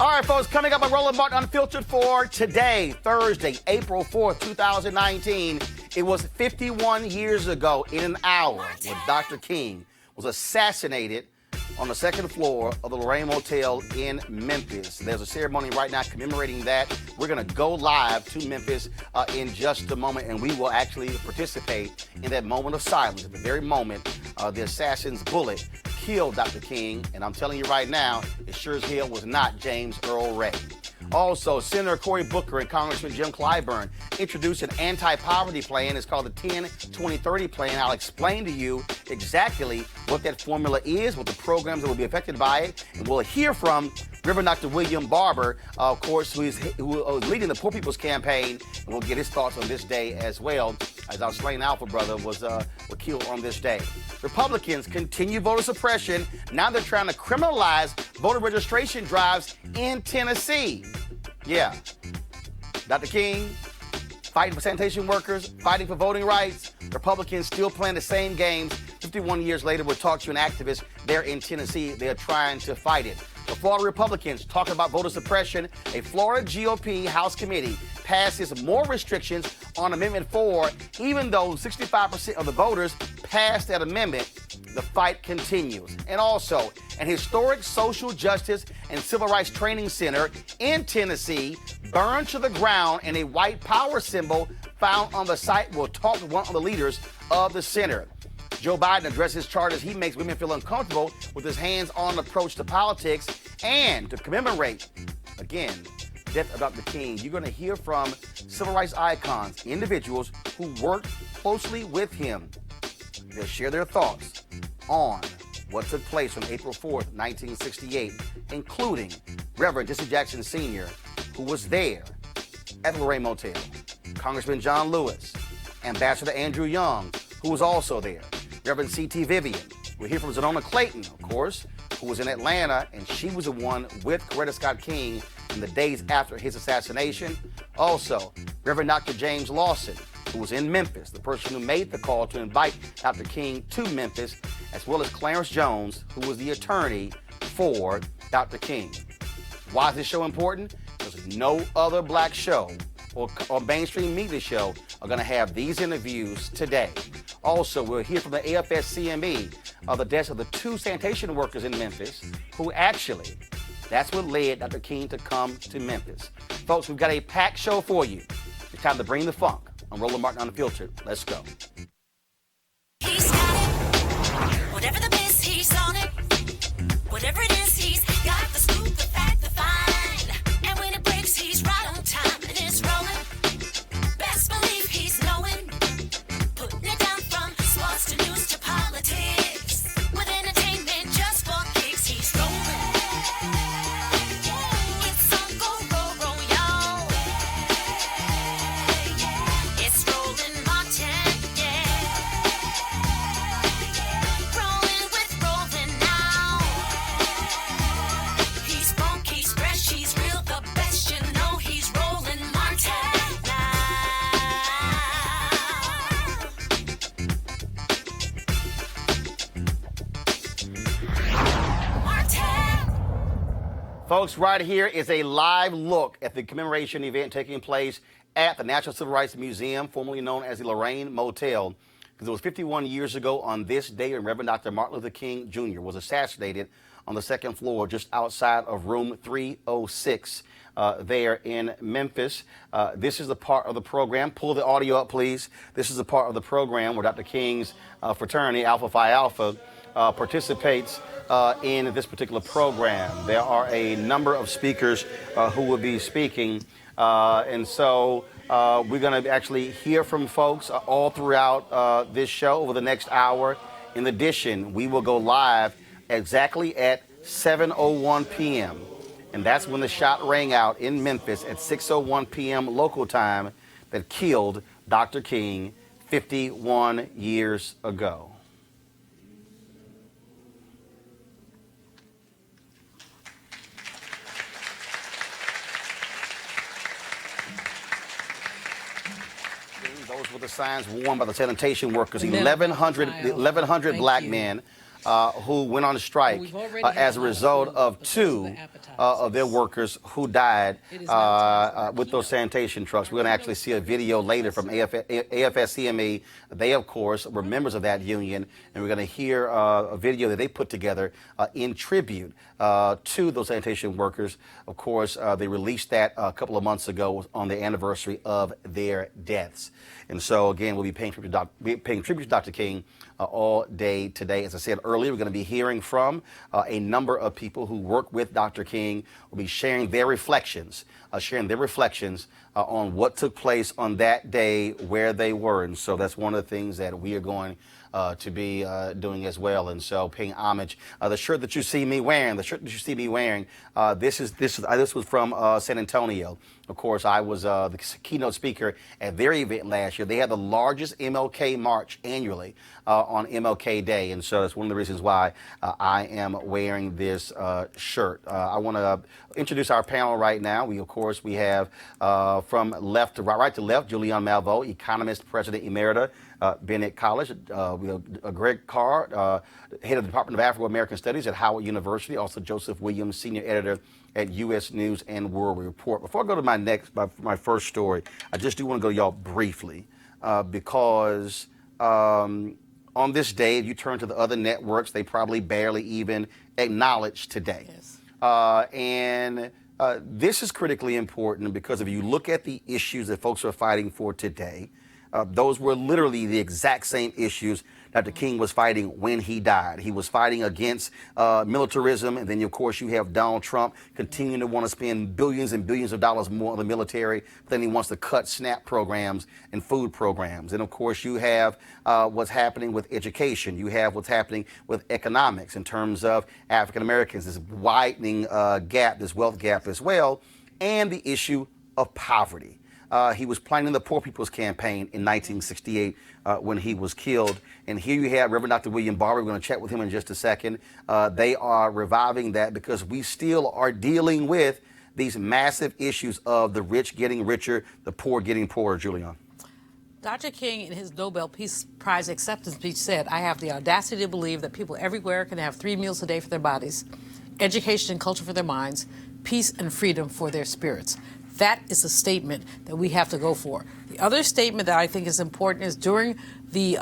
All right, folks, coming up on Roland Martin Unfiltered for today, Thursday, April 4th, 2019. It was 51 years ago in an hour when Dr. King was assassinated on the second floor of the Lorraine Motel in Memphis. There's a ceremony right now commemorating that. We're going to go live to Memphis in just a moment, and we will actually participate in that moment of silence. At the very moment the assassin's bullet killed Dr. King, and I'm telling you right now, it sure as hell was not James Earl Ray. Also, Senator Cory Booker and Congressman Jim Clyburn introduced an anti-poverty plan. It's called the 10-20-30 plan. I'll explain to you exactly what that formula is, what the programs that will be affected by it, and we'll hear from Rev Dr. Rev Barber, of course, who is leading the Poor People's Campaign, and we'll get his thoughts on this day as well, as our slain Alpha brother was killed on this day. Republicans continue voter suppression. Now they're trying to criminalize voter registration drives in Tennessee. Yeah. Dr. King, fighting for sanitation workers, fighting for voting rights. Republicans still playing the same games. 51 years later, we'll talk to an activist there in Tennessee. They're trying to fight it. The Florida Republicans talking about voter suppression. A Florida GOP House committee passes more restrictions on Amendment 4, even though 65% of the voters passed that amendment. The fight continues. And also, an historic social justice and civil rights training center in Tennessee burned to the ground, and a white power symbol found on the site. We'll talk to one of the leaders of the center. Joe Biden addresses charges he makes women feel uncomfortable with his hands-on approach to politics. And to commemorate, again, the death of Dr. King, you're going to hear from civil rights icons, individuals who worked closely with him. They'll share their thoughts on what took place on April 4th, 1968, including Reverend Jesse Jackson Sr., who was there at the Lorraine Motel, Congressman John Lewis, Ambassador Andrew Young, who was also there, Reverend C.T. Vivian. We'll hear from Xernona Clayton, of course, who was in Atlanta, and she was the one with Coretta Scott King in the days after his assassination. Also, Reverend Dr. James Lawson, who was in Memphis, the person who made the call to invite Dr. King to Memphis, as well as Clarence Jones, who was the attorney for Dr. King. Why is this show important? Because no other black show or mainstream media show are going to have these interviews today. Also, we'll hear from the AFSCME of the deaths of the two sanitation workers in Memphis, who actually, that's what led Dr. King to come to Memphis. Folks, we've got a packed show for you. It's time to bring the funk on Roland Martin Unfiltered. Let's go. He's got it. Whatever the biz, he's on it. Whatever it is, he's got the scoop, the fact, the find. And when it breaks, he's right on time and it's rolling. Best believe he's knowing. Putting it down from sports to news to politics. With entertainment just for kicks, he's rolling. It's on go, roll, y'all. It's Roland Martin, yeah. Rolling with Roland now. He's funk, he's fresh, he's real, the best, you know he's Roland Martin now. Martin. Folks, right here is a live look at the commemoration event taking place at the National Civil Rights Museum, formerly known as the Lorraine Motel, because it was 51 years ago on this day when Reverend Dr. Martin Luther King Jr. was assassinated on the second floor just outside of room 306 there in Memphis. This is the part of the program. Pull the audio up, please. This is the part of the program where Dr. King's fraternity, Alpha Phi Alpha, participates in this particular program. There are a number of speakers who will be speaking, and so we're going to actually hear from folks all throughout this show over the next hour. In addition, we will go live exactly at 7:01 p.m., and that's when the shot rang out in Memphis at 6:01 p.m. local time that killed Dr. King 51 years ago. Those were the signs worn by the sanitation workers. 1,100 black men who went on strike as a result of two of their workers who died with those sanitation trucks. We're going to actually see a video later from AFSCME. They, of course, were members of that union, and we're going to hear a video that they put together in tribute to those sanitation workers. Of course, they released that a couple of months ago on the anniversary of their deaths. And so, again, we'll be paying tribute to Dr. King all day today. As I said earlier, we're going to be hearing from a number of people who work with Dr. King. We'll be sharing their reflections, on what took place on that day, where they were. And so that's one of the things that we are going to be doing as well. And so paying homage. The shirt that you see me wearing, this was from San Antonio. Of course, I was the keynote speaker at their event last year. They had the largest MLK march annually on MLK Day. And so that's one of the reasons why I am wearing this shirt. I want to introduce our panel right now. We have from left to right to left, Julian Malveaux, economist, president emerita, Bennett College. We have Greg Carr, head of the Department of Afro-American Studies at Howard University. Also Joseph Williams, senior editor at U.S. News and World Report. Before I go to my first story, I just do want to go to y'all briefly because on this day, if you turn to the other networks, they probably barely even acknowledge today. Yes. This is critically important because if you look at the issues that folks are fighting for today, those were literally the exact same issues Dr. King was fighting when he died. He was fighting against militarism, and then, of course, you have Donald Trump continuing to want to spend billions and billions of dollars more on the military, but then he wants to cut SNAP programs and food programs. And, of course, you have what's happening with education. You have what's happening with economics in terms of African Americans, this widening gap, this wealth gap as well, and the issue of poverty. He was planning the Poor People's Campaign in 1968 when he was killed. And here you have Reverend Dr. Rev Barber. We're going to chat with him in just a second. They are reviving that because we still are dealing with these massive issues of the rich getting richer, the poor getting poorer. Julian. Dr. King, in his Nobel Peace Prize acceptance speech, said, "I have the audacity to believe that people everywhere can have 3 meals a day for their bodies, education and culture for their minds, peace and freedom for their spirits." That is a statement that we have to go for. The other statement that I think is important is during the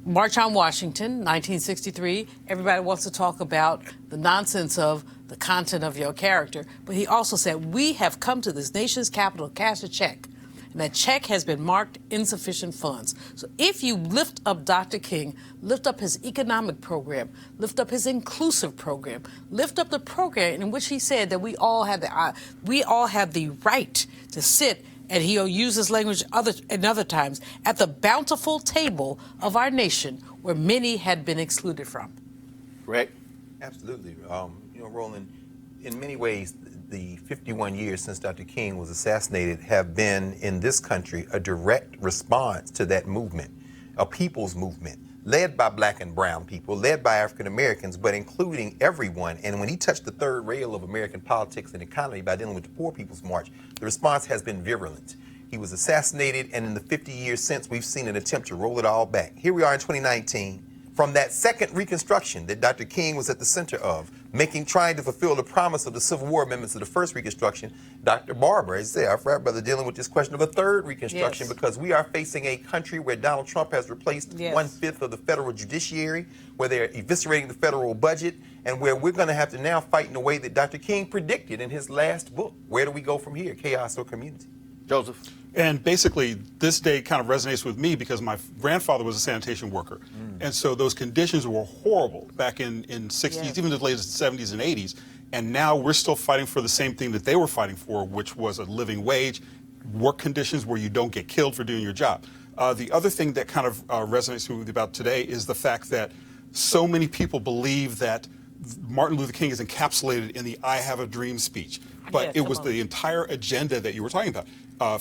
March on Washington, 1963, everybody wants to talk about the nonsense of the content of your character. But he also said, we have come to this nation's capital to cash a check. And that check has been marked insufficient funds. So if you lift up Dr. King, lift up his economic program, lift up his inclusive program, lift up the program in which he said that we all have the right to sit, and he'll use this language other times, at the bountiful table of our nation where many had been excluded from. Right? Absolutely. Roland, in many ways, the 51 years since Dr. King was assassinated have been, in this country, a direct response to that movement, a people's movement, led by black and brown people, led by African Americans, but including everyone. And when he touched the third rail of American politics and economy by dealing with the Poor People's March, the response has been virulent. He was assassinated, and in the 50 years since, we've seen an attempt to roll it all back. Here we are in 2019. From that second Reconstruction that Dr. King was at the center of, trying to fulfill the promise of the Civil War amendments of the first Reconstruction, Dr. Barber, as I say, our frat brother, dealing with this question of a third Reconstruction, yes, because we are facing a country where Donald Trump has replaced 1/5 of the federal judiciary, where they're eviscerating the federal budget, and where we're going to have to now fight in a way that Dr. King predicted in his last book. Where do we go from here, chaos or community? Joseph. And basically, this day kind of resonates with me because my grandfather was a sanitation worker. And so those conditions were horrible back in 60s, even as late as the 70s and 80s. And now we're still fighting for the same thing that they were fighting for, which was a living wage, work conditions where you don't get killed for doing your job. The other thing that kind of resonates with me about today is the fact that so many people believe that Martin Luther King is encapsulated in the I Have a Dream speech. But it was the entire agenda that you were talking about.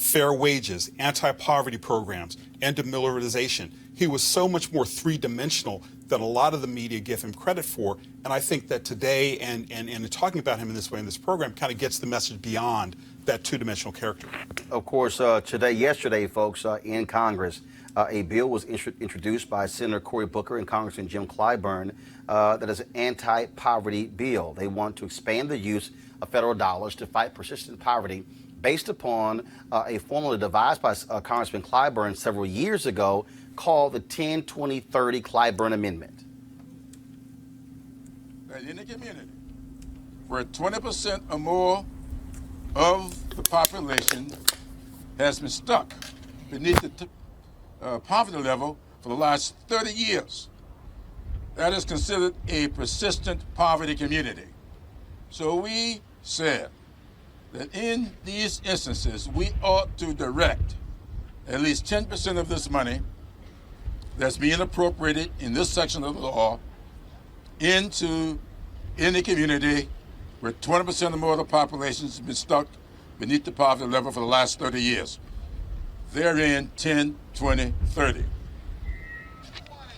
Fair wages, anti-poverty programs, end of militarization. He was so much more three-dimensional that a lot of the media give him credit for. And I think that today and talking about him in this way in this program kind of gets the message beyond that two-dimensional character. Of course, yesterday, folks, in Congress, a bill was introduced by Senator Cory Booker and Congressman Jim Clyburn that is an anti-poverty bill. They want to expand the use of federal dollars to fight persistent poverty based upon a formula devised by Congressman Clyburn several years ago called the 10-20-30 Clyburn Amendment. That in the community where 20% or more of the population has been stuck beneath the poverty level for the last 30 years. That is considered a persistent poverty community. So we said that in these instances, we ought to direct at least 10% of this money that's being appropriated in this section of the law into any community where 20% or more of the population has been stuck beneath the poverty level for the last 30 years. Therein, 10, 20, 30.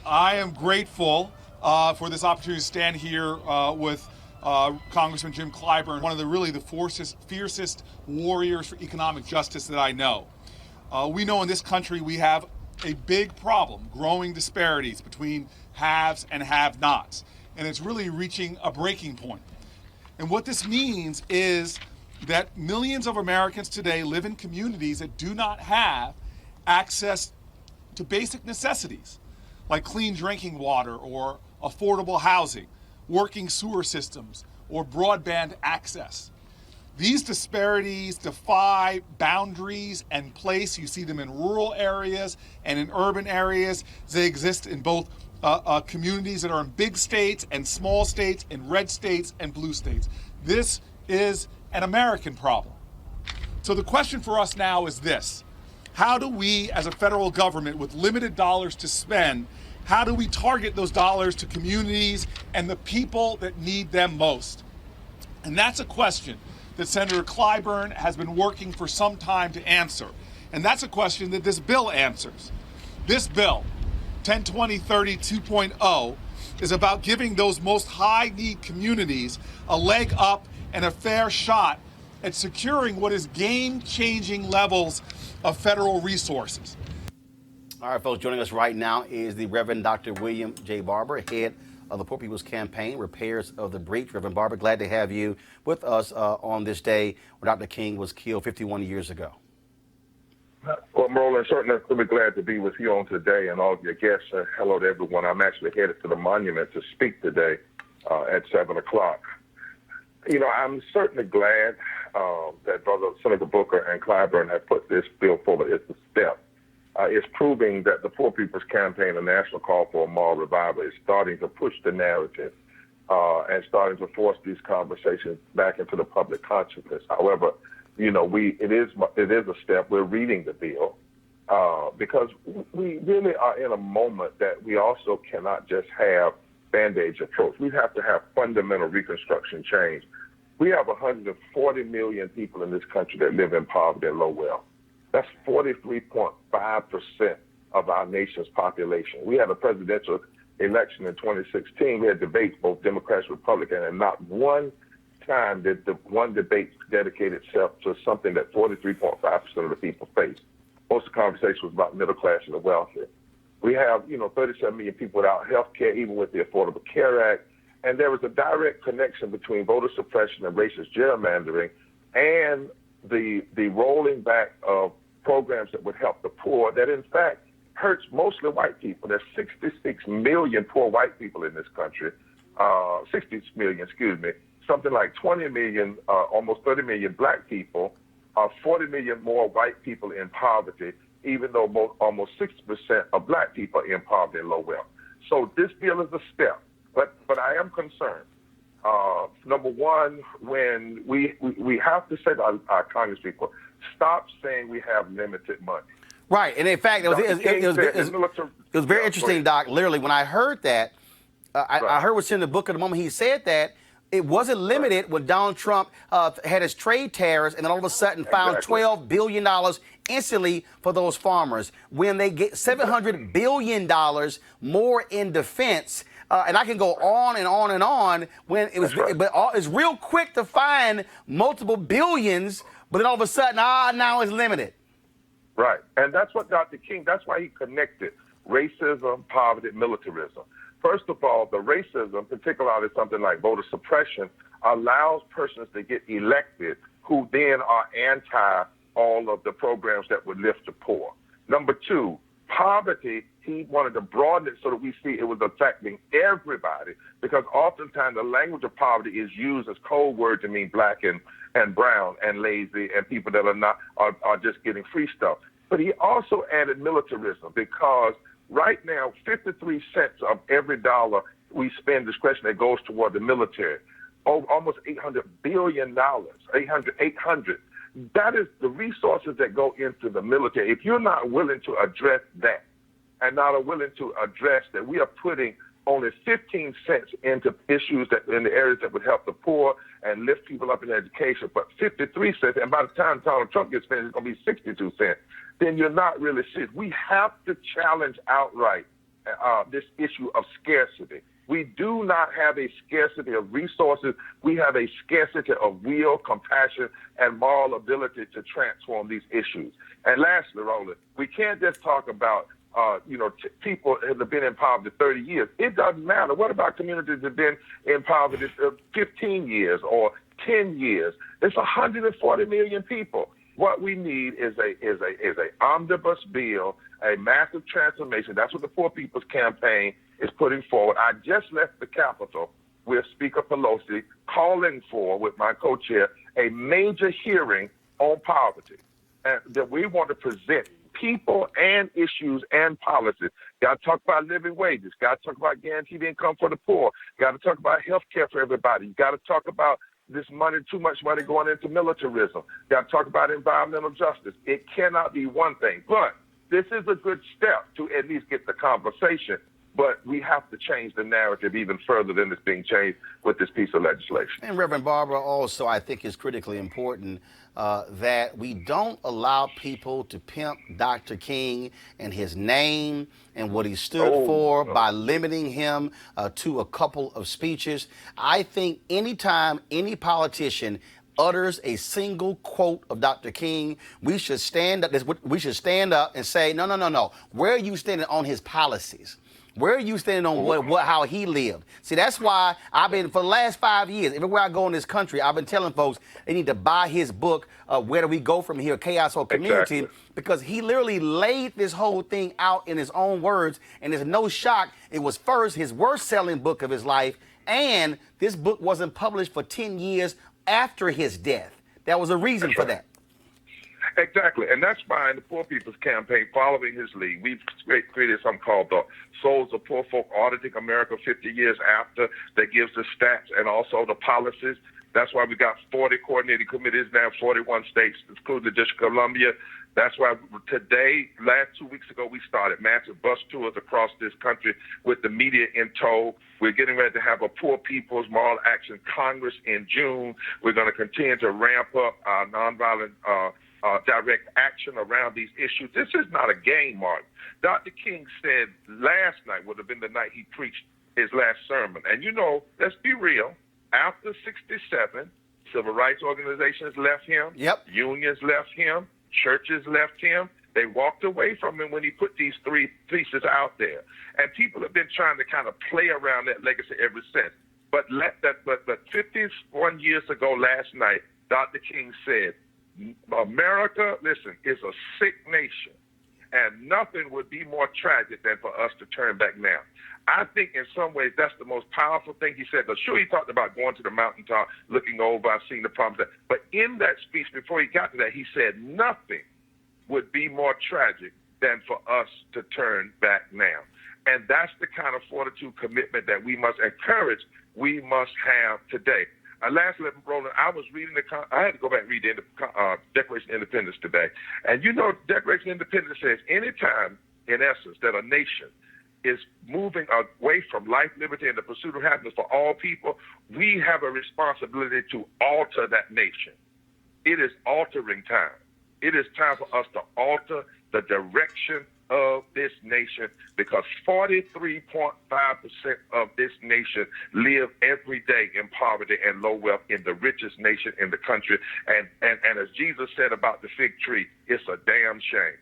I am grateful for this opportunity to stand here with Congressman Jim Clyburn, one of the fiercest warriors for economic justice that I know. We know in this country we have a big problem, growing disparities between haves and have-nots, and it's really reaching a breaking point. And what this means is that millions of Americans today live in communities that do not have access to basic necessities like clean drinking water or affordable housing, working sewer systems, or broadband access. These disparities defy boundaries and place. You see them in rural areas and in urban areas. They exist in both communities that are in big states and small states, in red states and blue states. This is an American problem. So the question for us now is this: how do we, as a federal government with limited dollars to spend, how do we target those dollars to communities and the people that need them most? And that's a question that Senator Clyburn has been working for some time to answer. And that's a question that this bill answers. This bill, 10-20-30 2.0, is about giving those most high-need communities a leg up and a fair shot at securing what is game-changing levels of federal resources. All right, folks, joining us right now is the Reverend Dr. William J. Barber, head of the Poor People's Campaign, Repairs of the Breach. Reverend Barber, glad to have you with us on this day when Dr. King was killed 51 years ago. Well, Roland, certainly really glad to be with you on today and all of your guests. Hello to everyone. I'm actually headed to the monument to speak today at 7 o'clock. You know, I'm certainly glad that Brother Senator Booker and Clyburn have put this bill forward. It's a step. It's proving that the Poor People's Campaign, a national call for a moral revival, is starting to push the narrative and starting to force these conversations back into the public consciousness. However, you know, it is a step. We're reading the bill because we really are in a moment that we also cannot just have Band-Aid approach. We have to have fundamental reconstruction change. We have 140 million people in this country that live in poverty and low wealth. That's 43.5% of our nation's population. We had a presidential election in 2016. We had debates, both Democrats and Republicans, and not one time did the one debate dedicate itself to something that 43.5% of the people face. Most of the conversation was about middle class and the wealthy. We have, 37 million people without health care, even with the Affordable Care Act. And there was a direct connection between voter suppression and racist gerrymandering and the rolling back of programs that would help the poor that, in fact, hurts mostly white people. There's 66 million poor white people in this country, 60 million, something like 20 million, almost 30 million black people, 40 million more white people in poverty, even though almost 60% of black people are in poverty and low wealth. So this bill is a step, but I am concerned. Number one, when we have to say to our Congress people, stop saying we have limited money. Right, and in fact, it was very interesting, Doc. Literally, when I heard that, I heard what Senator Booker, the moment he said that, It wasn't limited when Donald Trump had his trade tariffs and then all of a sudden found $12 billion instantly for those farmers. When they get $700 billion more in defense, and I can go on and on and on, when it was, but it's real quick to find multiple billions, but then all of a sudden, now it's limited. Right. And that's what Dr. King, that's why he connected racism, poverty, militarism. First of all, the racism, particularly something like voter suppression, allows persons to get elected who then are anti all of the programs that would lift the poor. Number two, poverty, he wanted to broaden it so that we see it was affecting everybody, because oftentimes the language of poverty is used as code word to mean black and brown and lazy and people that are just getting free stuff. But he also added militarism, because right now, 53 cents of every dollar we spend discretionary goes toward the military. Almost $800 billion, 800. That is the resources that go into the military. If you're not willing to address that and not willing to address that we are putting only 15 cents into issues that in the areas that would help the poor and lift people up in education, but 53 cents, and by the time Donald Trump gets finished, it's going to be 62 cents. Then you're not really serious. We have to challenge outright this issue of scarcity. We do not have a scarcity of resources. We have a scarcity of will, compassion, and moral ability to transform these issues. And lastly, Roland, we can't just talk about people that have been in poverty 30 years. It doesn't matter. What about communities that have been in poverty 15 years or 10 years? It's 140 million people. What we need is a omnibus bill, a massive transformation. That's what the Poor People's Campaign is putting forward. I just left the Capitol with Speaker Pelosi calling for, with my co-chair, a major hearing on poverty, and that we want to present people and issues and policies. Got to talk about living wages. Got to talk about guaranteed income for the poor. Got to talk about health care for everybody. Got to talk about this money, too much money going into militarism. Got to talk about environmental justice. It cannot be one thing. But this is a good step to at least get the conversation. But we have to change the narrative even further than it's being changed with this piece of legislation. And Reverend Barber, also, I think is critically important that we don't allow people to pimp Dr. King and his name and what he stood for by limiting him to a couple of speeches. I think anytime any politician utters a single quote of Dr. King, we should stand up. We should stand up and say, no. Where are you standing on his policies? Where are you standing on how he lived? See, that's why I've been, for the last 5 years, everywhere I go in this country, I've been telling folks they need to buy his book, Where Do We Go From Here, Chaos or Community, because he literally laid this whole thing out in his own words, and there's no shock. It was first his worst-selling book of his life, and this book wasn't published for 10 years after his death. There was a reason for that. Exactly, and that's why in the Poor People's Campaign, following his lead, we've created something called the Souls of Poor Folk Auditing America 50 years after, that gives the stats and also the policies. That's why we got 40 coordinating committees now, 41 states, including the District of Columbia. That's why today, 2 weeks ago, we started massive bus tours across this country with the media in tow. We're getting ready to have a Poor People's Moral Action Congress in June. We're going to continue to ramp up our nonviolent direct action around these issues. This is not a game, Martin. Dr. King said last night would have been the night he preached his last sermon. And let's be real, after 67, civil rights organizations left him, unions left him, churches left him. They walked away from him when he put these three theses out there. And people have been trying to kind of play around that legacy ever since. But 51 years ago last night, Dr. King said, America, listen, is a sick nation, and nothing would be more tragic than for us to turn back now. I think in some ways that's the most powerful thing he said. Sure, he talked about going to the mountaintop, looking over, seeing the problems. But in that speech, before he got to that, he said nothing would be more tragic than for us to turn back now. And that's the kind of fortitude, commitment that we must encourage, we must have today. Lastly, Roland, I was reading I had to go back and read the Declaration of Independence today. And Declaration of Independence says anytime, in essence, that a nation is moving away from life, liberty, and the pursuit of happiness for all people, we have a responsibility to alter that nation. It is altering time. It is time for us to alter the direction of this nation, because 43.5% of this nation live every day in poverty and low wealth in the richest nation in the country. And as Jesus said about the fig tree, it's a damn shame.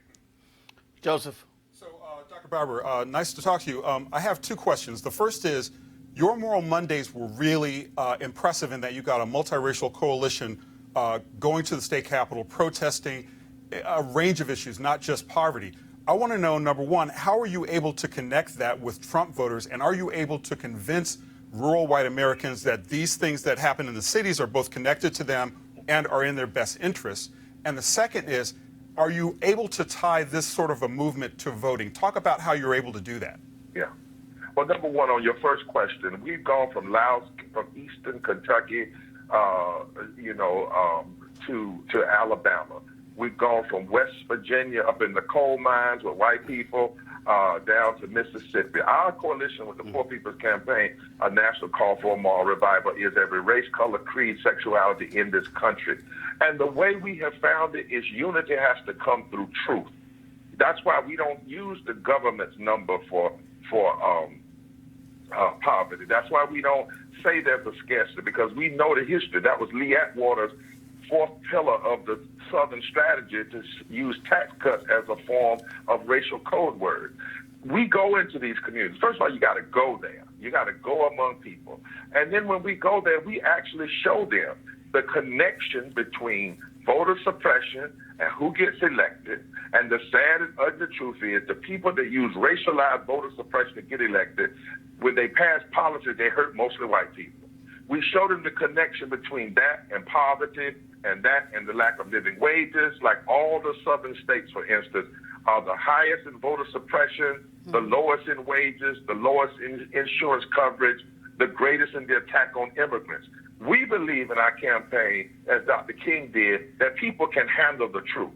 Joseph. So, Dr. Barber, nice to talk to you. I have two questions. The first is, your Moral Mondays were really impressive in that you got a multiracial coalition going to the state capitol, protesting a range of issues, not just poverty. I want to know, number one, how are you able to connect that with Trump voters, and are you able to convince rural white Americans that these things that happen in the cities are both connected to them and are in their best interests? And the second is, are you able to tie this sort of a movement to voting? Talk about how you're able to do that. Yeah. Well, number one, on your first question, we've gone from eastern Kentucky, to Alabama. We've gone from West Virginia up in the coal mines with white people down to Mississippi. Our coalition with the Poor People's Campaign, a national call for a moral revival, is every race, color, creed, sexuality in this country. And the way we have found it is unity has to come through truth. That's why we don't use the government's number for poverty. That's why we don't say there's a scarcity, because we know the history. That was Lee Atwater's fourth pillar of the Southern strategy, to use tax cuts as a form of racial code word. We go into these communities. First of all, you got to go there. You got to go among people. And then when we go there, we actually show them the connection between voter suppression and who gets elected. And the sad and ugly truth is, the people that use racialized voter suppression to get elected, when they pass policies, they hurt mostly white people. We show them the connection between that and poverty, and that and the lack of living wages. Like all the southern states, for instance, are the highest in voter suppression, the lowest in wages, the lowest in insurance coverage, the greatest in the attack on immigrants. We believe in our campaign, as Dr. King did, that people can handle the truth.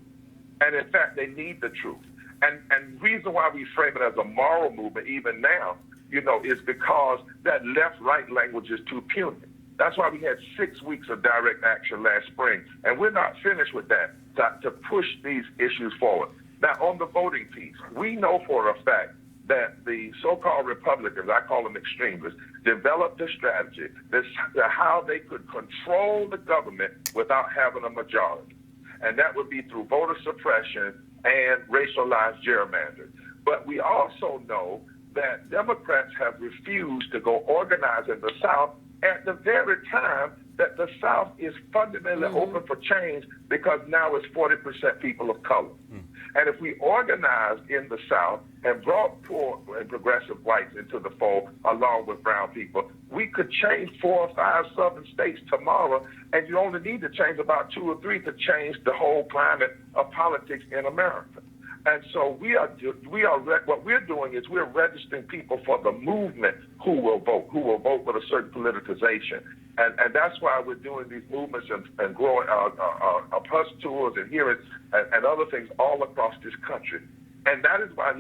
And in fact, they need the truth. And the reason why we frame it as a moral movement, even now, is because that left-right language is too puny. That's why we had 6 weeks of direct action last spring. And we're not finished with that, to push these issues forward. Now, on the voting piece, we know for a fact that the so-called Republicans, I call them extremists, developed a strategy that's how they could control the government without having a majority. And that would be through voter suppression and racialized gerrymandering. But we also know that Democrats have refused to go organize in the South at the very time that the South is fundamentally open for change, because now it's 40% people of color. And if we organized in the South and brought poor and progressive whites into the fold along with brown people, we could change 4 or 5 southern states tomorrow, and you only need to change about 2 or 3 to change the whole climate of politics in America. And so what we're doing is we're registering people for the movement who will vote with a certain politicization. And that's why we're doing these movements and growing bus tours and hearings and other things all across this country. And that is why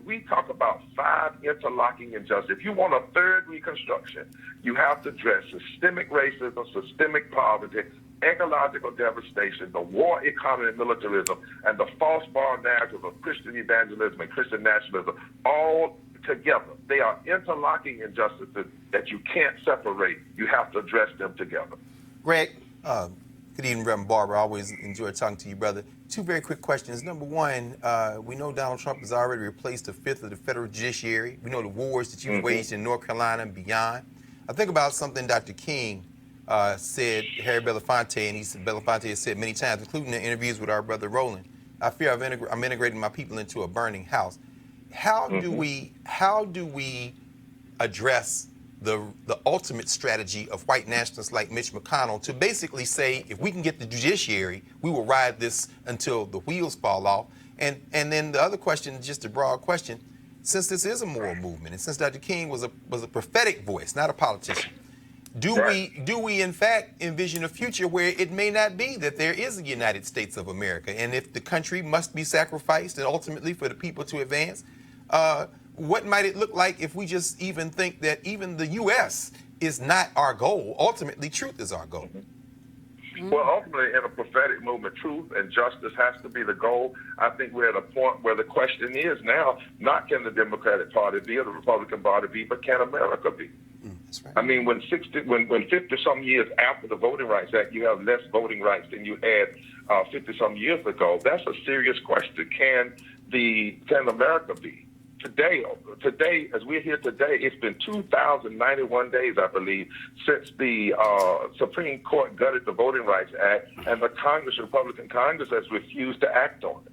we talk about 5 interlocking injustices. If you want a third Reconstruction, you have to address systemic racism, systemic poverty, ecological devastation, the war economy and militarism, and the false moral narrative of Christian evangelism and Christian nationalism, all together. They are interlocking injustices that you can't separate. You have to address them together. Greg? Good evening, Rev Barber. I always enjoy talking to you, brother. 2 very quick questions. Number one, we know Donald Trump has already replaced a fifth of the federal judiciary. We know the wars that you've waged in North Carolina and beyond. I think about something Dr. King said, Harry Belafonte, and Belafonte has said many times, including in interviews with our brother Roland. I fear I'm integrating my people into a burning house. How do we address the ultimate strategy of white nationalists like Mitch McConnell to basically say, if we can get the judiciary, we will ride this until the wheels fall off? And then the other question, just a broad question, since this is a moral movement, and since Dr. King was a prophetic voice, not a politician, do we in fact envision a future where it may not be that there is a United States of America, and if the country must be sacrificed and ultimately for the people to advance, what might it look like if we just even think that even the U.S. is not our goal? Ultimately, truth is our goal. Well, ultimately, in a prophetic movement, truth and justice has to be the goal. I think we're at a point where the question is now, not can the Democratic Party be or the Republican Party be, but can America be? That's right. I mean, when 50-some years after the Voting Rights Act, you have less voting rights than you had 50-some years ago, that's a serious question. Can America be? Today, as we're here today, it's been 2,091 days, I believe, since the Supreme Court gutted the Voting Rights Act, and the Republican Congress has refused to act on it.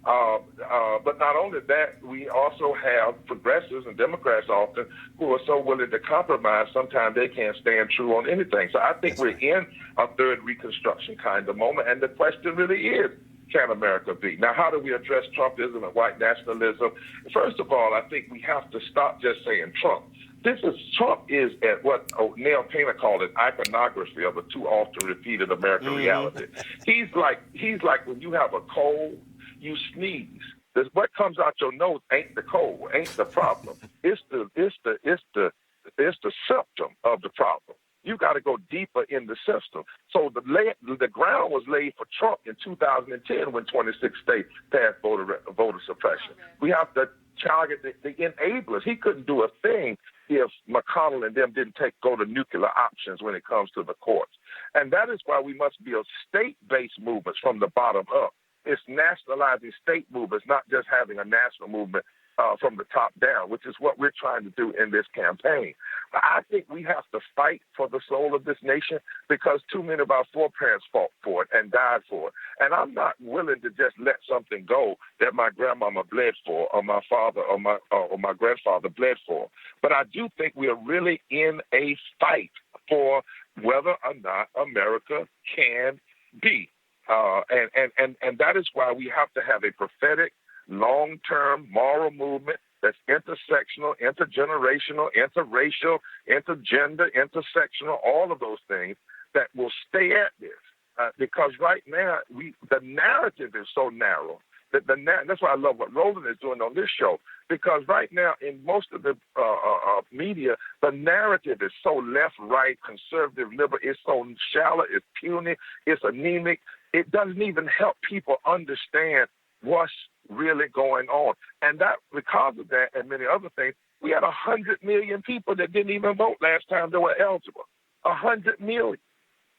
But not only that, we also have progressives and Democrats often who are so willing to compromise, sometimes they can't stand true on anything. So I think we're in a third Reconstruction kind of moment, and the question really is, can America be? Now, how do we address Trumpism and white nationalism? First of all, I think we have to stop just saying Trump. Trump is at what Neil Painter called an iconography of a too often repeated American reality. He's like when you have a cold, you sneeze. What comes out your nose ain't the cold, ain't the problem. It's the symptom of the problem. You got to go deeper in the system. So the ground was laid for Trump in 2010 when 26 states passed voter suppression. We have to target the enablers. He couldn't do a thing if McConnell and them didn't go to nuclear options when it comes to the courts. And that is why we must build state-based movements from the bottom up. It's nationalizing state movements, not just having a national movement from the top down, which is what we're trying to do in this campaign. But I think we have to fight for the soul of this nation because too many of our foreparents fought for it and died for it. And I'm not willing to just let something go that my grandmama bled for or my father or my grandfather bled for. But I do think we are really in a fight for whether or not America can be. And that is why we have to have a prophetic, long-term moral movement that's intersectional, intergenerational, interracial, intergender, intersectional, all of those things that will stay at this. Because right now, the narrative is so narrow. That's why I love what Roland is doing on this show, because right now in most of the media, the narrative is so left, right, conservative, liberal. It's so shallow, it's puny, it's anemic. It doesn't even help people understand what's really going on. And that, because of that and many other things, we had 100 million people that didn't even vote last time they were eligible. 100 million.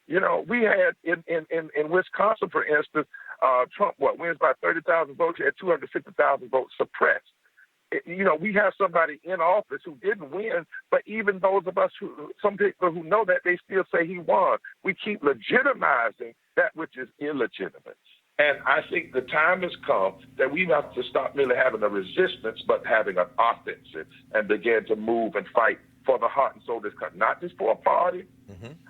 You know, we had in Wisconsin, for instance, Trump wins by 30,000 votes. He had 250,000 votes suppressed. We have somebody in office who didn't win, but even those of us some people who know that, they still say he won. We keep legitimizing that which is illegitimate. And I think the time has come that we have to stop really having a resistance, but having an offensive and begin to move and fight for the heart and soul of this country. Not just for a party,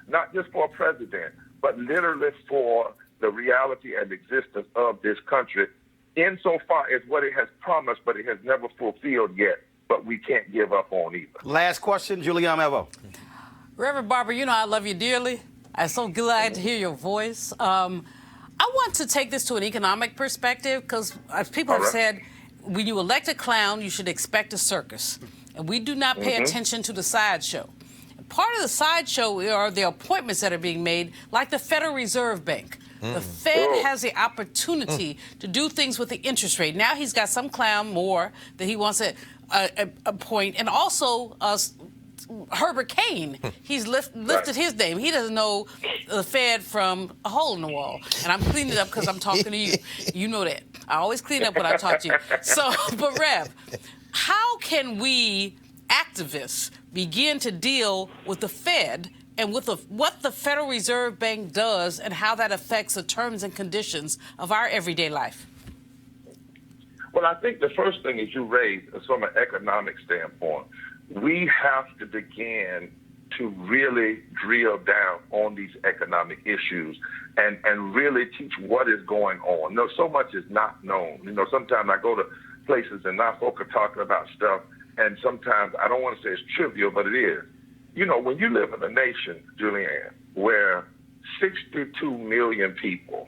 not just for a president, but literally for the reality and existence of this country insofar as what it has promised, but it has never fulfilled yet, but we can't give up on either. Last question, Julianne Evo. Rev Barber, I love you dearly. I'm so glad to hear your voice. I want to take this to an economic perspective because, as people have said, when you elect a clown, you should expect a circus. And we do not pay attention to the sideshow. Part of the sideshow are the appointments that are being made, like the Federal Reserve Bank. The Fed has the opportunity to do things with the interest rate. Now he's got some clown more that he wants to appoint. And also Herbert Kane, he's lifted his name. He doesn't know the Fed from a hole in the wall. And I'm cleaning it up because I'm talking to you. You know that. I always clean up when I talk to you. So, but Rev, how can we activists begin to deal with the Fed and with what the Federal Reserve Bank does and how that affects the terms and conditions of our everyday life? Well, I think the first thing is you raised is from an economic standpoint. We have to begin to really drill down on these economic issues and really teach what is going on. So much is not known. Sometimes I go to places and now folk are talking about stuff, and sometimes I don't want to say it's trivial, but it is. When you live in a nation, Julianne, where 62 million people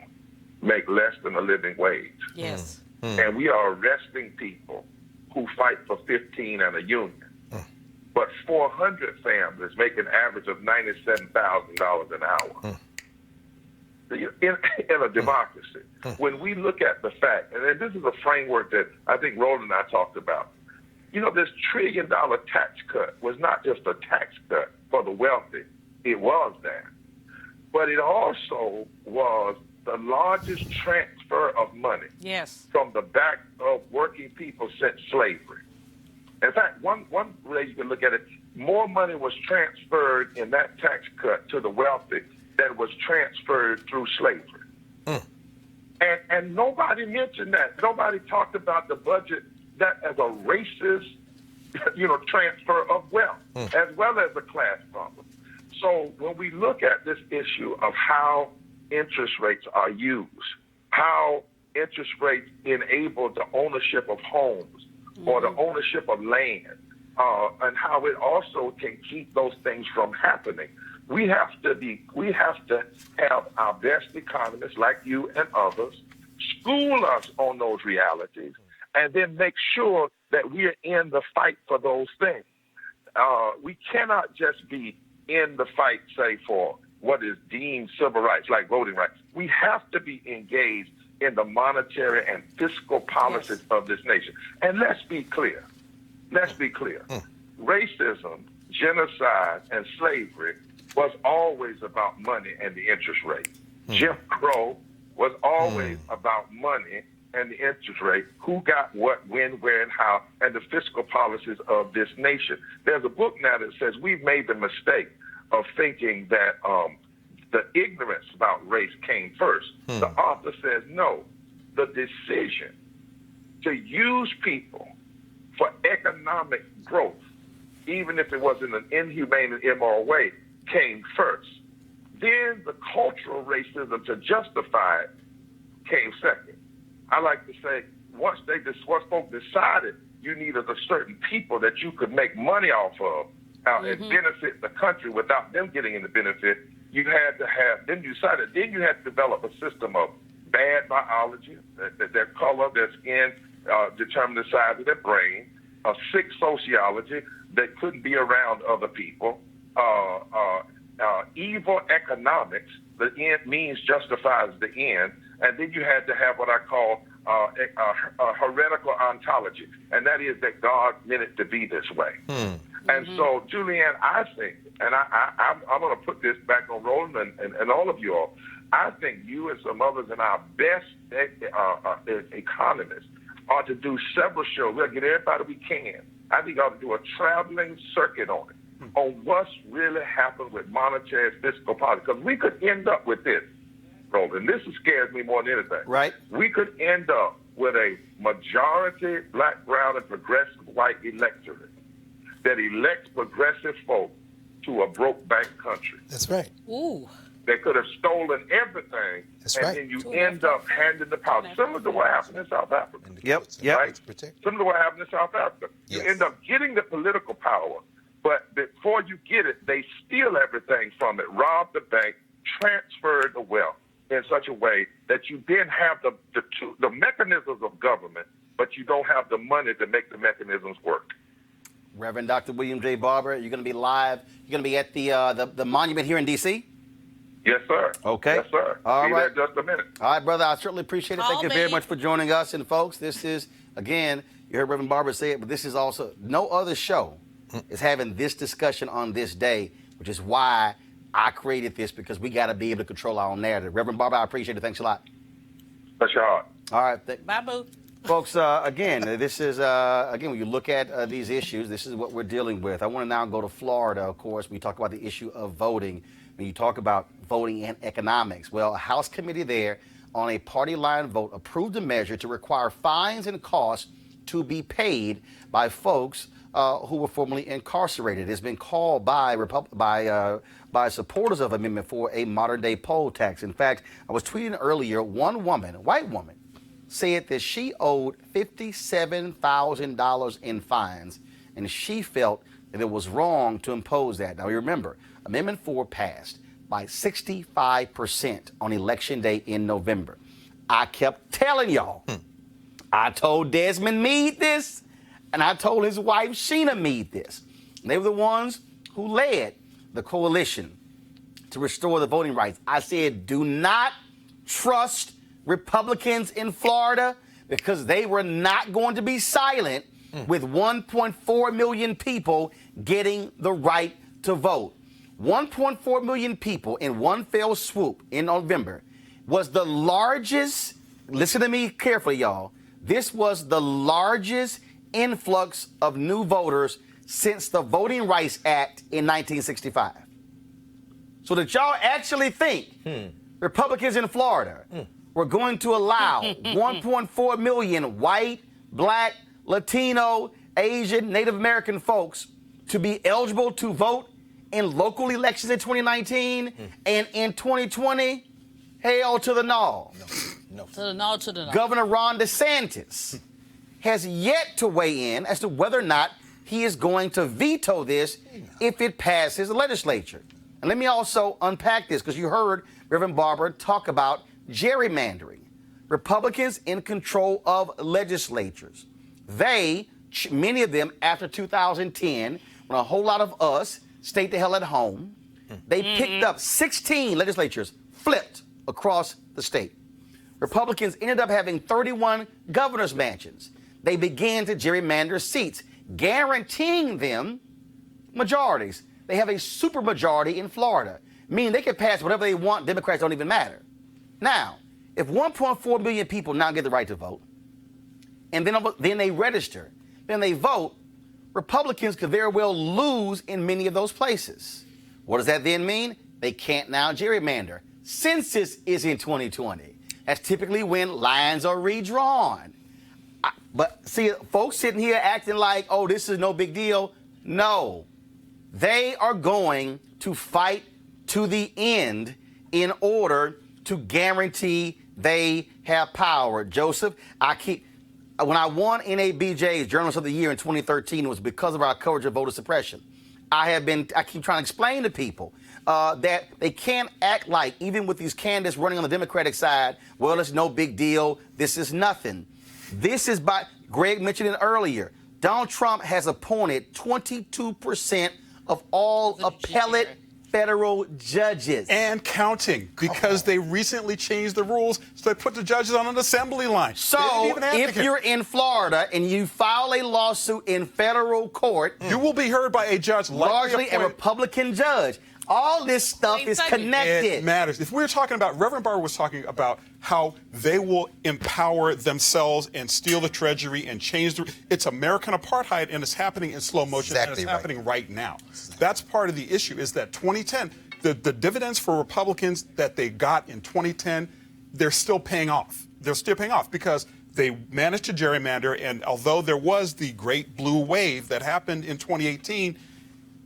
make less than a living wage, yes, and we are arresting people who fight for 15 and a union. But 400 families make an average of $97,000 an hour. In a democracy. When we look at the fact, and this is a framework that I think Roland and I talked about, this $1 trillion tax cut was not just a tax cut for the wealthy. It was that. But it also was the largest transfer of money from the back of working people since slavery. In fact, one way you can look at it, more money was transferred in that tax cut to the wealthy than was transferred through slavery. And nobody mentioned that. Nobody talked about the budget that as a racist, transfer of wealth, as well as a class problem. So when we look at this issue of how interest rates are used, how interest rates enable the ownership of homes or the ownership of land, and how it also can keep those things from happening, we have to have our best economists like you and others school us on those realities, and then make sure that we are in the fight for those things. We cannot just be in the fight, say, for what is deemed civil rights, like voting rights. We have to be engaged in the monetary and fiscal policies of this nation. And let's be clear. Racism, genocide, and slavery was always about money and the interest rate. Jim Crow was always about money and the interest rate, who got what, when, where, and how, and the fiscal policies of this nation. There's a book now that says we've made the mistake of thinking that the ignorance about race came first. The author says, no, the decision to use people for economic growth, even if it was in an inhumane and immoral way, came first. Then the cultural racism to justify it came second. I like to say, once folks decided you needed a certain people that you could make money off of and benefit the country without them getting any benefit, you had to have, then you had to develop a system of bad biology, their color, their skin determined the size of their brain, sick sociology that couldn't be around other people, evil economics, the end means justifies the end, and then you had to have what I call a heretical ontology, and that is that God meant it to be this way. And so, Julianne, I think, and I'm going to put this back on Roland and all of you all, I think you and some others and our best economists ought to do several shows. We'll get everybody we can. I think we ought to do a traveling circuit on it, on what's really happened with monetary fiscal policy. Because we could end up with this, Roland. This scares me more than anything. Right. We could end up with a majority black, brown, and progressive white electorate that elects progressive folk to a broke bank country. That's right. Ooh. They could have stolen everything, then you end up handing the power. Similar to what happened in South Africa. Yep. Right? Similar to what happened in South Africa. You end up getting the political power, but before you get it, they steal everything from it, rob the bank, transfer the wealth in such a way that you then have the mechanisms of government, but you don't have the money to make the mechanisms work. Reverend Dr. William J. Barber, you're going to be live. You're going to be at the monument here in D.C.? Yes, sir. Okay. Yes, sir. All Be right. there just a minute. All right, brother. I certainly appreciate it. Thank you very much for joining us. And, folks, this is, again, you heard Reverend Barber say it, but this is also, no other show is having this discussion on this day, which is why I created this, because we got to be able to control our own narrative. Reverend Barber, I appreciate it. Thanks a lot. Bless your heart. All right. Bye, boo. Folks, again, this is, when you look at these issues, this is what we're dealing with. I want to now go to Florida, of course. We talk about the issue of voting. When you talk about voting and economics, well, a House committee there on a party line vote approved a measure to require fines and costs to be paid by folks who were formerly incarcerated. It's been called by supporters of Amendment 4 a modern-day poll tax. In fact, I was tweeting earlier, one woman, a white woman, said that she owed $57,000 in fines, and she felt that it was wrong to impose that. Now, remember, Amendment 4 passed by 65% on Election Day in November. I kept telling y'all, I told Desmond Meade this, and I told his wife, Sheena Mead, this. They were the ones who led the coalition to restore the voting rights. I said, do not trust Republicans in Florida because they were not going to be silent with 1.4 million people getting the right to vote. 1.4 million people in one fell swoop in November was the largest, listen to me carefully, y'all, this was the largest influx of new voters since the Voting Rights Act in 1965. So that y'all actually think Republicans in Florida were going to allow 1.4 million white, black, Latino, Asian, Native American folks to be eligible to vote in local elections in 2019 and in 2020? Hell to the no. To the no, to the no. Governor Ron DeSantis has yet to weigh in as to whether or not he is going to veto this if it passes the legislature. And let me also unpack this, because you heard Rev Barber talk about gerrymandering. Republicans in control of legislatures. They, many of them after 2010, when a whole lot of us stayed the hell at home, they picked up 16 legislatures, flipped across the state. Republicans ended up having 31 governor's mansions. They began to gerrymander seats, guaranteeing them majorities. They have a supermajority in Florida, meaning they can pass whatever they want. Democrats don't even matter. Now, if 1.4 million people now get the right to vote, and then they register, then they vote, Republicans could very well lose in many of those places. What does that then mean? They can't now gerrymander. Census is in 2020. That's typically when lines are redrawn. But see, folks sitting here acting like, oh, this is no big deal. No. They are going to fight to the end in order to guarantee they have power. Joseph, when I won NABJ's Journalist of the Year in 2013, it was because of our coverage of voter suppression. I keep trying to explain to people that they can't act like, even with these candidates running on the Democratic side, well, it's no big deal. This is nothing. This is Greg mentioned it earlier. Donald Trump has appointed 22% of all appellate federal judges. And counting, because they recently changed the rules, so they put the judges on an assembly line. So if you're in Florida and you file a lawsuit in federal court, you will be heard by a judge, largely a Republican judge. All this stuff is connected. It matters. If we're talking about, Rev Barber was talking about how they will empower themselves and steal the treasury and change it's American apartheid, and it's happening in slow motion, and it's happening right now. That's part of the issue, is that 2010, the dividends for Republicans that they got in 2010, they're still paying off. They're still paying off because they managed to gerrymander, and although there was the great blue wave that happened in 2018,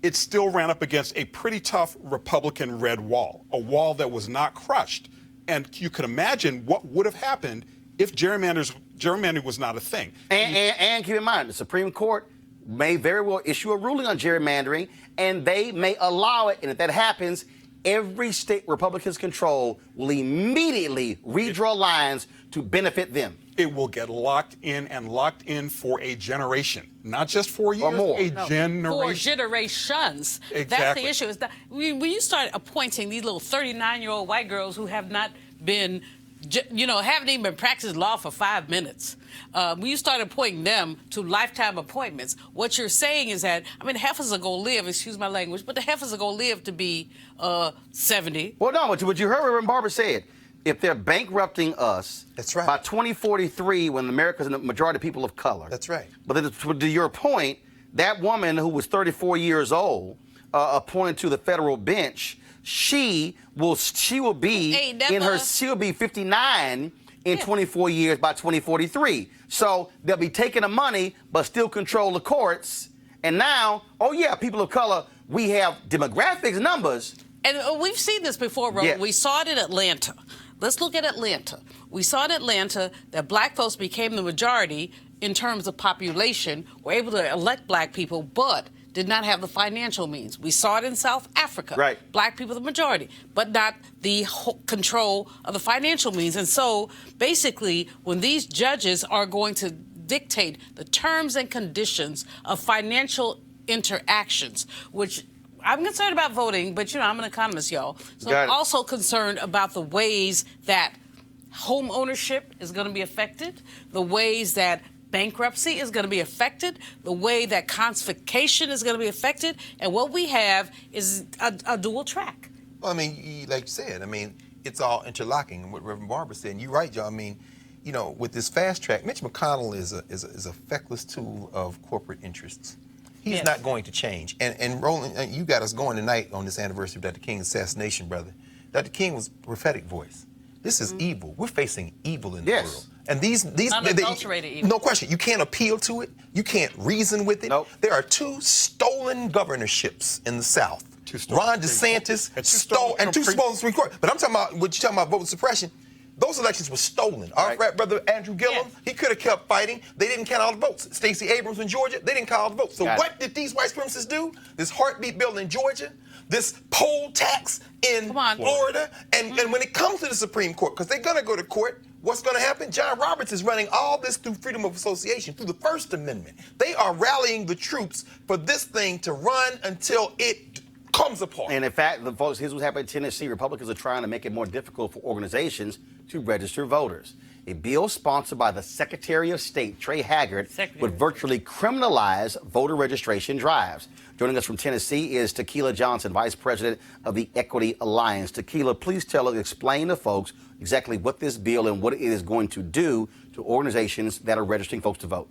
it still ran up against a pretty tough Republican red wall, a wall that was not crushed. And you can imagine what would have happened if gerrymandering was not a thing. And keep in mind, the Supreme Court may very well issue a ruling on gerrymandering, and they may allow it. And if that happens, every state Republicans control will immediately redraw lines to benefit them. It will get locked in for a generation, not just 4 years, or more. Generation. For generations. Exactly. That's the issue. Is that when you start appointing these little 39-year-old white girls who have not been, haven't even been practicing law for 5 minutes, when you start appointing them to lifetime appointments, what you're saying is that, heifers are going to live, excuse my language, but the heifers are going to live to be 70. Well, no, what you heard Rev Barber said, if they're bankrupting us, that's right, by 2043, when America's the majority of people of color. That's right. But to your point, that woman who was 34 years old, appointed to the federal bench, she will be she'll be 59 in 24 years by 2043. So they'll be taking the money, but still control the courts. And now, people of color, we have demographics numbers. And we've seen this before, Roland. Yes. We saw it in Atlanta. Let's look at Atlanta. We saw in Atlanta that black folks became the majority in terms of population, were able to elect black people, but did not have the financial means. We saw it in South Africa. Right. Black people the majority, but not the control of the financial means. And so basically, when these judges are going to dictate the terms and conditions of financial interactions, which I'm concerned about voting, but I'm an economist, y'all. So I'm also concerned about the ways that home ownership is going to be affected, the ways that bankruptcy is going to be affected, the way that confiscation is going to be affected, and what we have is a dual track. Well, I mean, like you said, it's all interlocking. And what Rev Barber said, and you're right, Joe. With this fast track, Mitch McConnell is a feckless tool of corporate interests. He's not going to change. And Roland, you got us going tonight on this anniversary of Dr. King's assassination, brother. Dr. King was a prophetic voice. This is evil. We're facing evil in the world. And these unadulterated evil. No question. You can't appeal to it. You can't reason with it. Nope. There are 2 stolen governorships in the South. 2 stolen Ron DeSantis stole, and 2 stolen Supreme Court. But I'm talking about what you're talking about, vote suppression. Those elections were stolen. Our brother Andrew Gillum, he could have kept fighting. They didn't count all the votes. Stacey Abrams in Georgia, they didn't count all the votes. So what did these white supremacists do? This heartbeat bill in Georgia, this poll tax in Florida, and when it comes to the Supreme Court, because they're going to go to court, what's going to happen? John Roberts is running all this through freedom of association, through the First Amendment. They are rallying the troops for this thing to run until it comes apart. And in fact, folks, here's what's happening in Tennessee. Republicans are trying to make it more difficult for organizations to register voters. A bill sponsored by the Secretary of State, Trey Haggard, would virtually criminalize voter registration drives. Joining us from Tennessee is Tequila Johnson, Vice President of the Equity Alliance. Tequila, please explain to folks exactly what this bill and what it is going to do to organizations that are registering folks to vote.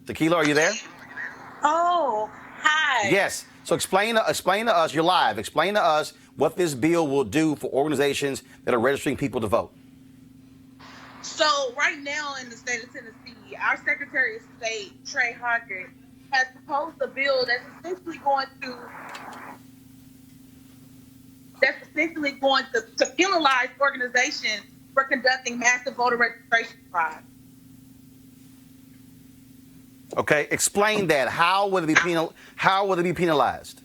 Tequila, are you there? Oh, hi. Yes. So explain to us, you're live, explain to us what this bill will do for organizations that are registering people to vote. So right now in the state of Tennessee, our Secretary of State, Trey Haggard, has proposed a bill that's essentially going to penalize organizations for conducting massive voter registration drives. Okay, explain that. How will it be penalized?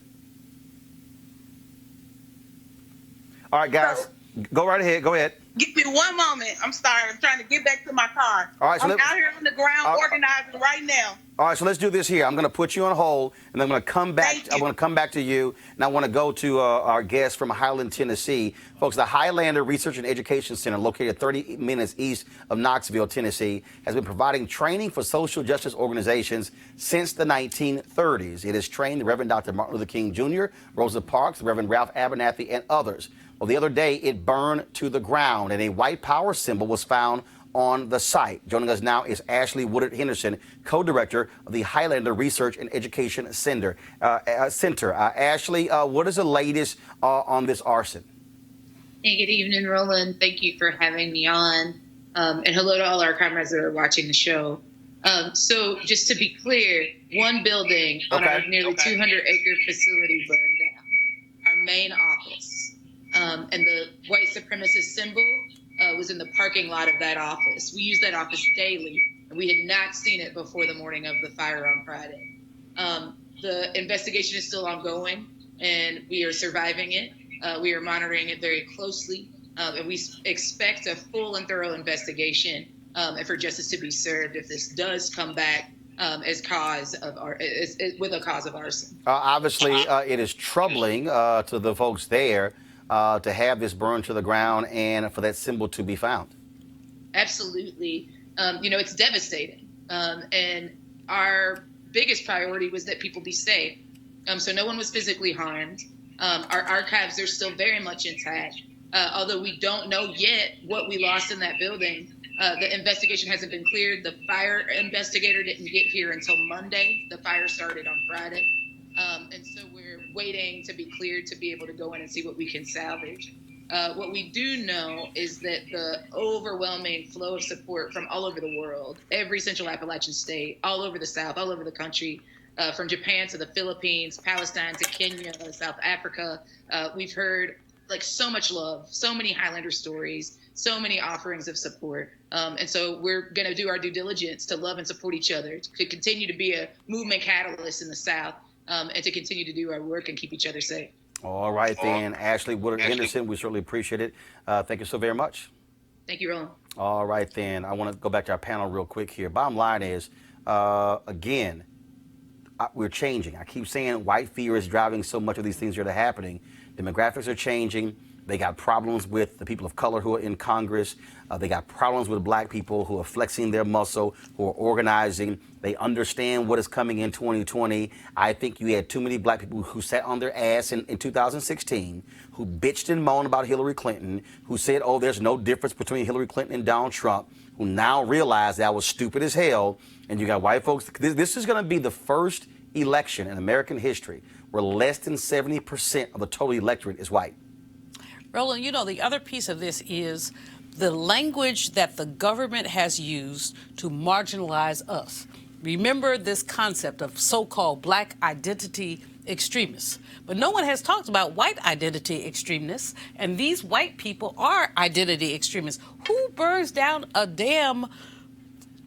All right, guys, go right ahead. Go ahead. Give me one moment. I'm sorry. I'm trying to get back to my car. All right, so I'm out here on the ground organizing right now. All right, so let's do this here. I'm going to put you on hold, and I'm going to come back. I'm going to come back to you, and I want to go to our guest from Highland, Tennessee. Folks, the Highlander Research and Education Center, located 30 minutes east of Knoxville, Tennessee, has been providing training for social justice organizations since the 1930s. It has trained the Reverend Dr. Martin Luther King Jr., Rosa Parks, the Reverend Ralph Abernathy, and others. Well, the other day, it burned to the ground, and a white power symbol was found on the site. Joining us now is Ashley Woodard Henderson, co-director of the Highlander Research and Education Center. Ashley, what is the latest on this arson? Hey, good evening, Roland. Thank you for having me on. And hello to all our comrades that are watching the show. So just to be clear, one building on our nearly 200-acre facility burned down, our main office. And the white supremacist symbol was in the parking lot of that office. We use that office daily, and we had not seen it before the morning of the fire on Friday. The investigation is still ongoing, and we are surviving it. We are monitoring it very closely, and we expect a full and thorough investigation and for justice to be served if this does come back with a cause of arson. Obviously, it is troubling to the folks there to have this burned to the ground and for that symbol to be found. Absolutely. It's devastating. And our biggest priority was that people be safe. So no one was physically harmed. Our archives are still very much intact. Although we don't know yet what we lost in that building. The investigation hasn't been cleared. The fire investigator didn't get here until Monday. The fire started on Friday. And so we're waiting to be cleared to be able to go in and see what we can salvage. What we do know is that the overwhelming flow of support from all over the world, every Central Appalachian state, all over the South, all over the country, from Japan to the Philippines, Palestine to Kenya, South Africa, we've heard so much love, so many Highlander stories, so many offerings of support. And so we're going to do our due diligence to love and support each other, to continue to be a movement catalyst in the South, and to continue to do our work and keep each other safe. All right, then. Ashley Woodard Henderson, we certainly appreciate it. Thank you so very much. Thank you, Roland. All right, then. I want to go back to our panel real quick here. Bottom line is, again, we're changing. I keep saying white fear is driving so much of these things that are happening. Demographics are changing. They got problems with the people of color who are in Congress. They got problems with black people who are flexing their muscle, who are organizing. They understand what is coming in 2020. I think you had too many black people who sat on their ass in 2016, who bitched and moaned about Hillary Clinton, who said, oh, there's no difference between Hillary Clinton and Donald Trump, who now realize that was stupid as hell. And you got white folks. This is going to be the first election in American history where less than 70% of the total electorate is white. Roland, you know, the other piece of this is the language that the government has used to marginalize us. Remember this concept of so-called black identity extremists. But no one has talked about white identity extremists, and these white people are identity extremists. Who burns down a damn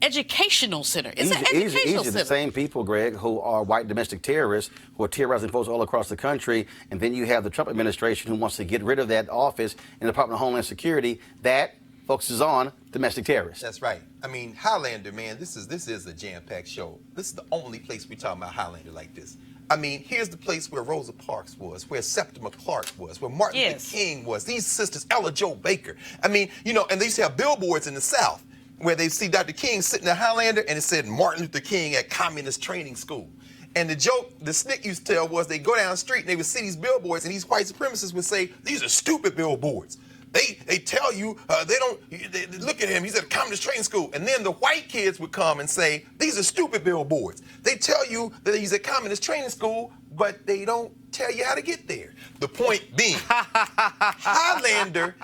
educational center? It's an educational center. The same people, Greg, who are white domestic terrorists, who are terrorizing folks all across the country, and then you have the Trump administration who wants to get rid of that office in the Department of Homeland Security that focuses on domestic terrorists. That's right. I mean, Highlander, man, this is a jam-packed show. This is the only place we talk about Highlander like this. I mean, here's the place where Rosa Parks was, where Septima Clark was, where Martin Luther King was, these sisters, Ella Jo Baker. I mean, you know, and they used to have billboards in the South where they see Dr. King sitting at Highlander and it said Martin Luther King at Communist Training School. And the joke the snick used to tell was they go down the street and they would see these billboards and these white supremacists would say, these are stupid billboards. They tell you, they look at him, he's at a communist training school. And then the white kids would come and say, these are stupid billboards. They tell you that he's at communist training school, but they don't tell you how to get there. The point being, Highlander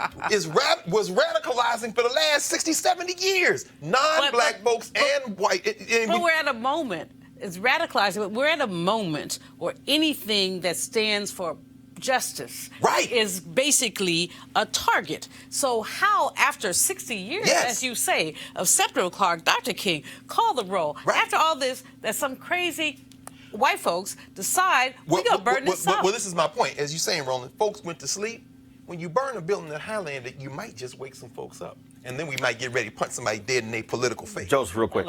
was radicalizing for the last 60, 70 years. Non-black folks and white. But we're at a moment, it's radicalizing, but we're at a moment where anything that stands for justice is basically a target. So how, after 60 years, as you say, of Septima Clark, Dr. King, call the roll, after all this, that some crazy white folks decide we're going to burn this up? Well, this is my point. As you're saying, Roland, folks went to sleep. When you burn a building in Highlander, you might just wake some folks up. And then we might get ready to punch somebody dead in their political face. Joseph, real quick.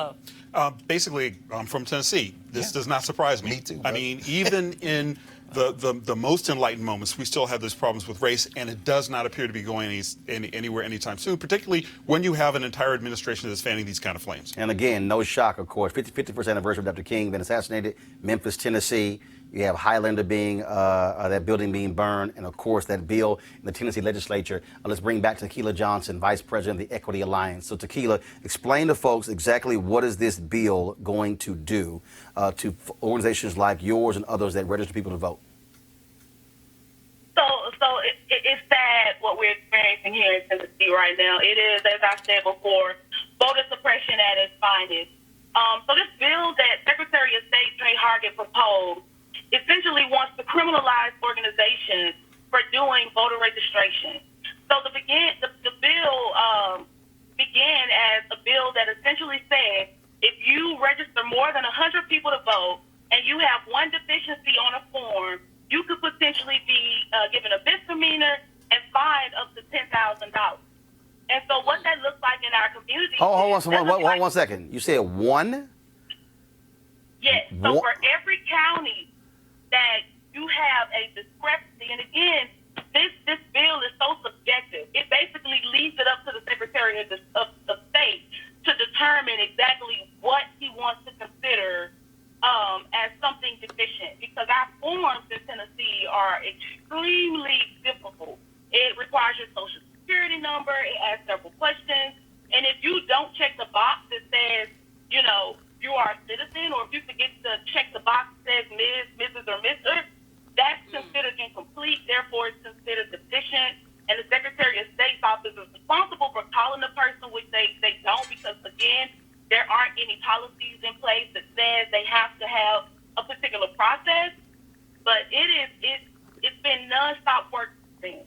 Basically, I'm from Tennessee. This does not surprise me. Me too. I mean, even in the most enlightened moments, we still have those problems with race, and it does not appear to be going anywhere anytime soon, particularly when you have an entire administration that's fanning these kind of flames. And again, no shock, of course. 50th anniversary of Dr. King been assassinated. Memphis, Tennessee. You have Highlander being, that building being burned, and of course that bill in the Tennessee legislature. Let's bring back Tequila Johnson, Vice President of the Equity Alliance. So Tequila, explain to folks exactly what is this bill going to do to organizations like yours and others that register people to vote? So it's sad what we're experiencing here in Tennessee right now. It is, as I said before, voter suppression at its finest. So this bill that Secretary of State Trey Hargett proposed essentially wants to criminalize organizations for doing voter registration. So the bill began as a bill that essentially said if you register more than 100 people to vote and you have one deficiency on a form, you could potentially be given a misdemeanor and fined up to $10,000. And so what that looks like in our community... Hold on one second. You said one? Yes. So for every county that you have a discrepancy, and again, this bill is so subjective. It basically leaves it up to the Secretary of State to determine exactly what he wants to consider as something deficient, because our forms in Tennessee are extremely difficult. It requires your social security number. It asks several questions. And if you don't check the box that says, you know, you are a citizen, or if you forget to check the box that says Ms., Mrs., or Mr., that's considered incomplete, therefore it's considered deficient. And the Secretary of State's office is responsible for calling the person, which they don't, because, again, there aren't any policies in place that says they have to have a particular process. But it's been nonstop work since.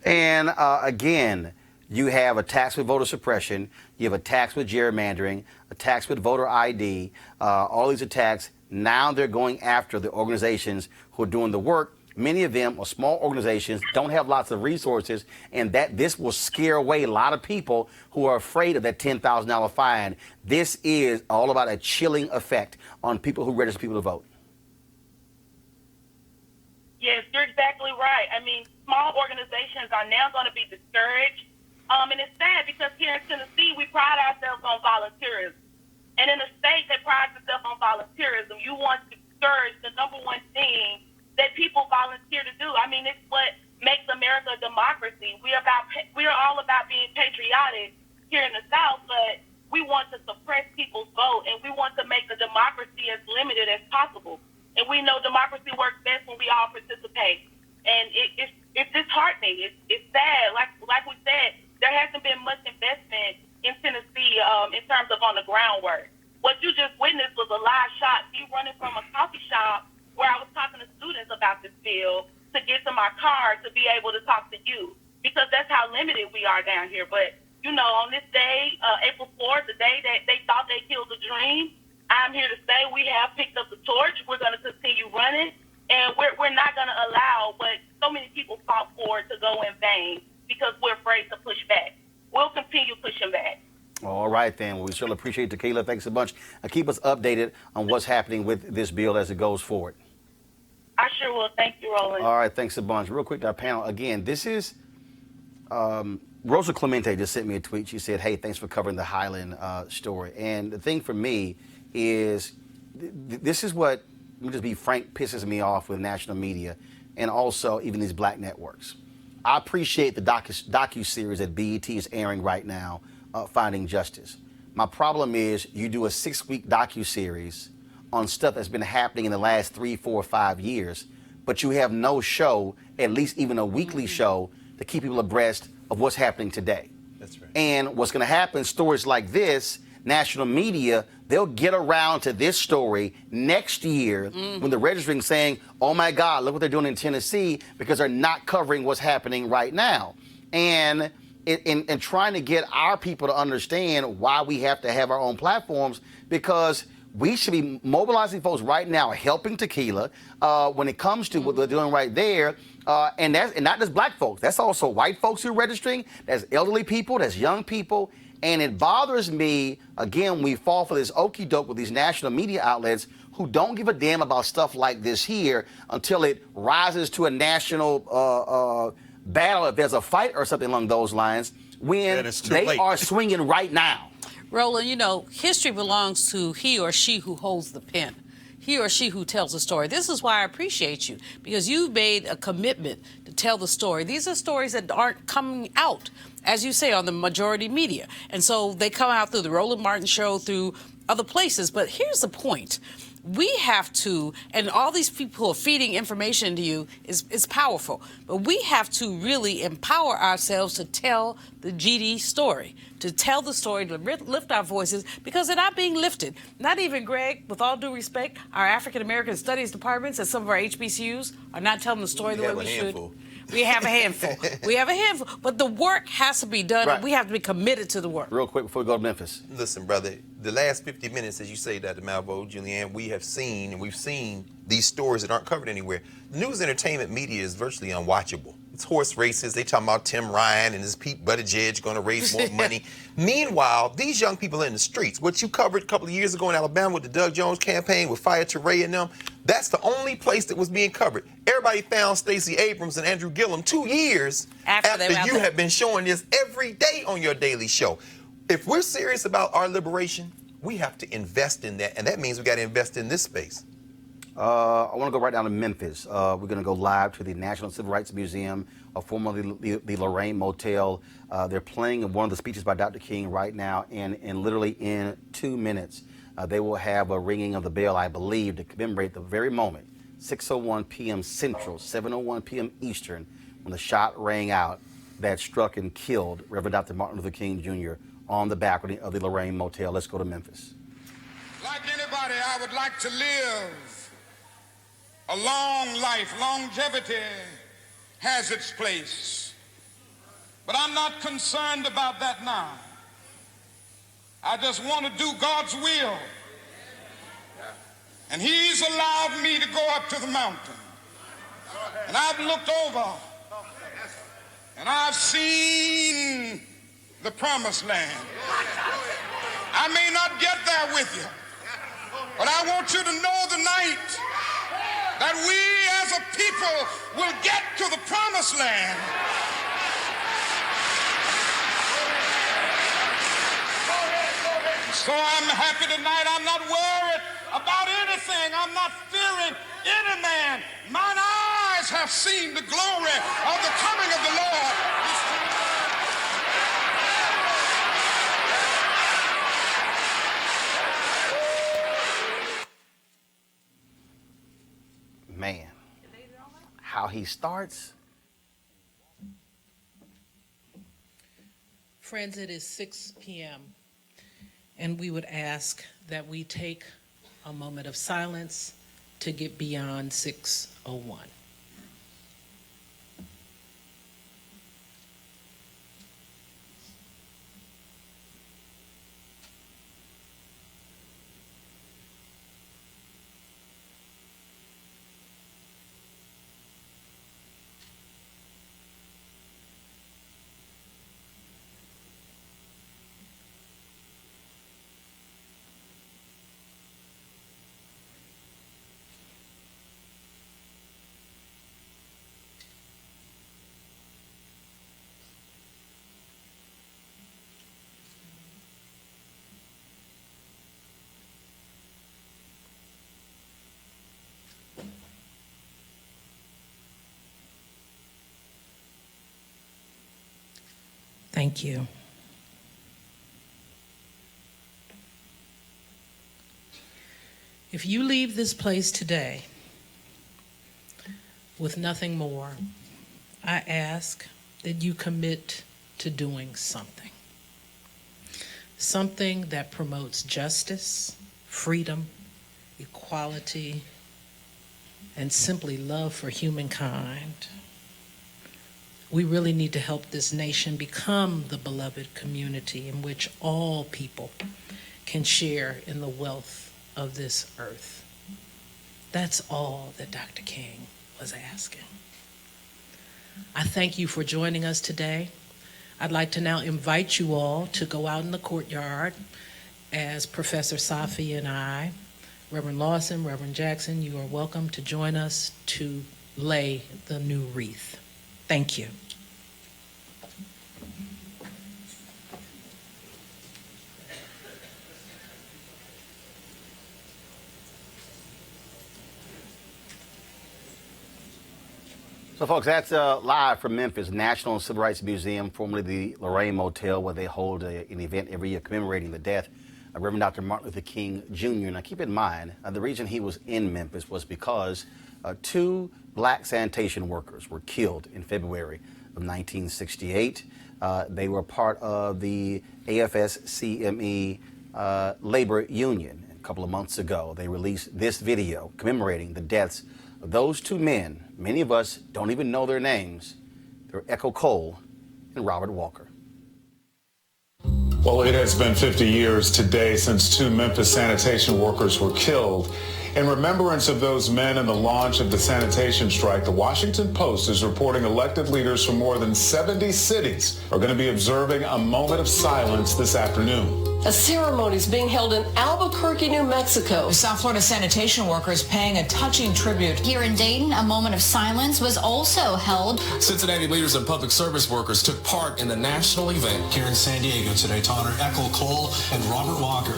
And again, you have attacks with voter suppression, you have attacks with gerrymandering, attacks with voter ID, all these attacks. Now they're going after the organizations who are doing the work Many of them are small organizations, don't have lots of resources, and that this will scare away a lot of people who are afraid of that $10,000 fine. This is all about a chilling effect on people who register people to vote. Yes, you're exactly right. I mean, small organizations are now going to be discouraged. And it's sad because here in Tennessee, we pride ourselves on volunteerism. And in a state that prides itself on volunteerism, you want to discourage the number one thing that people volunteer to do. I mean, it's what makes America a democracy. We are all about being patriotic here in the South, but we want to suppress people's vote, and we want to make the democracy as limited as possible. And we know democracy works best when we all participate. And it's disheartening. It's sad. Like we said, there hasn't been much investment in Tennessee in terms of on the groundwork. What you just witnessed was a live shot. Me running from a coffee shop where I was talking to students about this bill to get to my car to be able to talk to you, because that's how limited we are down here. But, you know, on this day, April 4th, the day that they thought they killed the dream, I'm here to say we have picked up the torch. We're going to continue running, and we're not going to allow what so many people fought for to go in vain because we're afraid to push back. We'll continue pushing back. All right, then. Well, we certainly appreciate it, Tequila. Thanks a bunch. Keep us updated on what's happening with this bill as it goes forward. I sure will. Thank you, Roland. All right, thanks a bunch. Real quick to our panel. Again, this is Rosa Clemente just sent me a tweet. She said, hey, thanks for covering the Highland story. And the thing for me is this is what, let me just be frank, pisses me off with national media and also even these black networks. I appreciate the docu-series that BET is airing right now, Finding Justice. My problem is you do a 6-week docu-series on stuff that's been happening in the last 3, 4, 5 years, but you have no show, at least even a weekly show, to keep people abreast of what's happening today. That's right. And what's going to happen, stories like this, national media, they'll get around to this story next year when they're registering saying, oh my God, look what they're doing in Tennessee, because they're not covering what's happening right now. And in trying to get our people to understand why we have to have our own platforms, because we should be mobilizing folks right now, helping Tequila when it comes to what they're doing right there. And not just black folks. That's also white folks who are registering. That's elderly people. That's young people. And it bothers me, again, we fall for this okie doke with these national media outlets who don't give a damn about stuff like this here until it rises to a national battle, if there's a fight or something along those lines, when they are swinging right now. Roland, you know, history belongs to he or she who holds the pen, he or she who tells the story. This is why I appreciate you, because you've made a commitment to tell the story. These are stories that aren't coming out, as you say, on the majority media. And so they come out through the Roland Martin Show, through other places. But here's the point. We have to, and all these people who are feeding information to you is powerful, but we have to really empower ourselves to tell the GD story, to tell the story, to lift our voices, because they're not being lifted. Not even, Greg, with all due respect, our African American Studies departments at some of our HBCUs are not telling the story the way we should. We have a handful. We have a handful. But the work has to be done, and we have to be committed to the work. Real quick before we go to Memphis. Listen, brother, the last 50 minutes, as you say, Dr. Malvo, Julianne, we've seen these stories that aren't covered anywhere. News entertainment media is virtually unwatchable. It's horse races. They talking about Tim Ryan and his Pete Buttigieg going to raise more money. Meanwhile, these young people are in the streets. What you covered a couple of years ago in Alabama with the Doug Jones campaign with Fire Teray and them, that's the only place that was being covered. Everybody found Stacey Abrams and Andrew Gillum 2 years after you have been showing this every day on your daily show. If we're serious about our liberation, we have to invest in that, and that means we got to invest in this space. I want to go right down to Memphis. We're going to go live to the National Civil Rights Museum, formerly the Lorraine Motel. They're playing one of the speeches by Dr. King right now, and literally in 2 minutes, they will have a ringing of the bell, I believe, to commemorate the very moment, 6:01 p.m. Central, 7:01 p.m. Eastern, when the shot rang out that struck and killed Reverend Dr. Martin Luther King Jr. on the balcony of the Lorraine Motel. Let's go to Memphis. Like anybody, I would like to live a long life. Longevity has its place. But I'm not concerned about that now. I just want to do God's will. And He's allowed me to go up to the mountain. And I've looked over and I've seen the promised land. I may not get there with you, but I want you to know tonight that we as a people will get to the promised land. So I'm happy tonight. I'm not worried about anything. I'm not fearing any man. Mine eyes have seen the glory of the coming of the Lord. Man, how he starts. Friends, it is 6 p.m. and we would ask that we take a moment of silence to get beyond 6:01. Thank you. If you leave this place today with nothing more, I ask that you commit to doing something. Something that promotes justice, freedom, equality, and simply love for humankind. We really need to help this nation become the beloved community in which all people can share in the wealth of this earth. That's all that Dr. King was asking. I thank you for joining us today. I'd like to now invite you all to go out in the courtyard as Professor Safi and I, Reverend Lawson, Reverend Jackson, you are welcome to join us to lay the new wreath. Thank you. So, folks, that's live from Memphis, National Civil Rights Museum, formerly the Lorraine Motel, where they hold an event every year commemorating the death of Reverend Dr. Martin Luther King Jr. Now, keep in mind, the reason he was in Memphis was because 2 black sanitation workers were killed in February of 1968. They were part of the AFSCME labor union. A couple of months ago, they released this video commemorating the deaths of those 2 men. Many of us don't even know their names. They're Echo Cole and Robert Walker. Well, it has been 50 years today since 2 Memphis sanitation workers were killed. In remembrance of those men and the launch of the sanitation strike, the Washington Post is reporting elected leaders from more than 70 cities are going to be observing a moment of silence this afternoon. A ceremony is being held in Albuquerque, New Mexico. South Florida sanitation workers paying a touching tribute. Here in Dayton, a moment of silence was also held. Cincinnati leaders and public service workers took part in the national event. Here in San Diego today to honor Echo Cole and Robert Walker.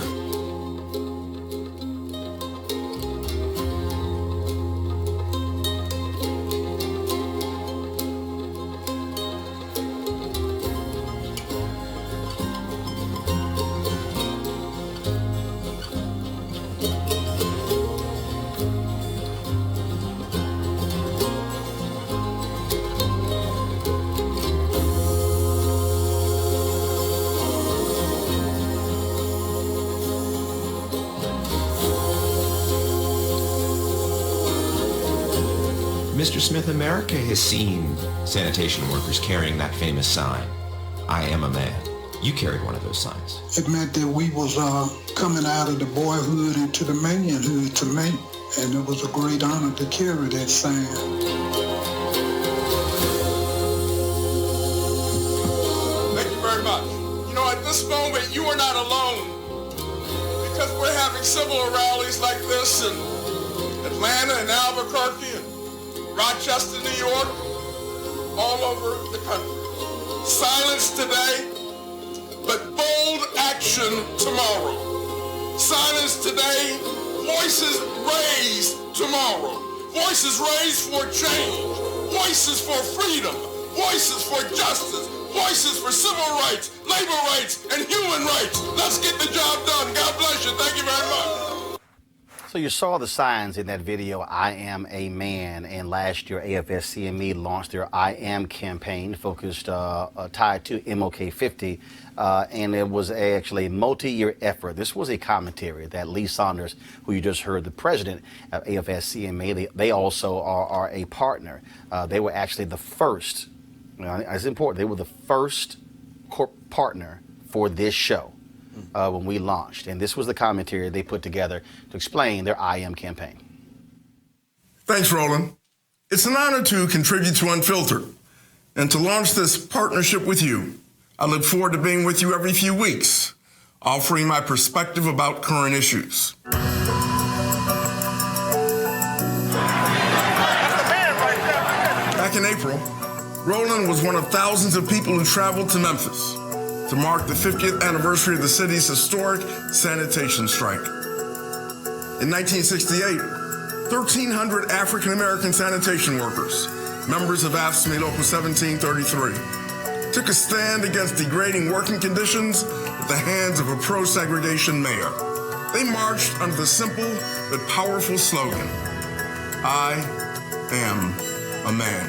Mr. Smith, America has seen sanitation workers carrying that famous sign, "I am a man." You carried one of those signs. It meant that we was coming out of the boyhood into the manhood to me, and it was a great honor to carry that sign. at this moment, you are not alone, because we're having similar rallies like this in Atlanta and Albuquerque and Rochester, New York, all over the country. Silence today, but bold action tomorrow. Silence today, voices raised tomorrow. Voices raised for change. Voices for freedom. Voices for justice. Voices for civil rights, labor rights, and human rights. Let's get the job done. God bless you. Thank you very much. So you saw the signs in that video, I Am a Man, and last year AFSCME launched their I Am campaign focused, tied to MLK 50, and it was actually a multi-year effort. This was a commentary that Lee Saunders, who you just heard, the president of AFSCME, they also are a partner. They were actually the first, it's important, they were the first partner for this show. When we launched. And this was the commentary they put together to explain their I Am campaign. Thanks, Roland. It's an honor to contribute to Unfiltered and to launch this partnership with you. I look forward to being with you every few weeks, offering my perspective about current issues. Back in April, Roland was one of thousands of people who traveled to Memphis to mark the 50th anniversary of the city's historic sanitation strike. In 1968, 1,300 African-American sanitation workers, members of AFSCME Local 1733, took a stand against degrading working conditions at the hands of a pro-segregation mayor. They marched under the simple but powerful slogan, I am a man.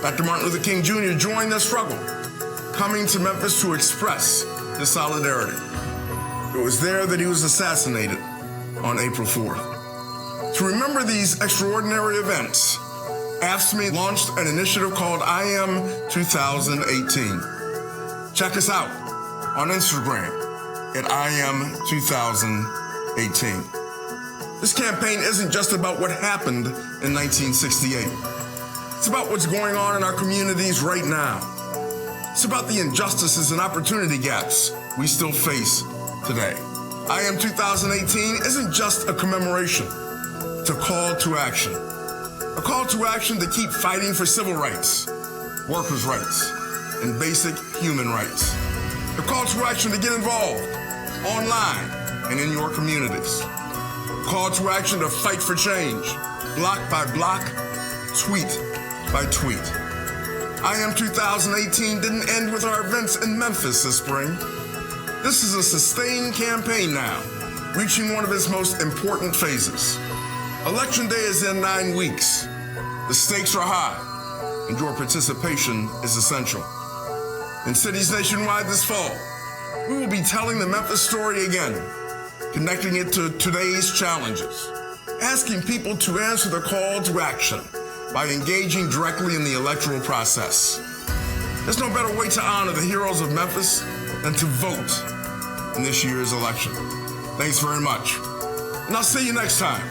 Dr. Martin Luther King Jr. joined the struggle, coming to Memphis to express his solidarity. It was there that he was assassinated on April 4th. To remember these extraordinary events, AFSCME launched an initiative called I Am 2018. Check us out on Instagram at I Am 2018. This campaign isn't just about what happened in 1968. It's about what's going on in our communities right now. It's about the injustices and opportunity gaps we still face today. I Am 2018 isn't just a commemoration. It's a call to action. A call to action to keep fighting for civil rights, workers' rights, and basic human rights. A call to action to get involved online and in your communities. A call to action to fight for change, block by block, tweet by tweet. I Am 2018 didn't end with our events in Memphis this spring. This is a sustained campaign now, reaching one of its most important phases. Election day is in 9 weeks. The stakes are high, and your participation is essential. In cities nationwide this fall, we will be telling the Memphis story again, connecting it to today's challenges, asking people to answer the call to action by engaging directly in the electoral process. There's no better way to honor the heroes of Memphis than to vote in this year's election. Thanks very much. And I'll see you next time.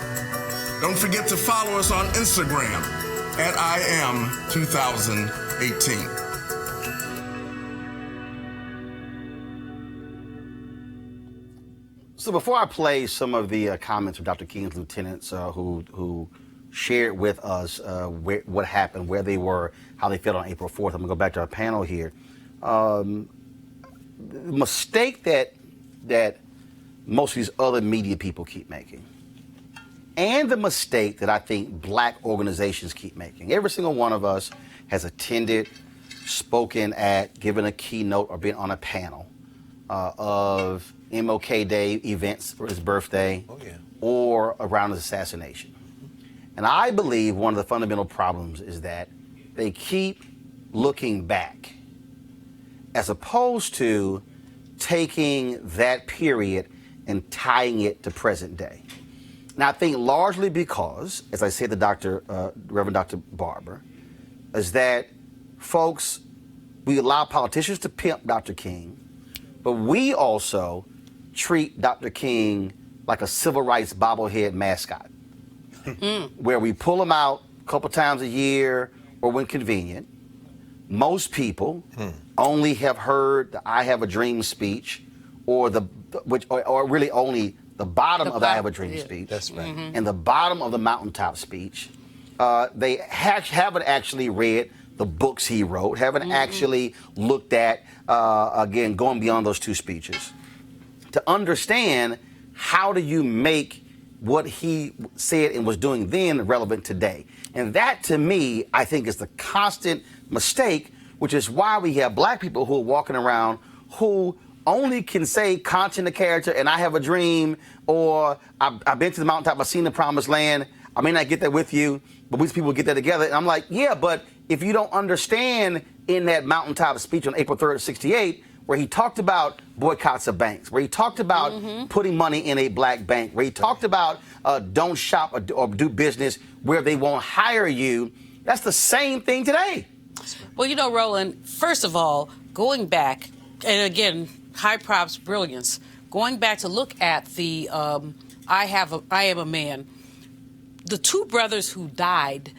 Don't forget to follow us on Instagram at I Am 2018. So before I play some of the comments of Dr. King's lieutenants who shared with us what happened, where they were, how they felt on April 4th. I'm going to go back to our panel here. The mistake that most of these other media people keep making, and the mistake that I think black organizations keep making. Every single one of us has attended, spoken at, given a keynote, or been on a panel of MLK Day events for his birthday, or around his assassination. And I believe one of the fundamental problems is that they keep looking back as opposed to taking that period and tying it to present day. Now, I think largely because, as I said to Reverend Dr. Barber, is that folks, we allow politicians to pimp Dr. King, but we also treat Dr. King like a civil rights bobblehead mascot. Where we pull them out a couple times a year or when convenient, most people only have heard the I Have a Dream speech or really only the bottom of the I Have a Dream speech. That's right. And the bottom of the mountaintop speech. They haven't actually read the books he wrote, haven't actually looked at, again, going beyond those two speeches, to understand how do you make what he said and was doing then relevant today. And that, to me, I think is the constant mistake, which is why we have black people who are walking around who only can say content of character and I have a dream, or I've been to the mountaintop, I've seen the promised land. I may not get there with you, but these people get there together. And I'm like, yeah, but if you don't understand in that mountaintop speech on April 3rd, '68, where he talked about boycotts of banks, where he talked about putting money in a black bank, where he talked about don't shop or do business where they won't hire you, that's the same thing today. Well, you know, Roland, first of all, going back, and again, high props, brilliance, going back to look at the I Am a Man, the two brothers who died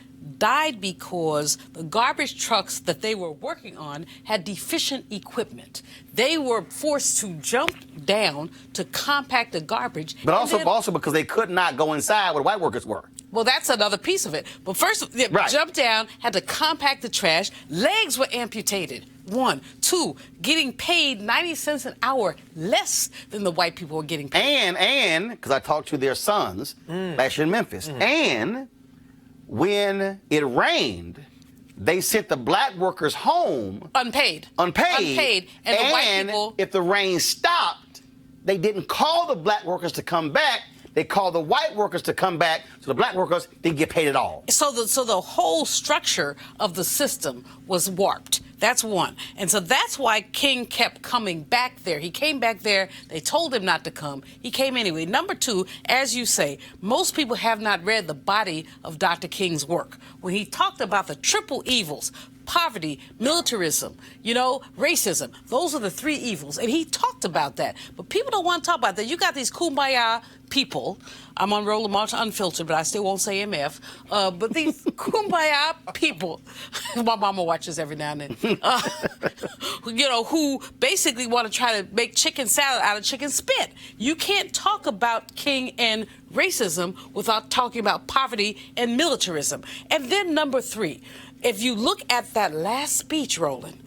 because the garbage trucks that they were working on had deficient equipment. They were forced to jump down to compact the garbage. But also because they could not go inside where the white workers were. Well, that's another piece of it. But first, they jumped down, had to compact the trash. Legs were amputated. 1, 2, getting paid 90 cents an hour less than the white people were getting paid. And because I talked to their sons last year in Memphis, and when it rained, they sent the black workers home unpaid. And the white people, if the rain stopped, they didn't call the black workers to come back. They called the white workers to come back, so the black workers didn't get paid at all. So the whole structure of the system was warped. That's one. And so that's why King kept coming back there. He came back there. They told him not to come. He came anyway. Number two, as you say, most people have not read the body of Dr. King's work. When he talked about the triple evils, poverty, militarism, racism. Those are the three evils. And he talked about that. But people don't want to talk about that. You got these kumbaya people. I'm on Roland March Unfiltered, but I still won't say MF. But these kumbaya people, my mama watches every now and then, who basically want to try to make chicken salad out of chicken spit. You can't talk about King and racism without talking about poverty and militarism. And then number three, if you look at that last speech, Roland,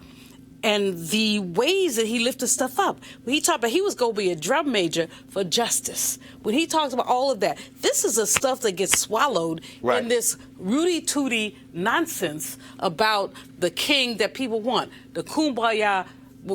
and the ways that he lifted stuff up. When he talked about he was going to be a drum major for justice. When he talks about all of that, this is the stuff that gets swallowed in this Rudy-tooty nonsense about the king that people want. The kumbaya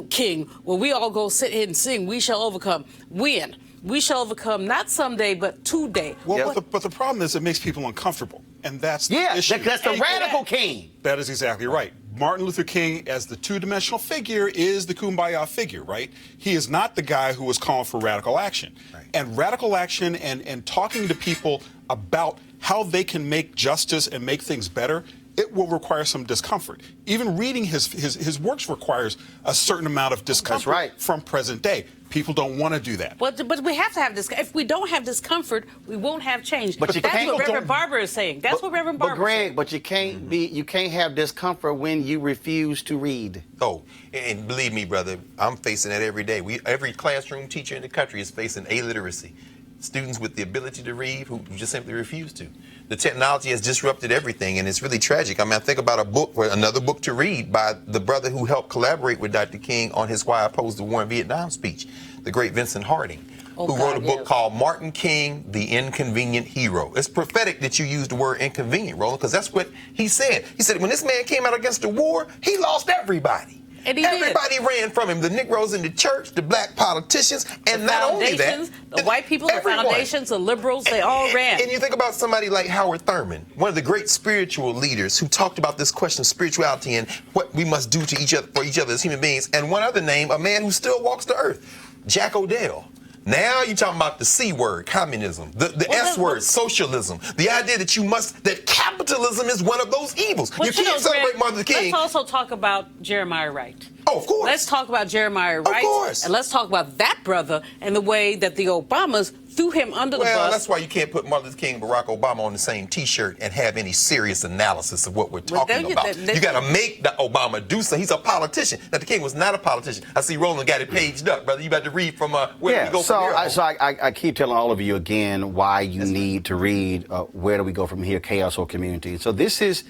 king, where we all go sit here and sing, we shall overcome. When? We shall overcome, not someday, but today. Well, but the problem is it makes people uncomfortable. And that's the issue. That's the radical king. That is exactly right. Martin Luther King, as the two-dimensional figure, is the kumbaya figure, right? He is not the guy who was calling for radical action. Right. And radical action and talking to people about how they can make justice and make things better, it will require some discomfort. Even reading his works requires a certain amount of discomfort from present day. People don't want to do that. But we have to have this. If we don't have discomfort, we won't have change. But that's what Rev Barber is saying. That's what Rev Barber is saying. But Greg, you can't have discomfort when you refuse to read. Oh, and believe me, brother, I'm facing that every day. Every classroom teacher in the country is facing illiteracy. Students with the ability to read who just simply refuse to. The technology has disrupted everything, and it's really tragic. I think about another book to read by the brother who helped collaborate with Dr. King on his Why I Opposed the War in Vietnam speech, the great Vincent Harding, who wrote a book called Martin King, The Inconvenient Hero. It's prophetic that you use the word inconvenient, Roland, because that's what he said. He said when this man came out against the war, he lost everybody. And everybody ran from him, the Negroes in the church, the black politicians, and not only that, the white people, everyone. the foundations, the liberals, they all ran. And you think about somebody like Howard Thurman, one of the great spiritual leaders who talked about this question of spirituality and what we must do to each other for each other as human beings. And one other name, a man who still walks the earth, Jack Odell. Now you're talking about the C word, communism, the S word, socialism, the idea that capitalism is one of those evils. You can't celebrate Martin Luther King. Let's also talk about Jeremiah Wright. Oh, of course. Let's talk about Jeremiah Wright. Of course. And let's talk about that brother and the way that the Obamas threw him under the bus. Well, that's why you can't put Martin Luther King and Barack Obama on the same T-shirt and have any serious analysis of what we're talking about. You got to make Obama do so. He's a politician. Dr. King was not a politician. I see Roland got it paged up, brother. You about to read from where do we go from here? I keep telling all of you again why you need to read Where Do We Go From Here, Chaos or Community. So this is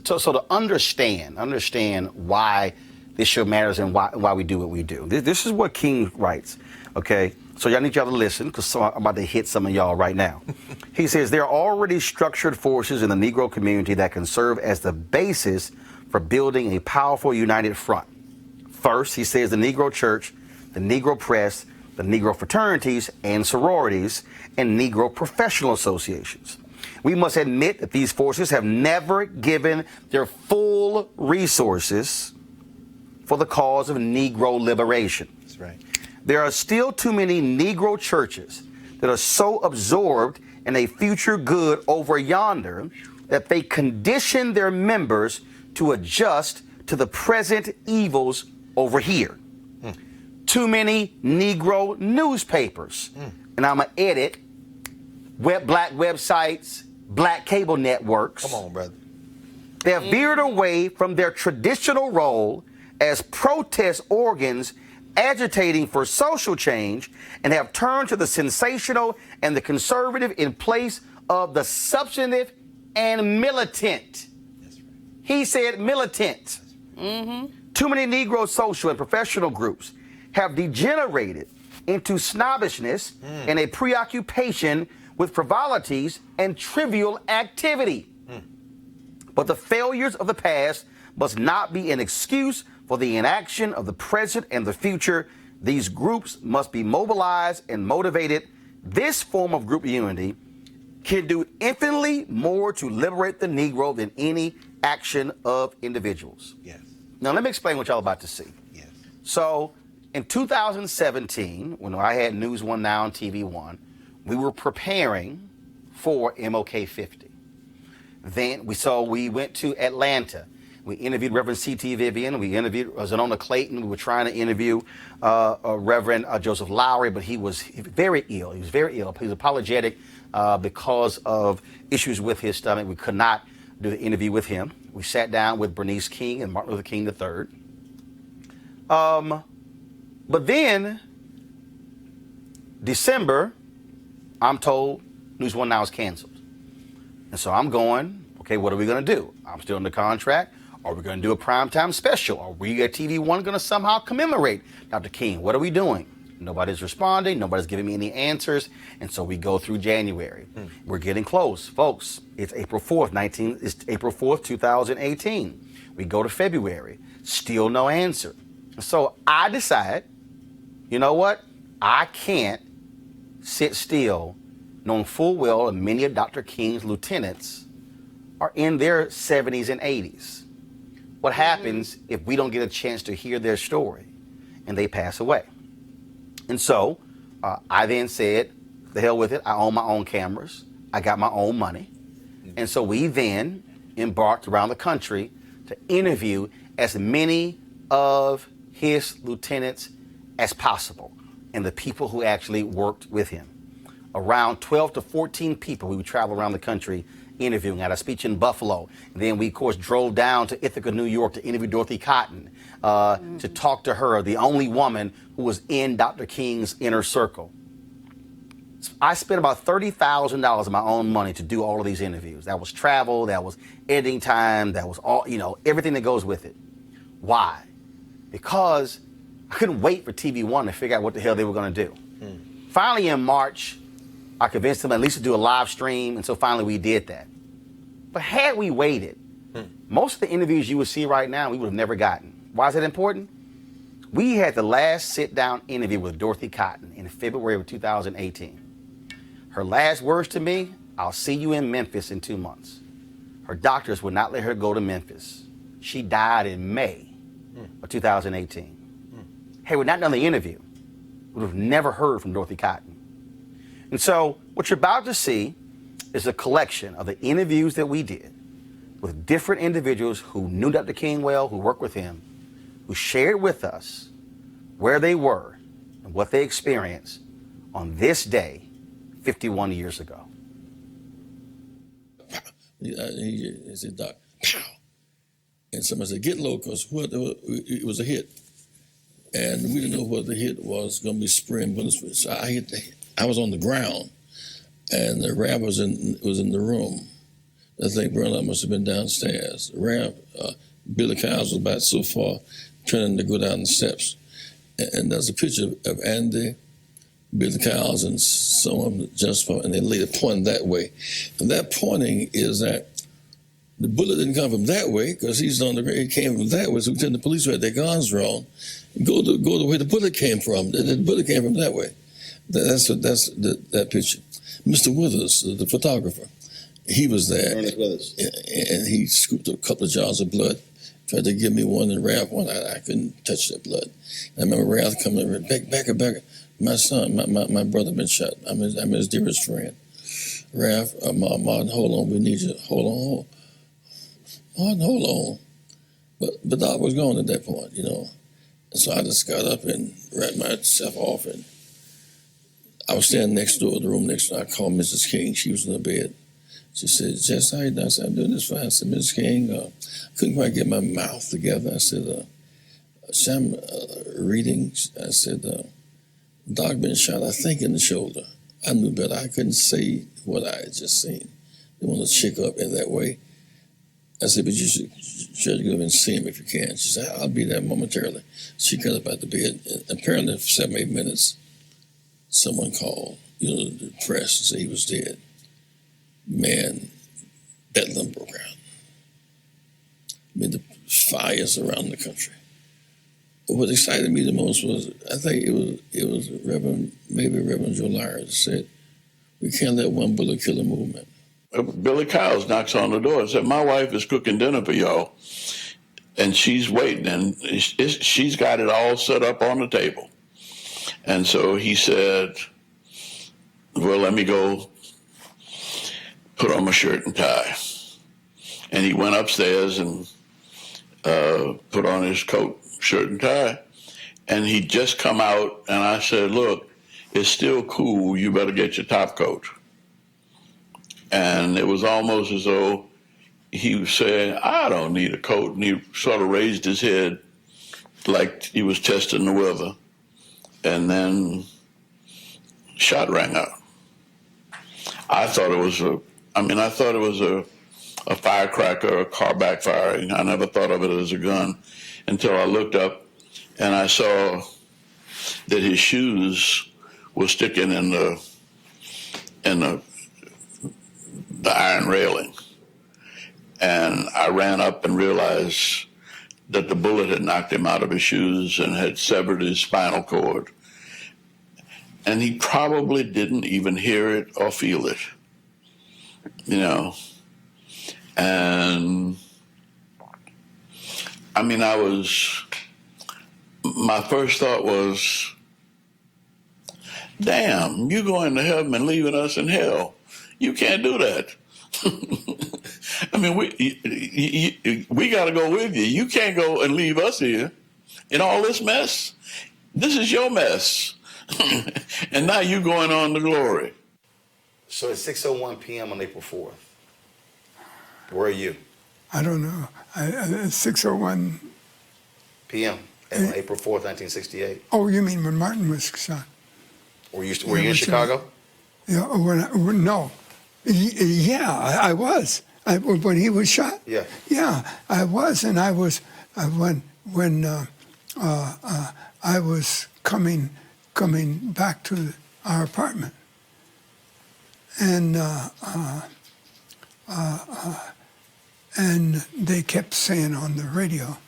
to understand why this show matters and why we do what we do. This is what King writes, okay? So y'all need y'all to listen, because I'm about to hit some of y'all right now. He says, there are already structured forces in the Negro community that can serve as the basis for building a powerful united front. First, he says the Negro Church, the Negro Press, the Negro fraternities and sororities, and Negro professional associations. We must admit that these forces have never given their full resources for the cause of Negro liberation. That's right. There are still too many Negro churches that are so absorbed in a future good over yonder that they condition their members to adjust to the present evils over here. Too many Negro newspapers, and I'm going to edit, black websites, black cable networks. Come on, brother. They have veered away from their traditional role as protest organs agitating for social change and have turned to the sensational and the conservative in place of the substantive and militant. That's right. He said militant. Too many Negro social and professional groups have degenerated into snobbishness and a preoccupation with frivolities and trivial activity. But the failures of the past must not be an excuse for the inaction of the present and the future. These groups must be mobilized and motivated. This form of group unity can do infinitely more to liberate the Negro than any action of individuals. Yes. Now, let me explain what y'all about to see. Yes. So, in 2017, when I had News One Now and TV One, we were preparing for MLK 50. Then we went to Atlanta. We interviewed Reverend C.T. Vivian. We interviewed Xernona Clayton. We were trying to interview Reverend Joseph Lowry, but he was very ill. He was very ill. He was apologetic because of issues with his stomach. We could not do the interview with him. We sat down with Bernice King and Martin Luther King III. But then, December, I'm told News One Now is canceled. And so I'm going, okay, what are we going to do? I'm still under contract. Are we going to do a primetime special? Are we at TV One going to somehow commemorate Dr. King? What are we doing? Nobody's responding. Nobody's giving me any answers. And so we go through January. We're getting close, folks. It's April 4th, 2018. We go to February. Still no answer. So I decide, you know what? I can't sit still knowing full well that many of Dr. King's lieutenants are in their 70s and 80s. What happens if we don't get a chance to hear their story and they pass away? And so I then said, the hell with it. I own my own cameras. I got my own money. And so we then embarked around the country to interview as many of his lieutenants as possible and the people who actually worked with him. Around 12 to 14 people, we would travel around the country interviewing. At a speech in Buffalo. And then we, of course, drove down to Ithaca, New York to interview Dorothy Cotton, to talk to her, the only woman who was in Dr. King's inner circle. I spent about $30,000 of my own money to do all of these interviews. That was travel, that was editing time, that was all, everything that goes with it. Why? Because I couldn't wait for TV One to figure out what the hell they were going to do. Finally, in March, I convinced them at least to do a live stream, and so finally we did that. But had we waited, most of the interviews you would see right now, we would have never gotten. Why is that important? We had the last sit-down interview with Dorothy Cotton in February of 2018. Her last words to me, I'll see you in Memphis in 2 months. Her doctors would not let her go to Memphis. She died in May of 2018. Had we not done the interview, we would have never heard from Dorothy Cotton. And so what you're about to see is a collection of the interviews that we did with different individuals who knew Dr. King well, who worked with him, who shared with us where they were and what they experienced on this day 51 years ago. He said, Doc, pow. And somebody said, get low, because it was a hit. And we didn't know what the hit was going to be spraying bullets. So I was on the ground, and the Rev was in the room. I think Roland must have been downstairs. Rev, Billy Kyles was about so far, turning to go down the steps. And there's a picture of Andy, Billy Kyles, and some of them just and they later pointing that way. And that pointing is that the bullet didn't come from that way, because he's on the ground. It came from that way. So the police had their guns drawn. Go the way the bullet came from. The bullet came from that way. That's that picture. Mr. Withers, the photographer, he was there. Ernest Withers. And he scooped up a couple of jars of blood, tried to give me one and Rev one. I couldn't touch that blood. I remember Rev coming over, back. My son, my brother been shot. I'm his dearest friend. Rev, Martin, hold on, we need you. Hold on. Martin, hold on. But Doc was gone at that point, you know. And so I just got up and wrapped myself off, and I was standing next door, the room next door. I called Mrs. King. She was in the bed. She said, Jess, how you doing? I said, I'm doing this fine. I said, Mrs. King, I couldn't quite get my mouth together. I said, I'm reading. I said, Doc been shot, I think, in the shoulder. I knew better. I couldn't say what I had just seen. They want to check up in that way. I said, but you should try to go and see him if you can. She said, I'll be there momentarily. She got up out the bed. And apparently, for 7-8 minutes, someone called, the press, to say he was dead. Man, bedlam broke out. I mean, the fires around the country. But what excited me the most was, I think it was Reverend Joe Lyre that said, we can't let one bullet kill a movement. Billy Kyles knocks on the door and said, my wife is cooking dinner for y'all, and she's waiting, and she's got it all set up on the table. And so he said, well, let me go put on my shirt and tie. And he went upstairs and put on his coat, shirt, and tie. And he'd just come out, and I said, look, it's still cool. You better get your top coat. And it was almost as though he was saying, I don't need a coat. And he sort of raised his head like he was testing the weather. And then shot rang out. I thought it was a firecracker, a car backfiring. I never thought of it as a gun until I looked up and I saw that his shoes were sticking in the iron railing. And I ran up and realized that the bullet had knocked him out of his shoes and had severed his spinal cord. And he probably didn't even hear it or feel it, And I mean, my first thought was, damn, you going to heaven and leaving us in hell. You can't do that. I mean, we got to go with you. You can't go and leave us here in all this mess. This is your mess. And now you going on to glory. So it's 6:01 p.m. on April 4th. Where are you? I don't know. 6:01 p.m. on April 4th, 1968. Oh, you mean when Martin was shot? Were you in Chicago? Yeah. No. Yeah, I was. When he was shot. Yeah. Yeah, I was, and I was when I was coming back to our apartment, and they kept saying on the radio,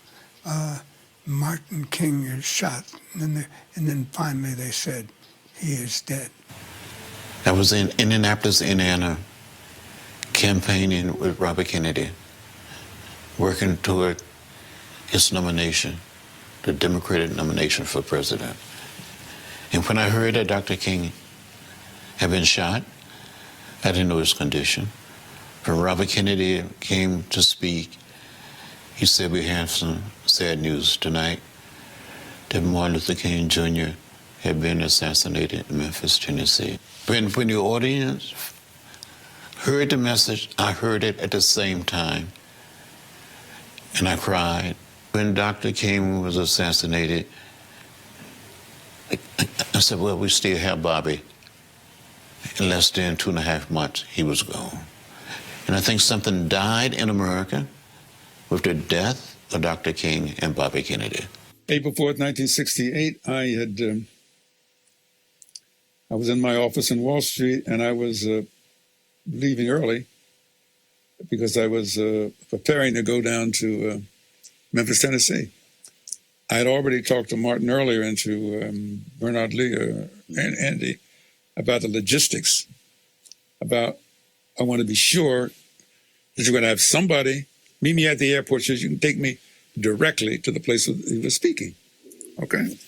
Martin King is shot, and then finally they said he is dead. I was in Indianapolis, Indiana, campaigning with Robert Kennedy, working toward his nomination, the Democratic nomination for president. And when I heard that Dr. King had been shot, I didn't know his condition. When Robert Kennedy came to speak, he said we have some sad news tonight that Martin Luther King Jr. had been assassinated in Memphis, Tennessee. When the audience heard the message, I heard it at the same time, and I cried. When Dr. King was assassinated, I said, well, we still have Bobby. In less than 2.5 months, he was gone. And I think something died in America with the death of Dr. King and Bobby Kennedy. April 4th, 1968, I was in my office in Wall Street, and I was leaving early because I was preparing to go down to Memphis, Tennessee. I had already talked to Martin earlier and to Bernard Lee and Andy about the logistics, about I want to be sure that you're going to have somebody meet me at the airport so you can take me directly to the place where he was speaking, okay?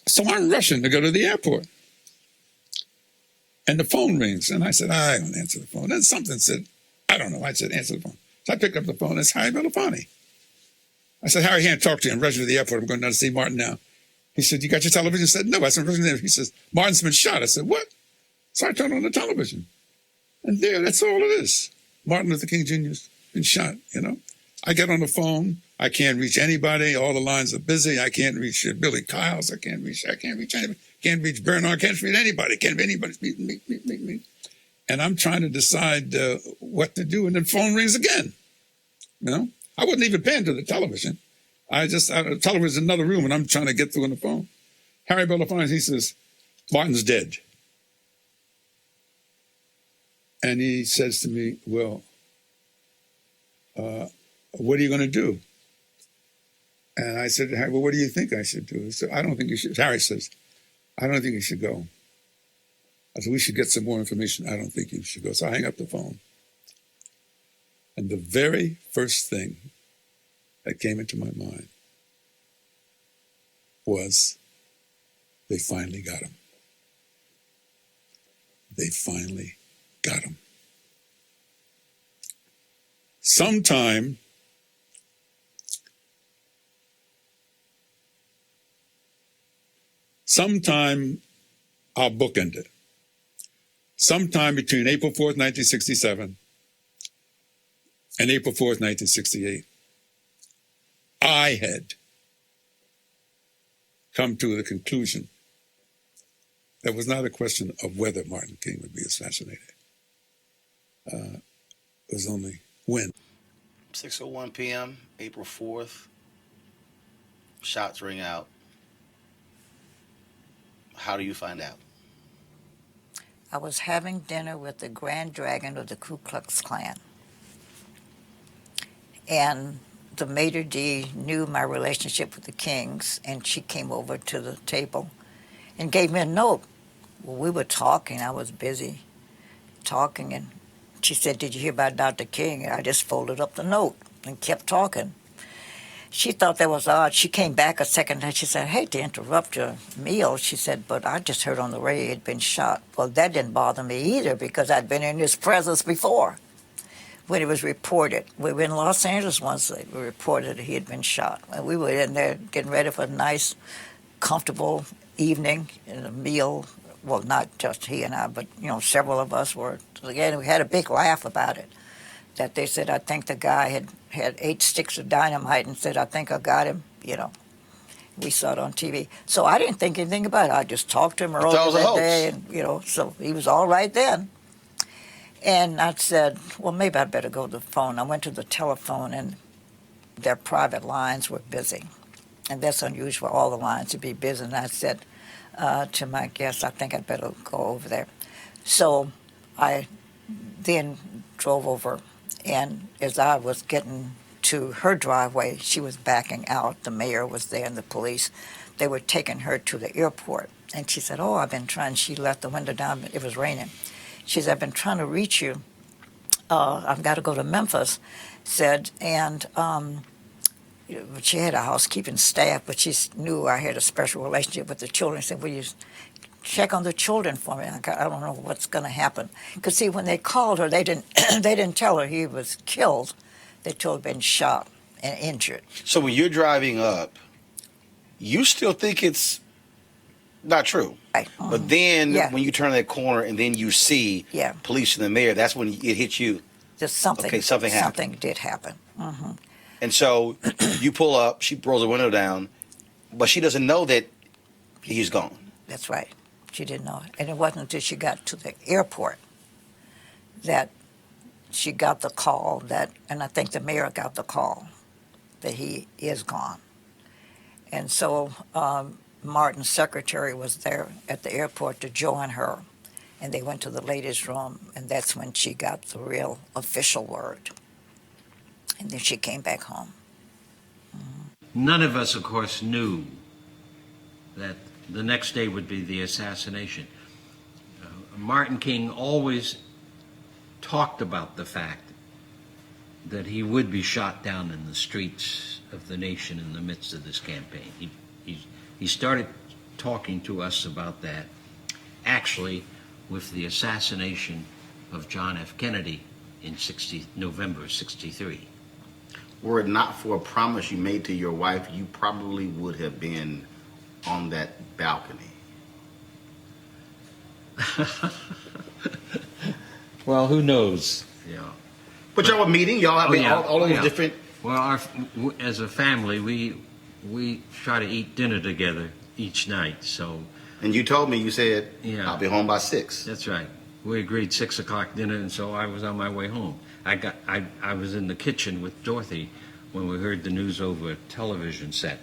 So I'm rushing to go to the airport. And the phone rings, and I said, I don't answer the phone. Then something said, I don't know. I said, answer the phone. So I picked up the phone, and it's Harry Belafonte. I said, Harry, I can't talk to you. I'm rushing to the airport. I'm going down to see Martin now. He said, you got your television? I said, no. I said, he says, Martin's been shot. I said, what? So I turned on the television. And there, that's all it is. Martin Luther King Jr.'s been shot, you know. I get on the phone. I can't reach anybody. All the lines are busy. I can't reach Billy Kyles. I can't reach anybody. Can't reach Bernard. Can't reach anybody. Can't reach anybody. Me. And I'm trying to decide what to do. And the phone rings again. You know, I wasn't even paying to the television. The television's in another room, and I'm trying to get through on the phone. Harry Belafonte, he says, Martin's dead. And he says to me, well, what are you going to do? And I said, Harry, well, what do you think I should do? He said, I don't think you should. Harry says, I don't think you should go. I said, we should get some more information. I don't think you should go. So I hang up the phone. And the very first thing that came into my mind was they finally got him. They finally got him. Sometime our book ended. Sometime between April 4th, 1967 and April 4th, 1968, I had come to the conclusion that it was not a question of whether Martin King would be assassinated. It was only when. 6:01 p.m., April 4th. Shots ring out. How do you find out? I was having dinner with the Grand Dragon of the Ku Klux Klan. And the maitre d' knew my relationship with the Kings, and she came over to the table and gave me a note. Well, we were talking. I was busy talking, and she said, did you hear about Dr. King? And I just folded up the note and kept talking. She thought that was odd. She came back a second and she said, I hate to interrupt your meal. She said, but I just heard on the radio he'd been shot. Well, that didn't bother me either because I'd been in his presence before when it was reported. We were in Los Angeles once. They reported that he had been shot. And we were in there getting ready for a nice, comfortable evening and a meal. Well, not just he and I, but, you know, several of us were. Again, we had a big laugh about it. That they said, I think the guy had 8 sticks of dynamite and said, I think I got him, you know. We saw it on TV. So I didn't think anything about it. I just talked to him earlier that day, and, you know, so he was all right then. And I said, well, maybe I'd better go to the phone. I went to the telephone, and their private lines were busy. And that's unusual, all the lines to be busy. And I said to my guest, I think I'd better go over there. So I then drove over. And as I was getting to her driveway, she was backing out. The mayor was there and the police. They were taking her to the airport. And she said, oh, I've been trying. She left the window down. It was raining. She said, I've been trying to reach you. I've got to go to Memphis. Said, and she had a housekeeping staff, but she knew I had a special relationship with the children. She said, will you check on the children for me? I don't know what's going to happen. Because, see, when they called her, they didn't tell her he was killed. They told her he'd been shot. and injured. So when you're driving up, you still think it's not true. Right. But then when you turn that corner and then you see police in the mirror, that's when it hits you. Just something. Okay, something happened. Something did happen. Mm-hmm. And so you pull up, she rolls the window down, but she doesn't know that he's gone. That's right. She didn't know it. And it wasn't until she got to the airport that she got the call and I think the mayor got the call that he is gone. And so Martin's secretary was there at the airport to join her, and they went to the ladies' room, and that's when she got the real official word. And then she came back home. None of us, of course, knew that the next day would be the assassination. Martin King always talked about the fact that he would be shot down in the streets of the nation in the midst of this campaign. He started talking to us about that actually with the assassination of John F. Kennedy in November '63. Were it not for a promise you made to your wife, you probably would have been on that balcony. Well, who knows? Yeah. But y'all were meeting. Y'all have all those different. Well, as a family, we try to eat dinner together each night. So. And you told me, you said, I'll be home by 6. That's right. We agreed 6 o'clock dinner, and so I was on my way home. I was in the kitchen with Dorothy when we heard the news over a television set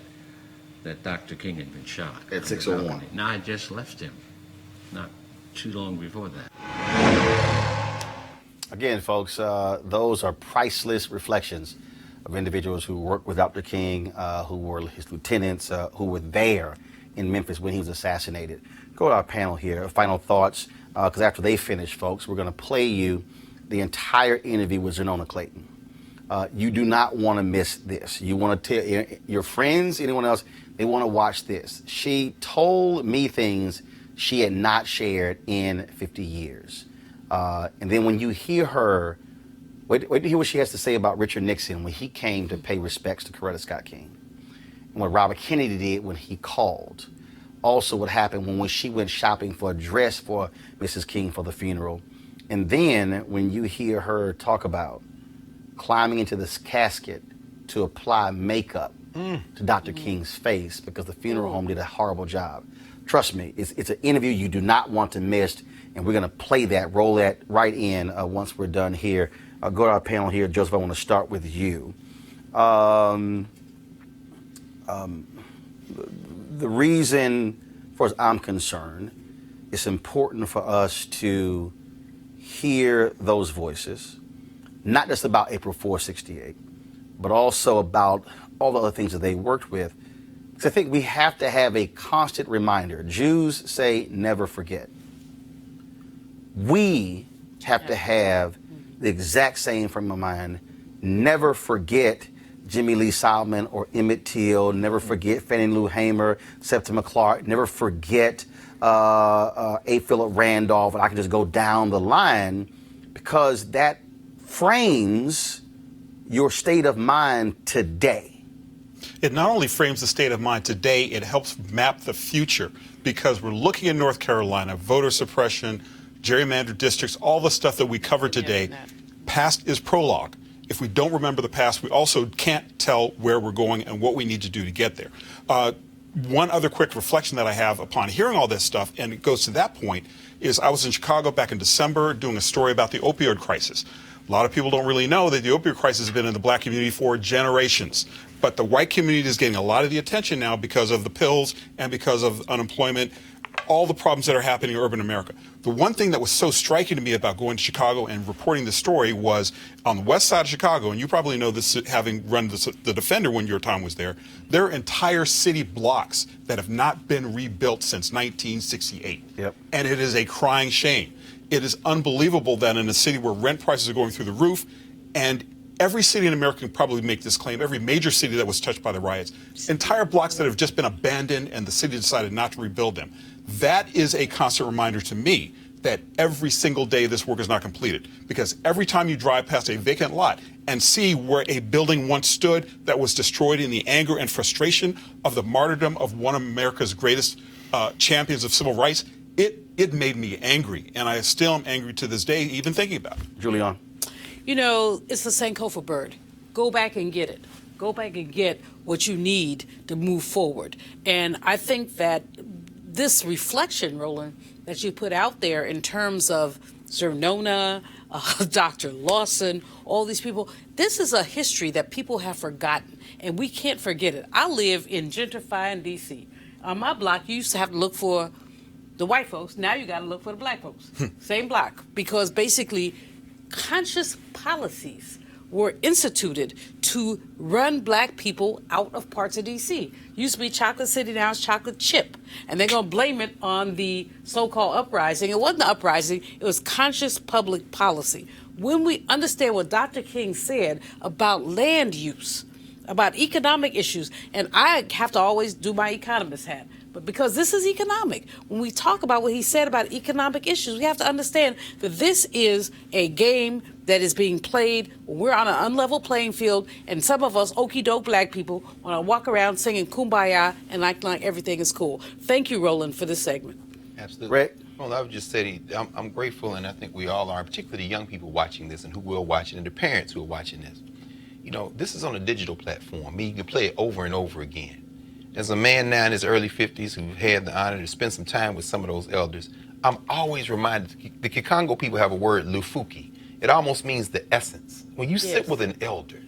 that Dr. King had been shot. At 6:01. Now I just left him, not too long before that. Again, folks, those are priceless reflections of individuals who worked with Dr. King, who were his lieutenants, who were there in Memphis when he was assassinated. Go to our panel here. Final thoughts, because after they finish, folks, we're going to play you the entire interview with Xernona Clayton. You do not want to miss this. You want to tell your friends, anyone else, they want to watch this. She told me things she had not shared in 50 years. And then when you hear her, wait to hear what she has to say about Richard Nixon when he came to pay respects to Coretta Scott King. And what Robert Kennedy did when he called. Also what happened when she went shopping for a dress for Mrs. King for the funeral. And then when you hear her talk about climbing into this casket to apply makeup to Dr. King's face because the funeral home did a horrible job. Trust me, it's an interview you do not want to miss, and we're going to play that, roll that right in once we're done here. I'll go to our panel here. Joseph, I want to start with you. The reason, as far as I'm concerned, it's important for us to hear those voices, not just about April 4, '68, but also about all the other things that they worked with. Because I think we have to have a constant reminder. Jews say never forget. We have to have the exact same frame of mind. Never forget Jimmy Lee Solomon or Emmett Till. Never forget Fannie Lou Hamer, Septima Clark. Never forget A. Philip Randolph. And I can just go down the line because that frames your state of mind today. It not only frames the state of mind today, it helps map the future because we're looking at North Carolina, voter suppression, gerrymandered districts, all the stuff that we covered today. Past is prologue. If we don't remember the past, we also can't tell where we're going and what we need to do to get there. One other quick reflection that I have upon hearing all this stuff, and it goes to that point, is I was in Chicago back in December doing a story about the opioid crisis. A lot of people don't really know that the opioid crisis has been in the black community for generations. But the white community is getting a lot of the attention now because of the pills and because of unemployment, all the problems that are happening in urban America. The one thing that was so striking to me about going to Chicago and reporting this story was on the west side of Chicago, and you probably know this having run the Defender when your time was there are entire city blocks that have not been rebuilt since 1968. Yep. And it is a crying shame. It is unbelievable that in a city where rent prices are going through the roof, and every city in America can probably make this claim, every major city that was touched by the riots, entire blocks that have just been abandoned and the city decided not to rebuild them. That is a constant reminder to me that every single day this work is not completed. Because every time you drive past a vacant lot and see where a building once stood that was destroyed in the anger and frustration of the martyrdom of one of America's greatest champions of civil rights, it made me angry. And I still am angry to this day, even thinking about it. Julian. You know, it's the Sankofa bird. Go back and get it. Go back and get what you need to move forward. And I think that this reflection, Roland, that you put out there in terms of Xernona, Dr. Lawson, all these people, this is a history that people have forgotten, and we can't forget it. I live in gentrifying D.C. On my block, you used to have to look for the white folks. Now you got to look for the black folks. Same block. Because basically, conscious policies were instituted to run black people out of parts of D.C. Used to be Chocolate City, now it's Chocolate Chip. And they're going to blame it on the so-called uprising. It wasn't the uprising, it was conscious public policy. When we understand what Dr. King said about land use, about economic issues, and I have to always do my economist hat, but because this is economic, when we talk about what he said about economic issues, we have to understand that this is a game that is being played when we're on an unlevel playing field, and some of us okey-doke black people want to walk around singing Kumbaya and acting like everything is cool. Thank you, Roland, for this segment. Absolutely. Rick? Well, I would just say I'm grateful, and I think we all are, particularly the young people watching this and who will watch it, and the parents who are watching this. You know, this is on a digital platform. I mean, you can play it over and over again. As a man now in his early 50s who had the honor to spend some time with some of those elders, I'm always reminded, the Kikongo people have a word, lufuki. It almost means the essence. When you sit with an elder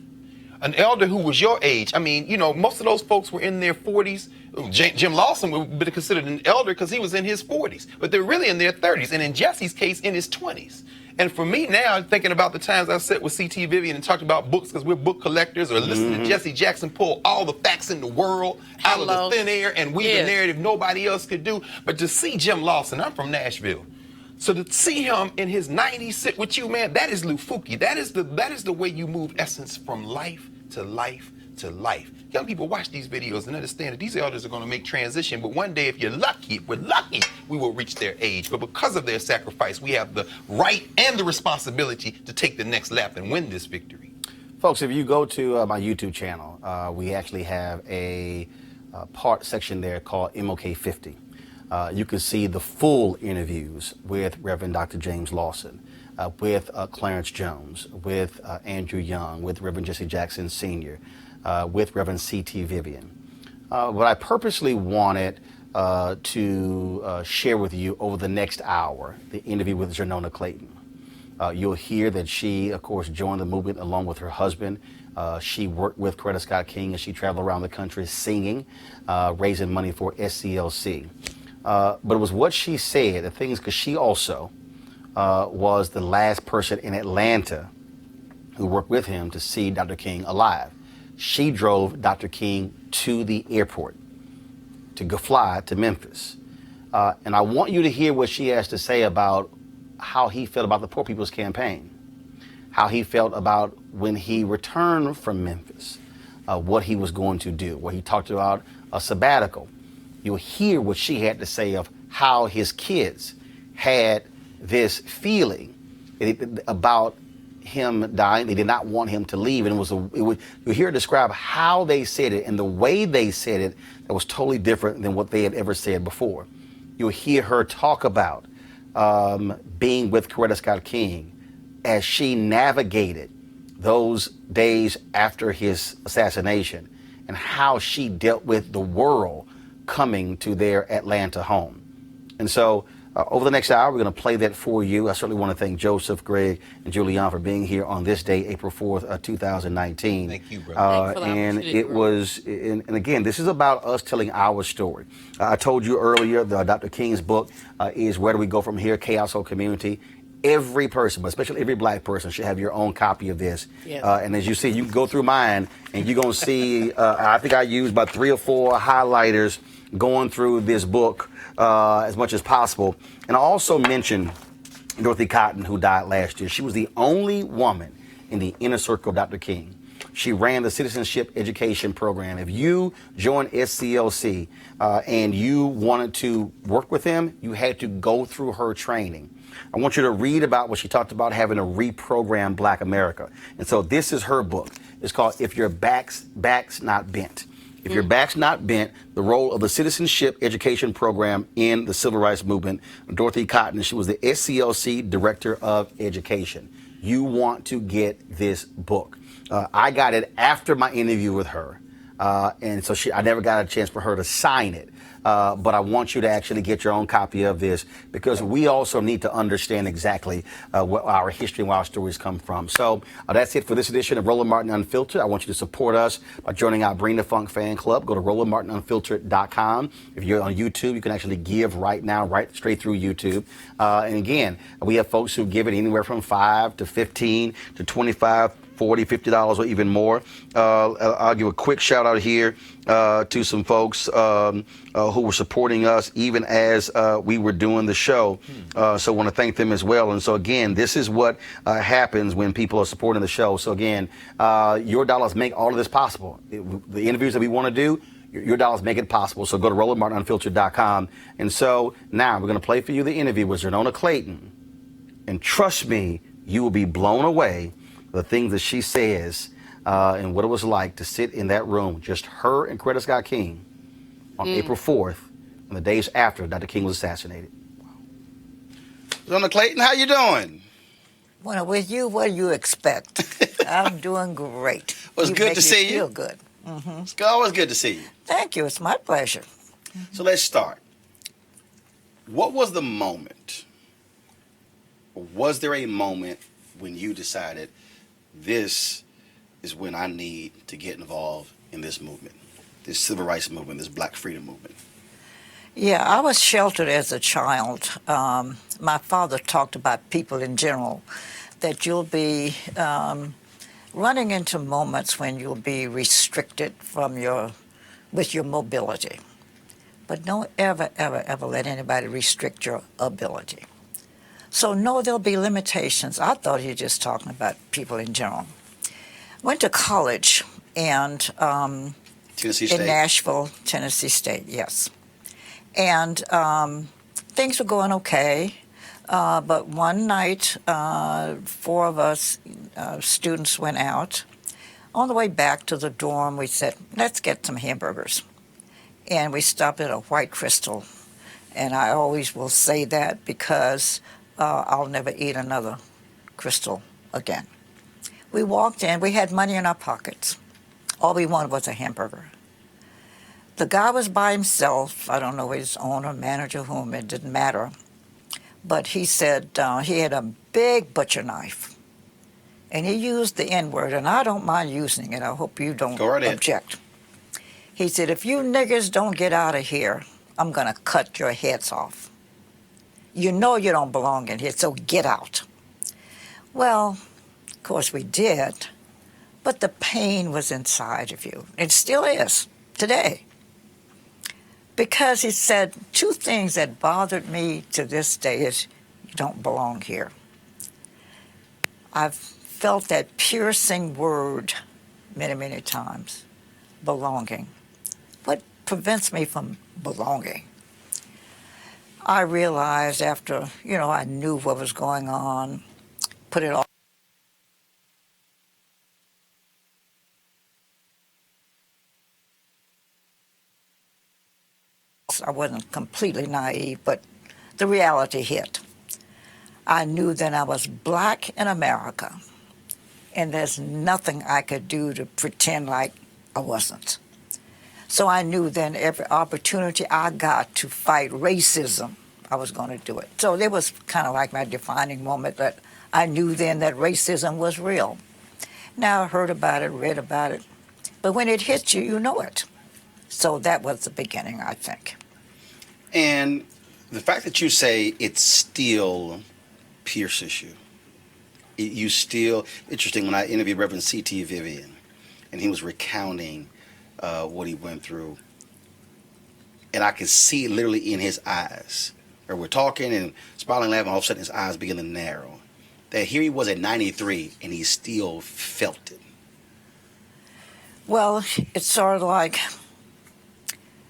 who was your age, I mean, you know, most of those folks were in their 40s. Jim Lawson would be considered an elder because he was in his 40s, but they're really in their 30s, and in Jesse's case, in his 20s. And for me now, thinking about the times I've sat with C.T. Vivian and talked about books because we're book collectors, or listening to Jesse Jackson pull all the facts in the world out of the thin air and weave a narrative nobody else could do. But to see Jim Lawson, I'm from Nashville. So to see him in his 90s sit with you, man, that is Lufuki. That is the way you move essence from life to life to life. Young people watch these videos and understand that these elders are going to make transition, but one day, if you're lucky, if we're lucky, we will reach their age. But because of their sacrifice, we have the right and the responsibility to take the next lap and win this victory. Folks, if you go to my YouTube channel, we actually have a part section there called MLK 50. You can see the full interviews with Reverend Dr. James Lawson, with Clarence Jones, with Andrew Young, with Reverend Jesse Jackson Sr., with Reverend C.T. Vivian. What I purposely wanted to share with you over the next hour, the interview with Xernona Clayton. You'll hear that she, of course, joined the movement along with her husband. She worked with Coretta Scott King as she traveled around the country singing, raising money for SCLC. But it was what she said, the things, because she also was the last person in Atlanta who worked with him to see Dr. King alive. She drove Dr. King to the airport to go fly to Memphis. And I want you to hear what she has to say about how he felt about the Poor People's Campaign, how he felt about when he returned from Memphis, what he was going to do, where he talked about a sabbatical. You'll hear what she had to say of how his kids had this feeling about him dying. They did not want him to leave, and you'll hear her describe how they said it and the way they said it that was totally different than what they had ever said before. You'll hear her talk about being with Coretta Scott King as she navigated those days after his assassination and how she dealt with the world coming to their Atlanta home. And so over the next hour, we're going to play that for you. I certainly want to thank Joseph, Greg, and Julian for being here on this day, April 4th, 2019. Thank you, brother. And it was, and again, this is about us telling our story. I told you earlier, Dr. King's book is Where Do We Go From Here? Chaos or Community. Every person, but especially every black person, should have your own copy of this. Yes. And as you see, you can go through mine, and you're going to see, I think I used about 3 or 4 highlighters going through this book as much as possible. And I also mentioned Dorothy Cotton, who died last year. She was the only woman in the inner circle of Dr. King. She ran the Citizenship Education Program. If you joined SCLC and you wanted to work with them, you had to go through her training. I want you to read about what she talked about, having to reprogram Black America. And so this is her book. It's called If Your Back's Not Bent. If Your Back's Not Bent, the role of the Citizenship Education Program in the Civil Rights Movement. Dorothy Cotton, she was the SCLC Director of Education. You want to get this book. I got it after my interview with her. And so I never got a chance for her to sign it. But I want you to actually get your own copy of this, because we also need to understand exactly what our history and where our stories come from. So that's it for this edition of Roland Martin Unfiltered. I want you to support us by joining our Bring the Funk fan club. Go to RolandMartinUnfiltered.com. If you're on YouTube, you can actually give right now, right straight through YouTube. And again, we have folks who give it anywhere from $5 to $15 to $25, $40, $50, or even more. I'll give a quick shout out here to some folks who were supporting us even as we were doing the show. So I want to thank them as well. And so again, this is what happens when people are supporting the show. So again, your dollars make all of this possible. The interviews that we want to do, your dollars make it possible. So go to RolandMartinUnfiltered.com. And so now we're going to play for you the interview with Xernona Clayton. And trust me, you will be blown away the things that she says and what it was like to sit in that room, just her and Coretta Scott King, on April 4th, and the days after Dr. King was assassinated. Xernona Clayton, how you doing? Well, with you, what do you expect? I'm doing great. Well, it's good to see you. Feel good. Mm-hmm. It's always good to see you. Thank you. It's my pleasure. So let's start. What was the moment, or was there a moment when you decided, this is when I need to get involved in this movement, this civil rights movement, this Black freedom movement? Yeah, I was sheltered as a child. My father talked about people in general, that you'll be running into moments when you'll be restricted from with your mobility. But don't ever, ever, ever let anybody restrict your ability. So no, there'll be limitations. I thought you were just talking about people in general. Went to college and Tennessee State. In Nashville, Tennessee State, yes. And things were going okay. But one night, 4 of us students went out. On the way back to the dorm, we said, let's get some hamburgers. And we stopped at a White Crystal. And I always will say that because I'll never eat another Crystal again. We walked in. We had money in our pockets. All we wanted was a hamburger. The guy was by himself. I don't know his owner, manager, whom, it didn't matter. But he said he had a big butcher knife. And he used the N-word, and I don't mind using it. I hope you don't object. He said, if you niggers don't get out of here, I'm going to cut your heads off. You know you don't belong in here, so get out. Well, of course we did, but the pain was inside of you. It still is today. Because he said 2 things that bothered me to this day is, you don't belong here. I've felt that piercing word many, many times, belonging. What prevents me from belonging? I realized after, I knew what was going on, put it all. I wasn't completely naive, but the reality hit. I knew that I was Black in America, and there's nothing I could do to pretend like I wasn't. So I knew then every opportunity I got to fight racism, I was going to do it. So it was kind of like my defining moment that I knew then that racism was real. Now I heard about it, read about it, but when it hits you, you know it. So that was the beginning, I think. And the fact that you say it still pierces you, you still, interesting, when I interviewed Reverend C.T. Vivian, and he was recounting what he went through, and I could see it literally in his eyes. Or we're talking and smiling, laughing, all of a sudden his eyes begin to narrow. That here he was at 93, and he still felt it. Well, it's sort of like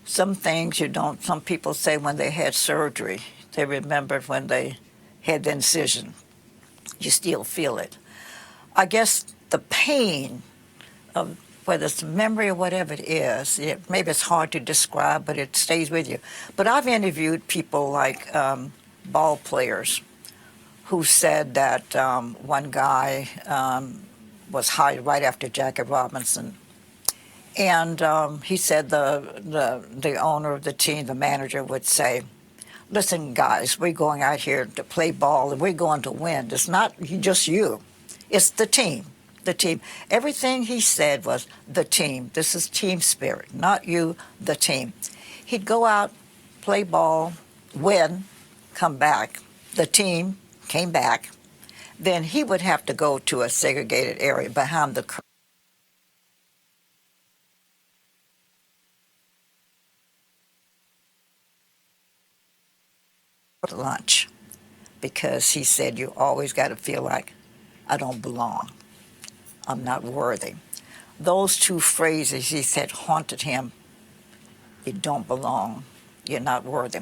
some things you don't, some people say when they had surgery, they remembered when they had the incision. You still feel it. I guess the pain of whether it's memory or whatever it is, maybe it's hard to describe, but it stays with you. But I've interviewed people like ball players who said that one guy was hired right after Jackie Robinson. And he said the owner of the team, the manager, would say, listen, guys, we're going out here to play ball and we're going to win. It's not just you. It's the team. The team. Everything he said was the team. This is team spirit, not you, the team. He'd go out, play ball, win, come back. The team came back. Then he would have to go to a segregated area behind the curtain. Lunch, because he said you always got to feel like I don't belong. I'm not worthy. Those two phrases, he said, haunted him. You don't belong. You're not worthy.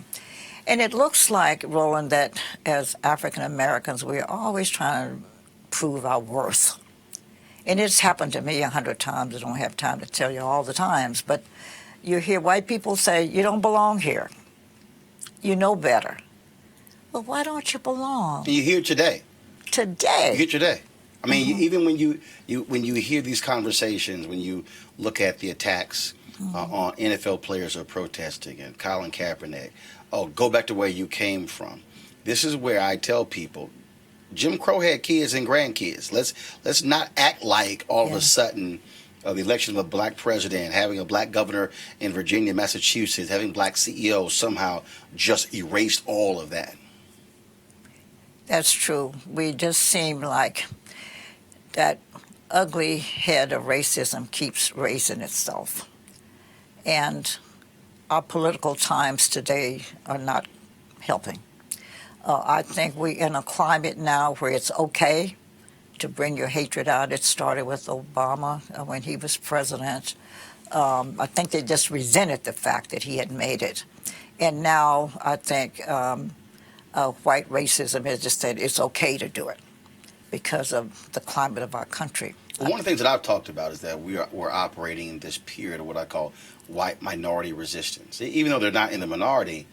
And it looks like, Roland, that as African Americans, we're always trying to prove our worth. And it's happened to me 100 times. I don't have time to tell you all the times. But you hear white people say, you don't belong here. You know better. Well, why don't you belong? You hear it today. Today. You hear it today. I mean, even when you hear these conversations, when you look at the attacks on NFL players who are protesting and Colin Kaepernick, go back to where you came from. This is where I tell people, Jim Crow had kids and grandkids. Let's not act like all of a sudden the election of a black president, having a black governor in Virginia, Massachusetts, having black CEOs somehow just erased all of that. That's true. We just seem like that ugly head of racism keeps raising itself. And our political times today are not helping. I think we're in a climate now where it's okay to bring your hatred out. It started with Obama when he was president. I think they just resented the fact that he had made it. And now I think white racism has just said it's okay to do it because of the climate of our country. Well, one of the things that I've talked about is that we're operating in this period of what I call white minority resistance. Even though they're not in the minority,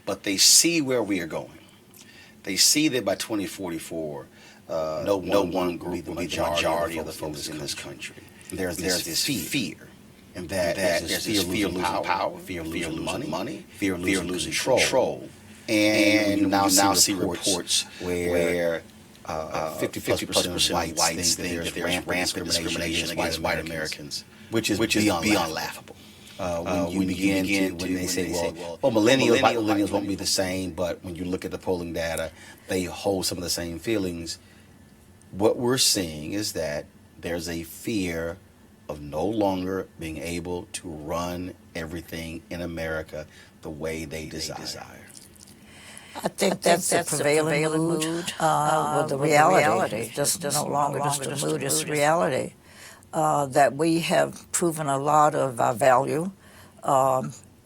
but they see where we are going. They see that by 2044, no one group will be the majority of the folks in this country. There's this fear. And that there's this fear of losing power, fear of losing money, fear of losing control. And now see reports where 50% of whites think that there's rampant discrimination against white Americans, which is beyond laughable. When they say, well, millennials won't be the same, but when you look at the polling data, they hold some of the same feelings. What we're seeing is that there's a fear of no longer being able to run everything in America the way they desire. I think that's the prevailing mood with the reality. Just no longer just a mood, it's reality. That we have proven a lot of our value,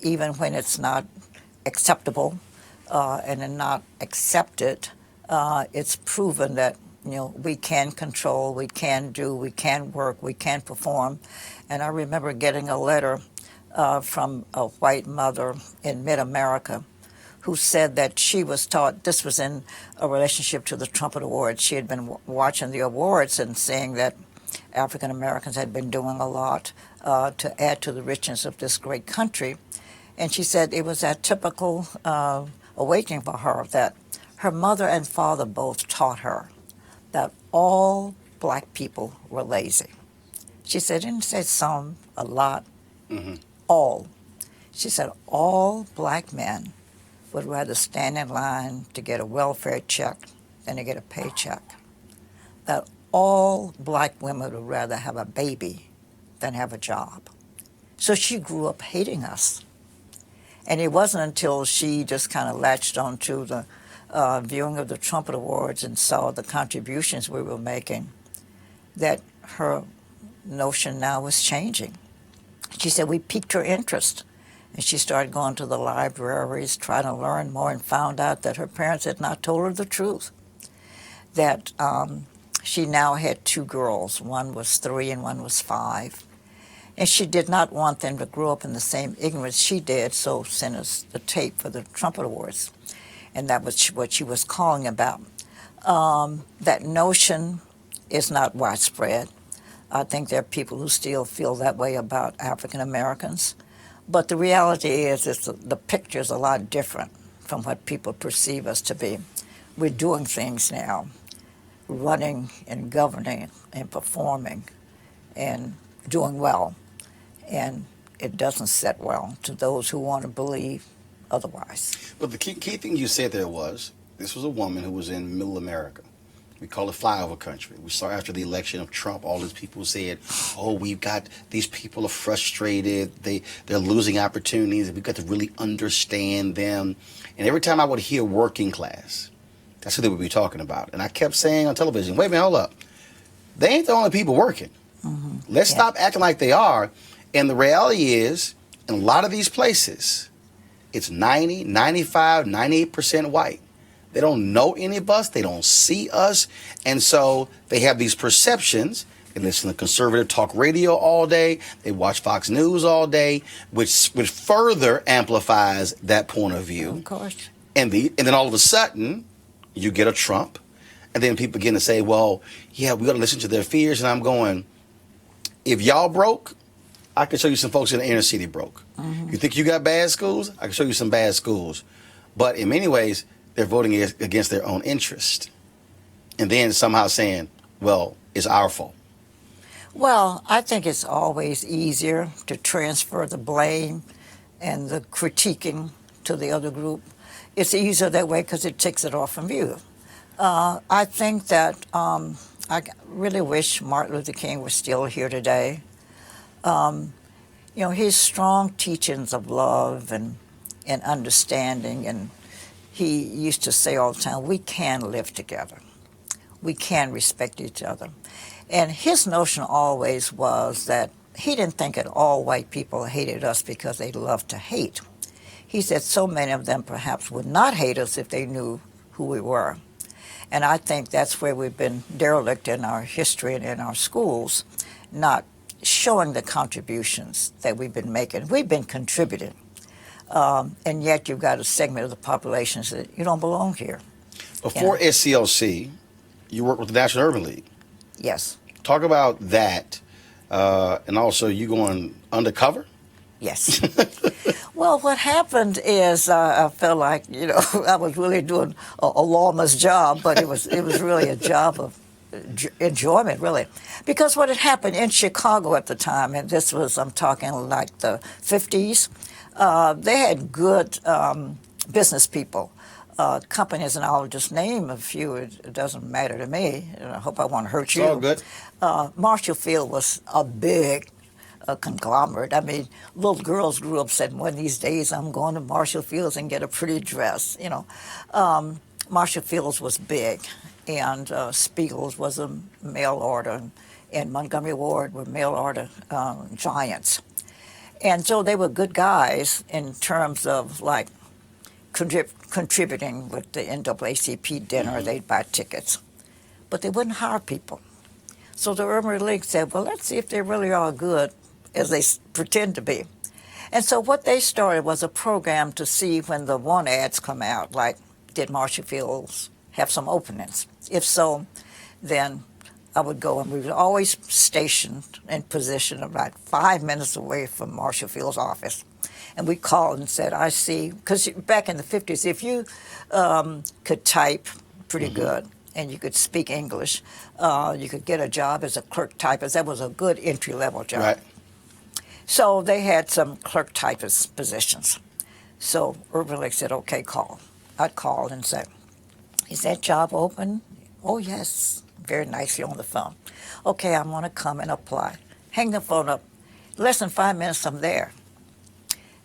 even when it's not acceptable and not accepted. It's proven that we can control, we can do, we can work, we can perform. And I remember getting a letter from a white mother in mid-America who said that she was taught, this was in a relationship to the Trumpet Awards. She had been watching the awards and saying that African Americans had been doing a lot to add to the richness of this great country. And she said it was that typical awakening for her that her mother and father both taught her that all black people were lazy. She said, didn't say some, a lot, all. She said all black men would rather stand in line to get a welfare check than to get a paycheck. That all black women would rather have a baby than have a job. So she grew up hating us. And it wasn't until she just kind of latched onto the viewing of the Trumpet Awards and saw the contributions we were making that her notion now was changing. She said we piqued her interest, and she started going to the libraries, trying to learn more, and found out that her parents had not told her the truth, that she now had 2 girls. One was 3 and one was 5. And she did not want them to grow up in the same ignorance she did, so sent us the tape for the Trumpet Awards. And that was what she was calling about. That notion is not widespread. I think there are people who still feel that way about African Americans. But the reality is the picture is a lot different from what people perceive us to be. We're doing things now, running and governing and performing and doing well. And it doesn't set well to those who want to believe otherwise. But the key thing you said there was, this was a woman who was in middle America. We call it flyover country. We saw after the election of Trump, all these people said, oh, we've got, these people are frustrated, they're losing opportunities, and we've got to really understand them. And every time I would hear working class, that's what they would be talking about. And I kept saying on television, wait a minute, hold up. They ain't the only people working. Mm-hmm. Let's stop acting like they are. And the reality is, in a lot of these places, it's 90, 95, 98% white. They don't know any of us. They don't see us. And so they have these perceptions. They listen to conservative talk radio all day. They watch Fox News all day, which further amplifies that point of view. Of course. And then all of a sudden, you get a Trump. And then people begin to say, well, yeah, we got to listen to their fears. And I'm going, if y'all broke, I can show you some folks in the inner city broke. Mm-hmm. You think you got bad schools? I can show you some bad schools. But in many ways, they're voting against their own interest. And then somehow saying, well, it's our fault. Well, I think it's always easier to transfer the blame and the critiquing to the other group. It's easier that way because it takes it off from you. I think that I really wish Martin Luther King was still here today. His strong teachings of love and understanding, and he used to say all the time, we can live together. We can respect each other. And his notion always was that he didn't think that all white people hated us because they loved to hate. He said so many of them perhaps would not hate us if they knew who we were. And I think that's where we've been derelict in our history and in our schools, not showing the contributions that we've been making. We've been contributing. And yet you've got a segment of the population that you don't belong here. Before SCLC, you worked with the National Urban League. Yes. Talk about that, and also you going undercover? Yes. Well, what happened is I felt like, I was really doing a lawman's job, but it was really a job of enjoyment, really. Because what had happened in Chicago at the time, and this was, I'm talking like the 50s, they had good business people, companies, and I'll just name a few. It doesn't matter to me. I hope I won't hurt you. It's all good. Marshall Field was a big conglomerate. I mean, little girls grew up saying, one of these days I'm going to Marshall Fields and get a pretty dress, Marshall Fields was big, and Spiegel's was a mail order, and Montgomery Ward were mail order giants. And so they were good guys in terms of, like, contributing with the NAACP dinner. Mm-hmm. They'd buy tickets. But they wouldn't hire people. So the Urban League said, well, let's see if they really are good as they pretend to be. And so what they started was a program to see when the want ads come out, like, did Marshall Fields have some openings? If so, then I would go, and we were always stationed in position about 5 minutes away from Marshall Field's office. And we called and said, I see, because back in the 50s, if you could type pretty mm-hmm. good and you could speak English, you could get a job as a clerk typist. That was a good entry-level job. Right. So they had some clerk typist positions. So Urban League said, okay, call. I'd call and say, is that job open? Oh, yes. Very nicely on the phone. Okay, I'm going to come and apply. Hang the phone up. Less than 5 minutes, I'm there.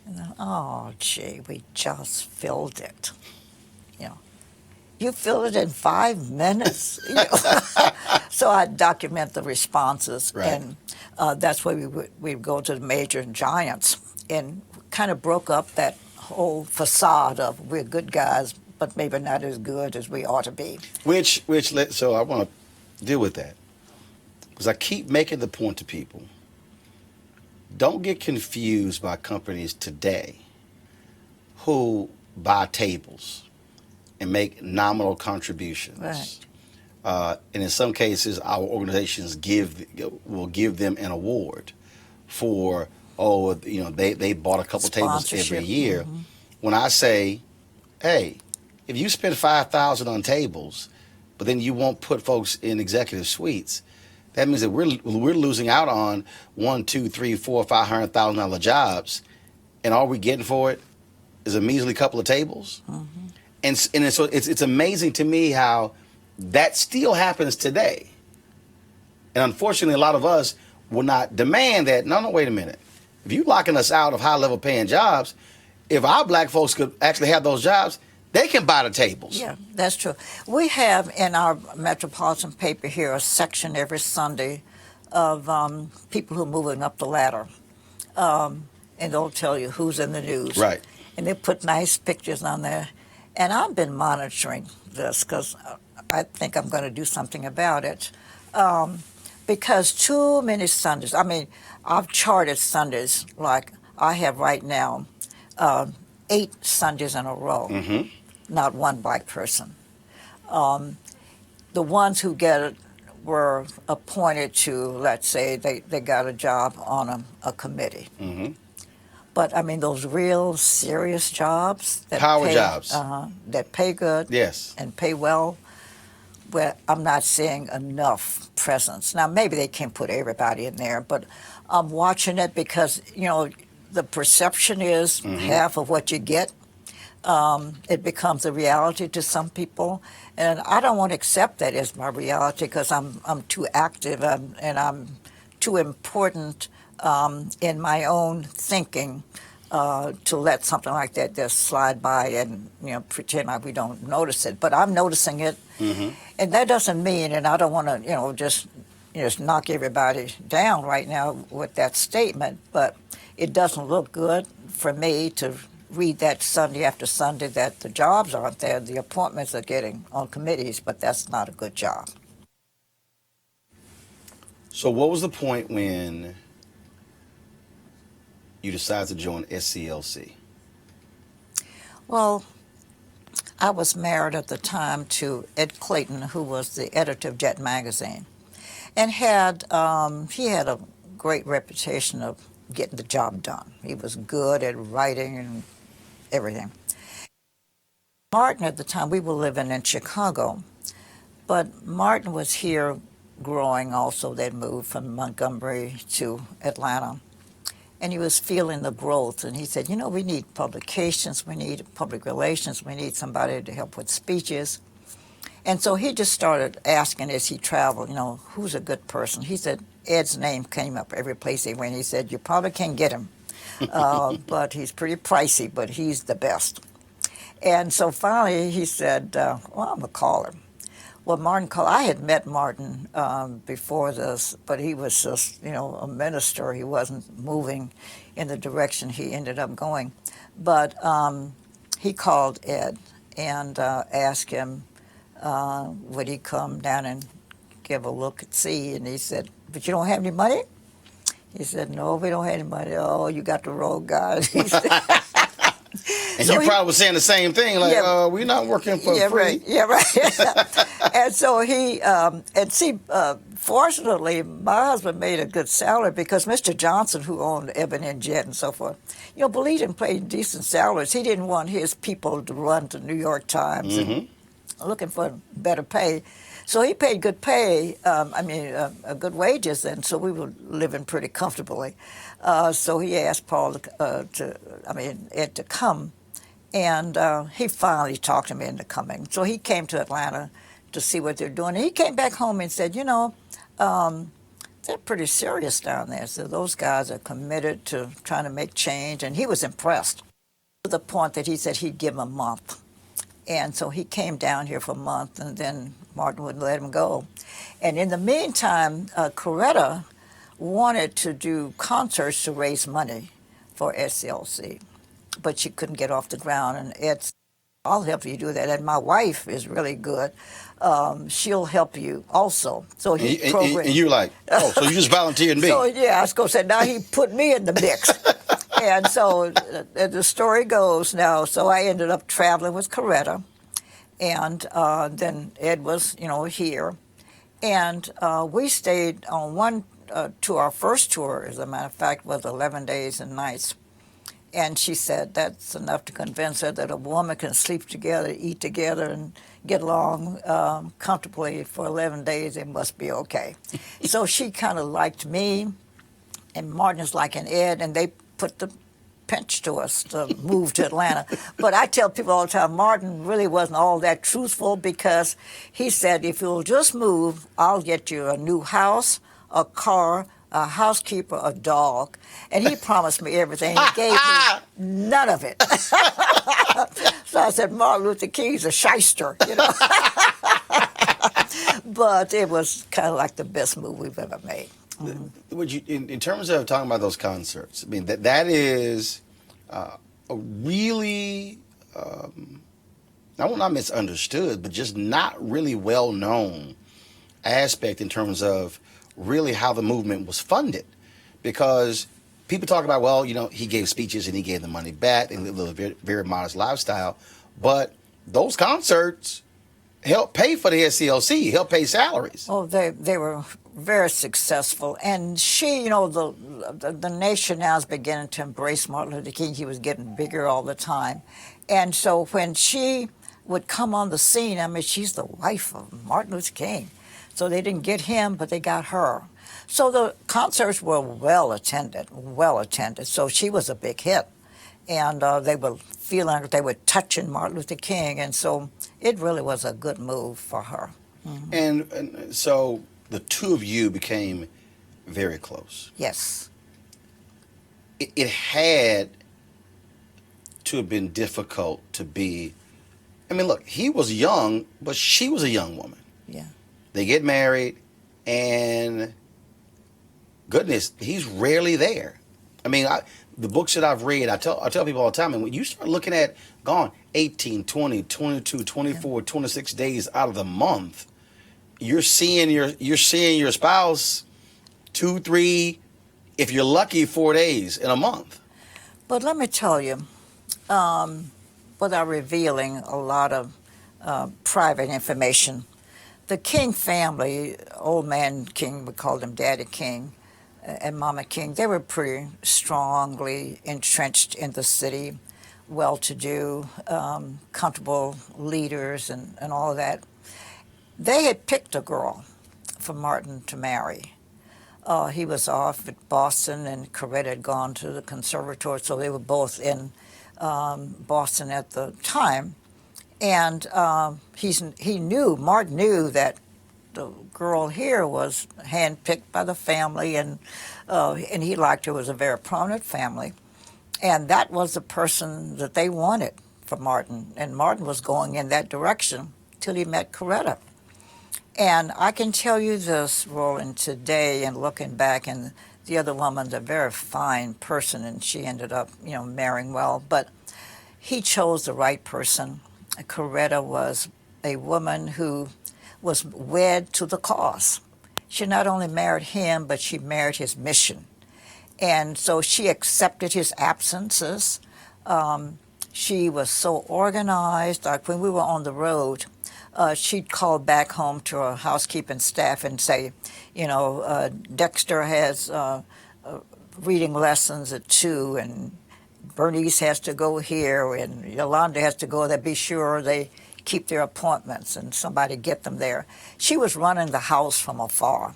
And then, oh, gee, we just filled it. You fill it in 5 minutes. You know? So I document the responses, and that's why we'd go to the major giants and kind of broke up that whole facade of we're good guys, but maybe not as good as we ought to be. So I want to deal with that, because I keep making the point to people, don't get confused by companies today who buy tables and make nominal contributions. Right. And in some cases, our organizations will give them an award for, they bought a couple tables every year. Mm-hmm. When I say, hey, if you spend $5,000 on tables, but then you won't put folks in executive suites, that means that we're losing out on $1, $2, $3, $4, $500,000 jobs, and all we're getting for it is a measly couple of tables. Mm-hmm. And so it's amazing to me how that still happens today. And unfortunately, a lot of us will not demand that. No, wait a minute. If you're locking us out of high-level paying jobs, if our black folks could actually have those jobs, they can buy the tables. Yeah, that's true. We have in our metropolitan paper here a section every Sunday of people who are moving up the ladder. And they'll tell you who's in the news. Right. And they put nice pictures on there. And I've been monitoring this because I think I'm going to do something about it. Because too many Sundays, I've charted Sundays like I have right now, 8 Sundays in a row. Mm-hmm. Not one black person. The ones who were appointed to, let's say, they got a job on a committee. Mm-hmm. But those real serious jobs, power jobs, that pay good, yes, and pay well, where I'm not seeing enough presence. Now maybe they can't put everybody in there, but I'm watching it because the perception is half of what you get. It becomes a reality to some people, and I don't want to accept that as my reality because I'm too active and I'm too important in my own thinking to let something like that just slide by and pretend like we don't notice it. But I'm noticing it, and that doesn't mean, and I don't want to just knock everybody down right now with that statement, but it doesn't look good for me to read that Sunday after Sunday that the jobs aren't there, the appointments are getting on committees, but that's not a good job. So what was the point when you decided to join SCLC? Well, I was married at the time to Ed Clayton, who was the editor of Jet Magazine, and he had a great reputation of getting the job done. He was good at writing and everything. Martin, at the time, we were living in Chicago, but Martin was here growing also. They'd moved from Montgomery to Atlanta, and he was feeling the growth, and he said, we need publications, we need public relations, we need somebody to help with speeches. And so he just started asking as he traveled, who's a good person? He said Ed's name came up every place he went. He said, you probably can't get him, but he's pretty pricey, but he's the best. And so finally he said, well, I'm going to call him. Well, Martin called. I had met Martin before this, but he was just, a minister. He wasn't moving in the direction he ended up going. But he called Ed and asked him, would he come down and give a look and see? And he said, but you don't have any money? He said, no, we don't have any money. Oh, you got the wrong guy. And so you probably was saying the same thing, like, we're not working for free. Right. Yeah, right. And so fortunately, my husband made a good salary because Mr. Johnson, who owned Ebony and Jet and so forth, believed in paying decent salaries. He didn't want his people to run to New York Times and looking for better pay. So he paid good pay, good wages, and so we were living pretty comfortably. So he asked Ed to come, and he finally talked him into coming. So he came to Atlanta to see what they're doing. And he came back home and said, they're pretty serious down there. So those guys are committed to trying to make change, and he was impressed to the point that he said he'd give him a month. And so he came down here for a month, and then Martin wouldn't let him go. And in the meantime, Coretta wanted to do concerts to raise money for SCLC, but she couldn't get off the ground. And Ed said, I'll help you do that. And my wife is really good. She'll help you also. So he programmed. And you're like, oh, so you just volunteered me. So, yeah, I was going to say, now he put me in the mix. And so the story goes now, so I ended up traveling with Coretta. And then Ed was, here. And we stayed on one tour. Our first tour, as a matter of fact, was 11 days and nights. And she said that's enough to convince her that a woman can sleep together, eat together, and get along comfortably for 11 days. It must be okay. So she kind of liked me, and Martin is liking Ed, and they put the pinch to us to move to Atlanta. But I tell people all the time, Martin really wasn't all that truthful, because he said, if you'll just move, I'll get you a new house, a car, a housekeeper, a dog. And he promised me everything. He gave me none of it. So I said, Martin Luther King's a shyster, But it was kind of like the best move we've ever made. Would you, in terms of talking about those concerts, I mean, that is a really, not misunderstood, but just not really well-known aspect in terms of really how the movement was funded. Because people talk about, well, he gave speeches and he gave the money back and lived a very, very modest lifestyle. But those concerts helped pay for the SCLC, helped pay salaries. Oh, they were very successful. And she, the nation now is beginning to embrace Martin Luther King. He was getting bigger all the time. And so when she would come on the scene, I mean, she's the wife of Martin Luther King. So they didn't get him, but they got her. So the concerts were well attended. So she was a big hit. And they were feeling like they were touching Martin Luther King. And so it really was a good move for her. Mm-hmm. And so the two of you became very close. Yes. It had to have been difficult to be. I mean, look, he was young, but she was a young woman. Yeah. They get married, and goodness, he's rarely there. I mean, the books that I've read, I tell people all the time, and when you start looking at 18, 20, 22, 24, 26 days out of the month, you're seeing your spouse 2, 3, if you're lucky, 4 days in a month. But let me tell you, without revealing a lot of private information, the King family, old man King, we called him Daddy King, and Mama King, they were pretty strongly entrenched in the city, well-to-do, comfortable leaders and all of that. They had picked a girl for Martin to marry. He was off at Boston, and Coretta had gone to the conservatory, so they were both in Boston at the time. And Martin knew that the girl here was handpicked by the family, and he liked her. It was a very prominent family. And that was the person that they wanted for Martin. And Martin was going in that direction till he met Coretta. And I can tell you this, Roland, today, and looking back, and the other woman's a very fine person, and she ended up, marrying well. But he chose the right person. Coretta was a woman who was wed to the cause. She not only married him, but she married his mission. And so she accepted his absences. She was so organized. Like when we were on the road, she'd call back home to her housekeeping staff and say, Dexter has reading lessons at 2, and Bernice has to go here, and Yolanda has to go there. Be sure they keep their appointments and somebody get them there. She was running the house from afar.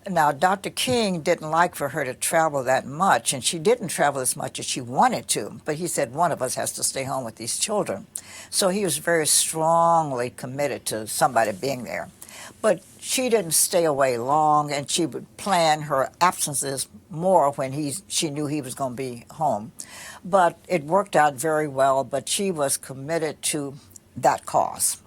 Now, Dr. King didn't like for her to travel that much, and she didn't travel as much as she wanted to, but he said one of us has to stay home with these children. So he was very strongly committed to somebody being there. But she didn't stay away long, and she would plan her absences more when she knew he was going to be home. But it worked out very well, but she was committed to that cause.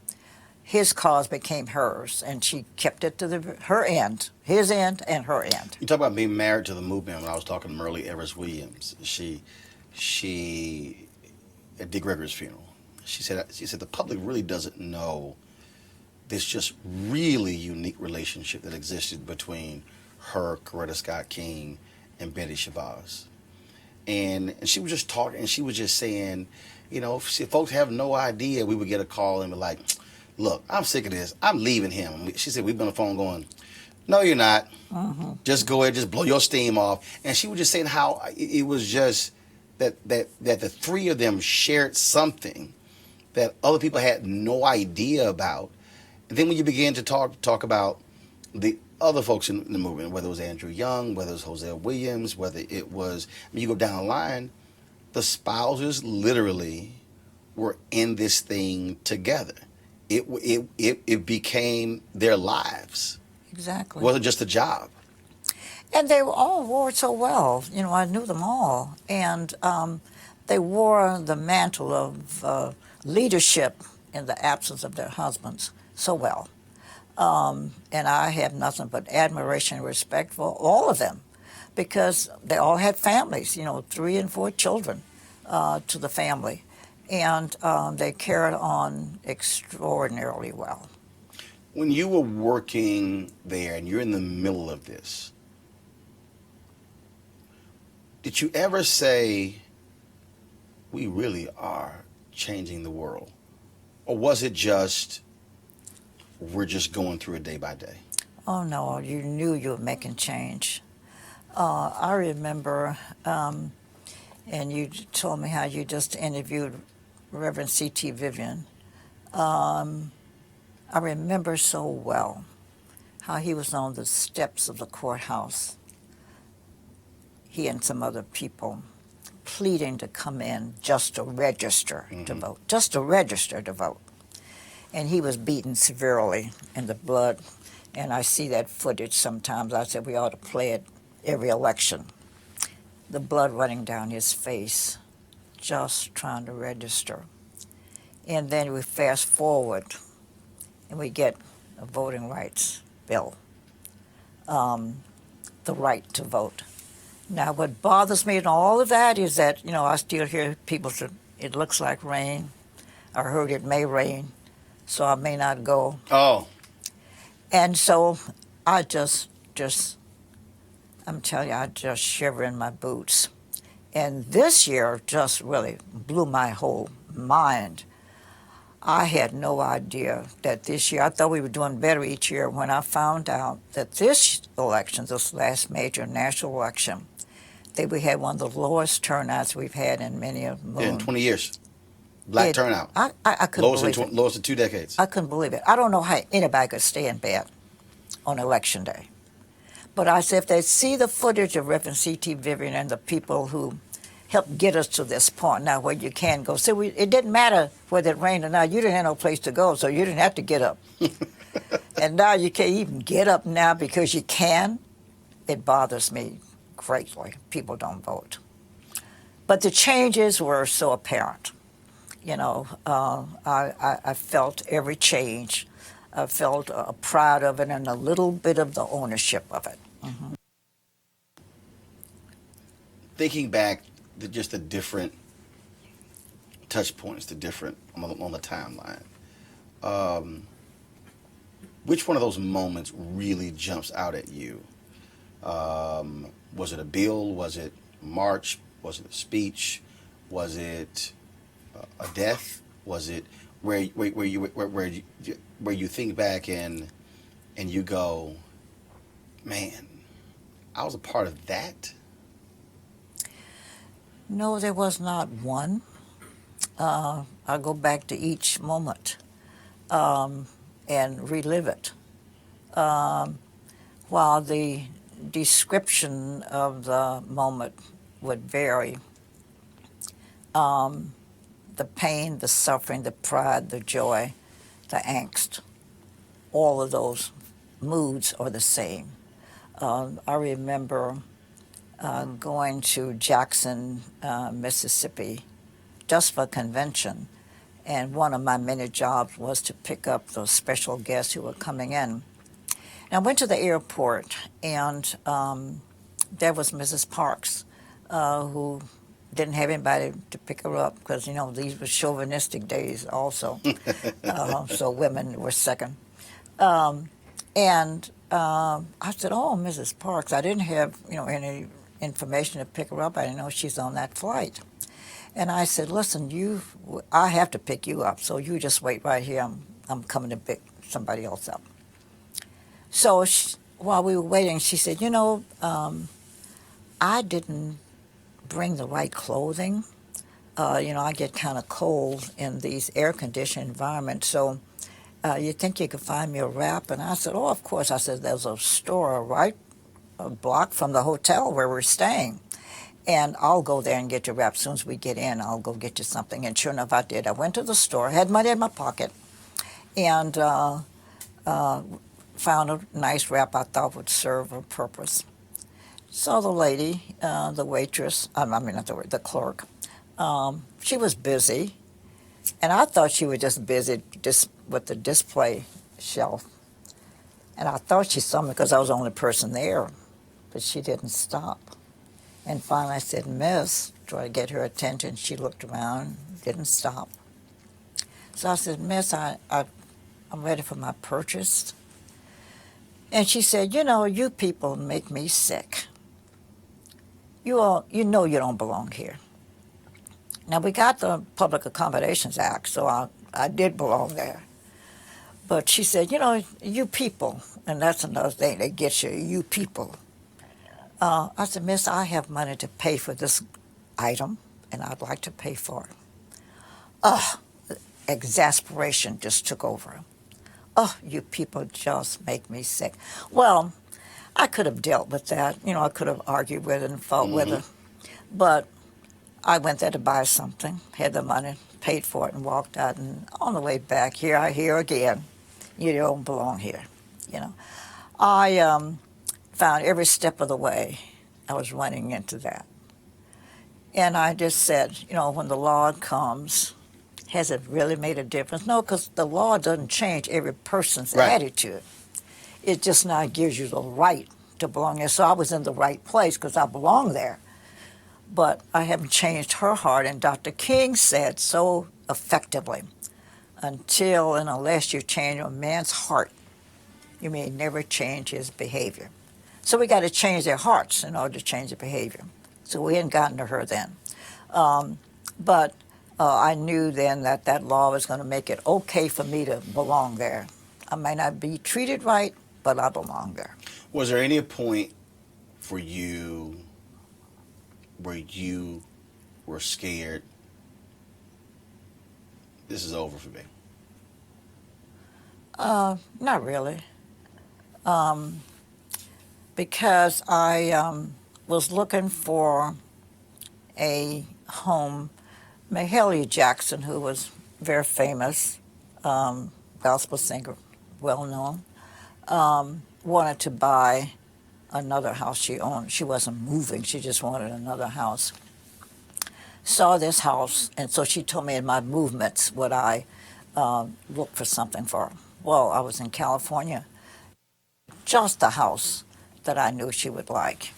His cause became hers, and she kept it to her end, his end and her end. You talk about being married to the movement. When I was talking to Merle Evers Williams, she at Dick Gregory's funeral, she said the public really doesn't know this just really unique relationship that existed between her, Coretta Scott King, and Betty Shabazz. And she was just talking, and she was just saying, you know, if folks have no idea, we would get a call and be like, look, I'm sick of this. I'm leaving him. She said, we've been on the phone going, no, you're not. Just go ahead, just blow your steam off. And she was just saying how it was just that the three of them shared something that other people had no idea about. And then when you begin to talk about the other folks in the movement, whether it was Andrew Young, whether it was Hosea Williams, whether it was, I mean, you go down the line, the spouses literally were in this thing together. It became their lives. Exactly. It wasn't just a job. And they all wore it so well. You know, I knew them all. And they wore the mantle of leadership in the absence of their husbands so well. And I have nothing but admiration and respect for all of them, because they all had families, you know, 3 and 4 children to the family. And they carried on extraordinarily well. When you were working there and you're in the middle of this, did you ever say, we really are changing the world? Or was it just, we're just going through it day by day? Oh, no, you knew you were making change. I remember, and you told me how you just interviewed Reverend C.T. Vivian. I remember so well how he was on the steps of the courthouse, he and some other people, pleading to come in just to register to vote, just to register to vote. And he was beaten severely in the blood. And I see that footage sometimes. I said we ought to play it every election. The blood running down his face, just trying to register. And then we fast forward and we get a voting rights bill, the right to vote. Now, what bothers me in all of that is that, you know, I still hear people say, it looks like rain. I heard it may rain, so I may not go. Oh. And so I just I'm telling you, I just shiver in my boots. And this year just really blew my whole mind. I had no idea that this year, I thought we were doing better each year when I found out that this election, this last major national election, that we had one of the lowest turnouts we've had in many of them. Yeah, in 20 years. Black turnout. I couldn't believe it. Lowest in 2 decades. I couldn't believe it. I don't know how anybody could stay in bed on election day. But I said, if they see the footage of Reverend C.T. Vivian and the people who helped get us to this point now where you can go. So it didn't matter whether it rained or not. You didn't have no place to go, so you didn't have to get up. And now you can't even get up now because you can. It bothers me greatly. People don't vote. But the changes were so apparent. You know, I felt every change. I felt proud of it and a little bit of the ownership of it. Thinking back, just the different touch points, the different on the timeline. Which one of those moments really jumps out at you? Was it a bill? Was it a march? Was it a speech? Was it a death? Was it where you think back and you go, man, I was a part of that? No, there was not one. I go back to each moment and relive it. While the description of the moment would vary, the pain, the suffering, the pride, the joy, the angst, all of those moods are the same. I remember going to Jackson, Mississippi, just for convention, And one of my many jobs was to pick up the special guests who were coming in. And I went to the airport, and there was Mrs. Parks, who didn't have anybody to pick her up because, you know, these were chauvinistic days also. So women were second. And I said, oh, Mrs. Parks, I didn't have, you know, any information to pick her up. I didn't know she's on that flight. And I said, listen, I have to pick you up, so you just wait right here. I'm coming to pick somebody else up. So while we were waiting, she said, you know, I didn't bring the right clothing. You know, I get kind of cold in these air-conditioned environments, so you think you could find me a wrap? And I said, oh, of course. I said, there's a store right a block from the hotel where we're staying. And I'll go there and get your wrap. As soon as we get in, I'll go get you something. And sure enough, I did. I went to the store, had money in my pocket, and found a nice wrap I thought would serve a purpose. So the lady, the waitress, I mean, not the clerk, she was busy. And I thought she was just busy with the display shelf. And I thought she saw me because I was the only person there. But she didn't stop. And finally I said, Miss, try to get her attention. She looked around, didn't stop. So I said, Miss, I'm ready for my purchase. And she said, you know, you people make me sick. You know you don't belong here. Now, we got the Public Accommodations Act, so I did belong there. But she said, you know, you people, and that's another thing that gets you people. I said, Miss, I have money to pay for this item, and I'd like to pay for it. Exasperation just took over. Oh, you people just make me sick. Well, I could have dealt with that. You know, I could have argued with her and fought with her. But I went there to buy something, had the money, paid for it, and walked out. And on the way back, here I hear again, you don't belong here. You know, I found every step of the way I was running into that. And I just said, you know, when the law comes, has it really made a difference? No, because the law doesn't change every person's attitude. It just now gives you the right to belong there. So I was in the right place because I belong there. But I haven't changed her heart. And Dr. King said so effectively, until and unless you change a man's heart, you may never change his behavior. So we got to change their hearts in order to change their behavior. So we hadn't gotten to her then. But I knew then that that law was going to make it okay for me to belong there. I may not be treated right, but I belong there. Was there any point for you where you were scared, this is over for me? Not really. Because I was looking for a home. Mahalia Jackson, who was very famous, gospel singer, well known, wanted to buy another house she owned. She wasn't moving, she just wanted another house. Saw this house, and so she told me in my movements would I look for something for her. Well, I was in California, just a house that I knew she would like,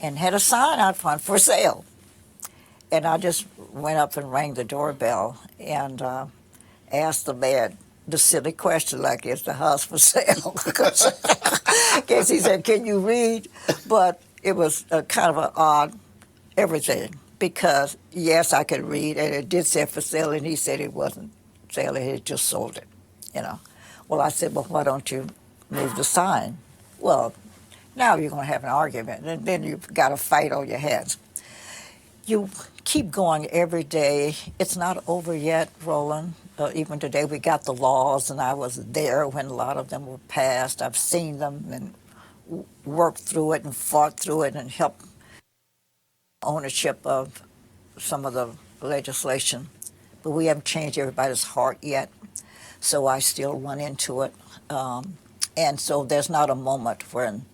and had a sign out front for sale. And I just went up and rang the doorbell and asked the man the silly question like, is the house for sale? Because he said, can you read? But it was kind of an odd everything, because yes, I could read, and it did say for sale, and he said it wasn't sale, he had just sold it, you know. Well, I said, well, why don't you move the sign? Well, now you're going to have an argument, and then you've got a fight on your hands. You keep going every day. It's not over yet, Roland. Even today we got the laws, and I was there when a lot of them were passed. I've seen them and worked through it and fought through it and helped ownership of some of the legislation. But we haven't changed everybody's heart yet, so I still run into it. And so there's not a moment when...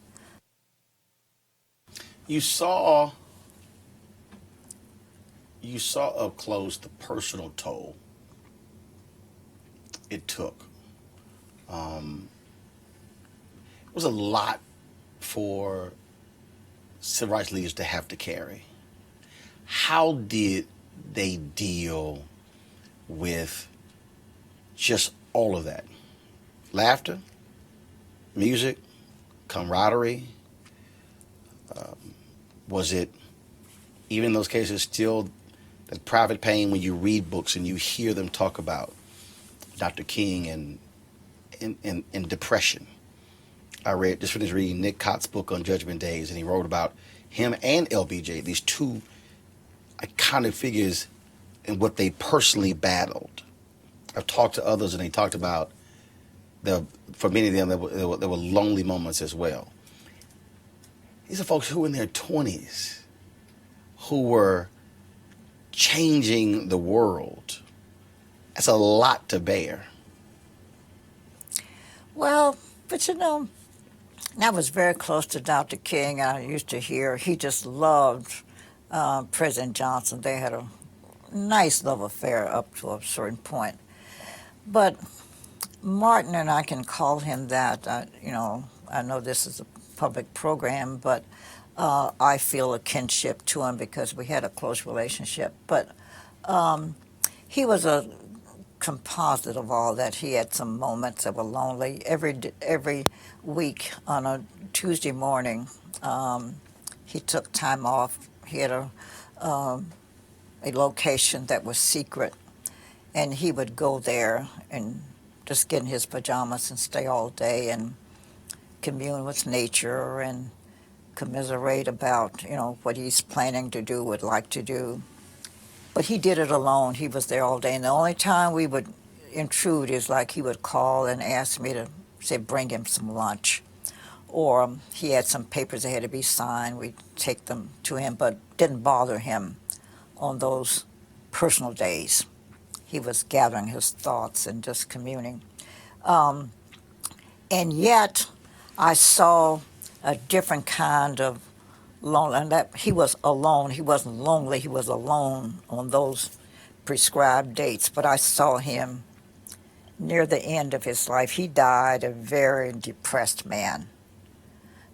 You saw up close the personal toll it took. It was a lot for civil rights leaders to have to carry. How did they deal with just all of that? Laughter, music, camaraderie. Was it, even in those cases, still that private pain when you read books and you hear them talk about Dr. King and depression? I just finished reading Nick Cott's book on Judgment Days, and he wrote about him and LBJ, these two iconic figures, and what they personally battled. I've talked to others, and they talked about for many of them, there were lonely moments as well. These are folks who were in their 20s, who were changing the world. That's a lot to bear. Well, but you know, I was very close to Dr. King. I used to hear he just loved President Johnson. They had a nice love affair up to a certain point. But Martin, and I can call him that, you know, I know this is a public program, but I feel a kinship to him because we had a close relationship. But he was a composite of all that. He had some moments that were lonely. Every week on a Tuesday morning, he took time off. He had a location that was secret, and he would go there and just get in his pajamas and stay all day and commune with nature and commiserate about, you know, what he's planning to do, would like to do. But he did it alone. He was there all day. And the only time we would intrude is like he would call and ask me to, say, bring him some lunch. Or he had some papers that had to be signed. We'd take them to him, but didn't bother him on those personal days. He was gathering his thoughts and just communing. And yet, I saw a different kind of lonely, and that he was alone. He wasn't lonely. He was alone on those prescribed dates. But I saw him near the end of his life. He died a very depressed man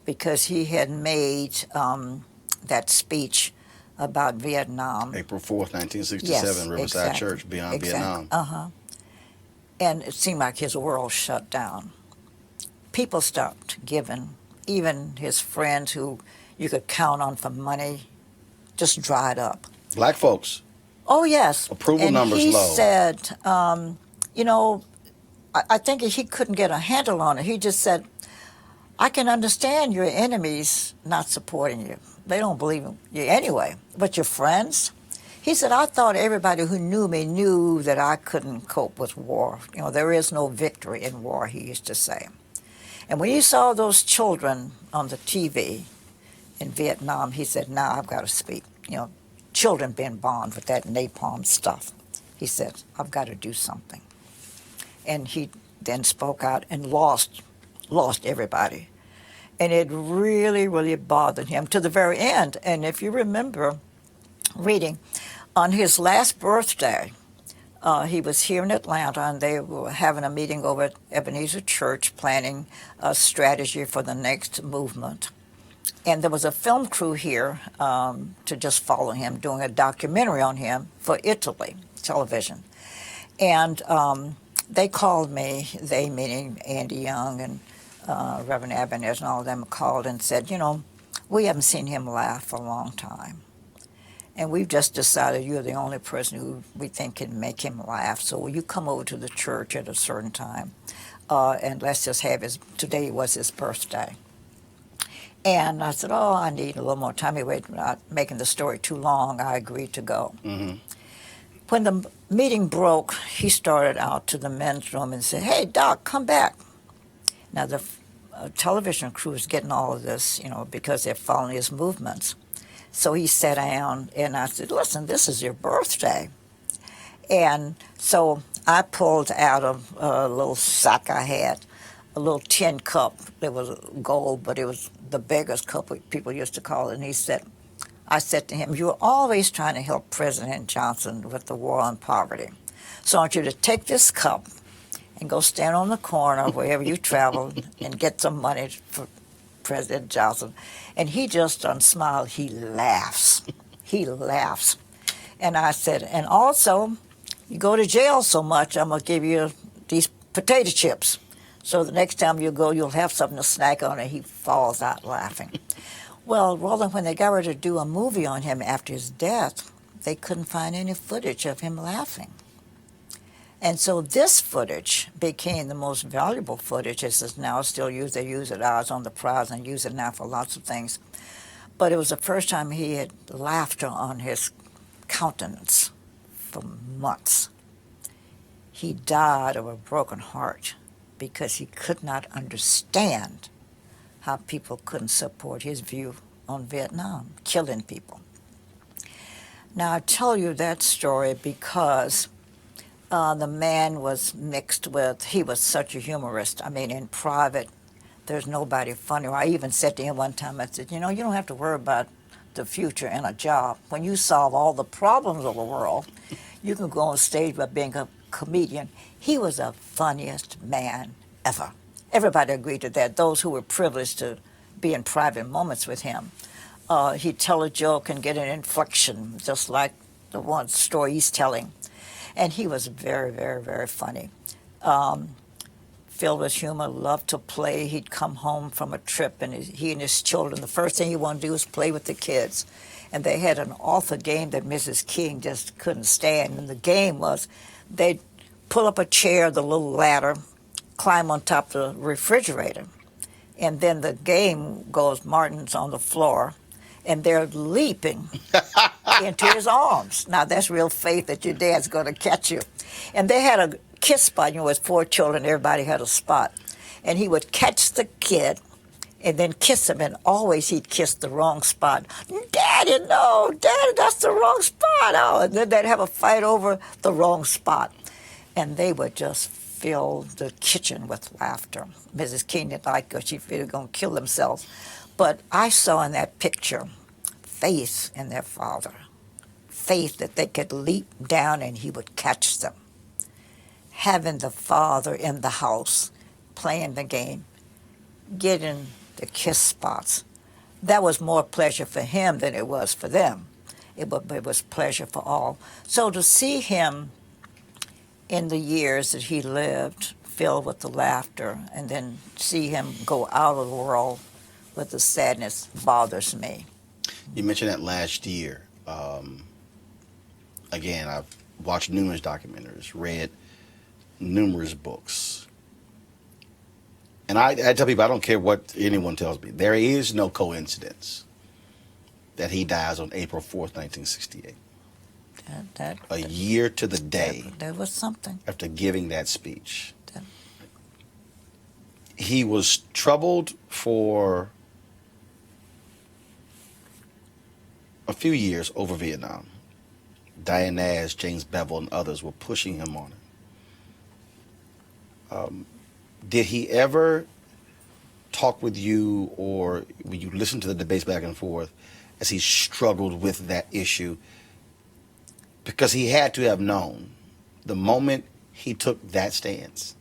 because he had made that speech about Vietnam. April 4th, 1967, Yes, Riverside exactly. Church, Beyond Exactly. Vietnam. Uh-huh. And it seemed like his world shut down. People stopped giving. Even his friends who you could count on for money just dried up. Black folks. Oh, yes. Approval numbers he low. Said, you know, I think he couldn't get a handle on it. He just said, I can understand your enemies not supporting you. They don't believe in you anyway. But your friends? He said, I thought everybody who knew me knew that I couldn't cope with war. You know, there is no victory in war, he used to say. And when he saw those children on the TV in Vietnam, he said, now I've got to speak. You know, children being bombed with that napalm stuff. He said, I've got to do something. And he then spoke out and lost everybody. And it really, really bothered him to the very end. And if you remember reading, on his last birthday, he was here in Atlanta, and they were having a meeting over at Ebenezer Church planning a strategy for the next movement. And there was a film crew here to just follow him, doing a documentary on him for Italy television. And they called me, they meaning Andy Young and Reverend Ebenezer and all of them called and said, you know, we haven't seen him laugh for a long time. And we've just decided you're the only person who we think can make him laugh. So will you come over to the church at a certain time? And let's just have today was his birthday. And I said, oh, I need a little more time. Anyway, not making the story too long, I agreed to go. Mm-hmm. When the meeting broke, he started out to the men's room and said, hey, Doc, come back. Now, the television crew is getting all of this, you know, because they're following his movements. So he sat down, and I said, listen, this is your birthday. And so I pulled out of a little sack I had, a little tin cup. It was gold, but it was the beggars cup, people used to call it. And I said to him, you're always trying to help President Johnson with the war on poverty. So I want you to take this cup and go stand on the corner wherever you travel and get some money for President Johnson. And he just doesn't smile. He laughs. He laughs. And I said, and also, you go to jail so much, I'm going to give you these potato chips. So the next time you go, you'll have something to snack on, and he falls out laughing. Well, Roland, when they got ready to do a movie on him after his death, they couldn't find any footage of him laughing. And so this footage became the most valuable footage. This is now still used. They use it hours on the prize and use it now for lots of things. But it was the first time he had laughter on his countenance for months. He died of a broken heart because he could not understand how people couldn't support his view on Vietnam, killing people. Now, I tell you that story because the man was mixed with, he was such a humorist. I mean, in private, there's nobody funnier. I even said to him one time, I said, you know, you don't have to worry about the future in a job. When you solve all the problems of the world, you can go on stage by being a comedian. He was the funniest man ever. Everybody agreed to that, those who were privileged to be in private moments with him. He'd tell a joke and get an inflection, just like the one story he's telling. And he was very, very, very funny. Filled with humor, loved to play. He'd come home from a trip, and he and his children, the first thing he wanted to do was play with the kids. And they had an awful game that Mrs. King just couldn't stand. And the game was they'd pull up a chair, the little ladder, climb on top of the refrigerator. And then the game goes, Martin's on the floor, and they're leaping into his arms. Now, that's real faith that your dad's going to catch you. And they had a kiss spot. You know, with 4 children, everybody had a spot. And he would catch the kid and then kiss him, and always he'd kiss the wrong spot. Daddy, no, Daddy, that's the wrong spot. Oh, and then they'd have a fight over the wrong spot. And they would just fill the kitchen with laughter. Mrs. King didn't like her. She figured they were going to kill themselves. But I saw in that picture faith in their father, faith that they could leap down and he would catch them. Having the father in the house, playing the game, getting the kiss spots, that was more pleasure for him than it was for them. It was pleasure for all. So to see him in the years that he lived, filled with the laughter, and then see him go out of the world with the sadness bothers me. You mentioned that last year. Again, I've watched numerous documentaries, read numerous books. And I tell people, I don't care what anyone tells me, there is no coincidence that he dies on April 4th, 1968. A year to the day. There was something. After giving that speech. He was troubled for a few years over Vietnam. Diane Nash, James Bevel, and others were pushing him on it. Did he ever talk with you, or when you listen to the debates back and forth, as he struggled with that issue? Because he had to have known the moment he took that stance,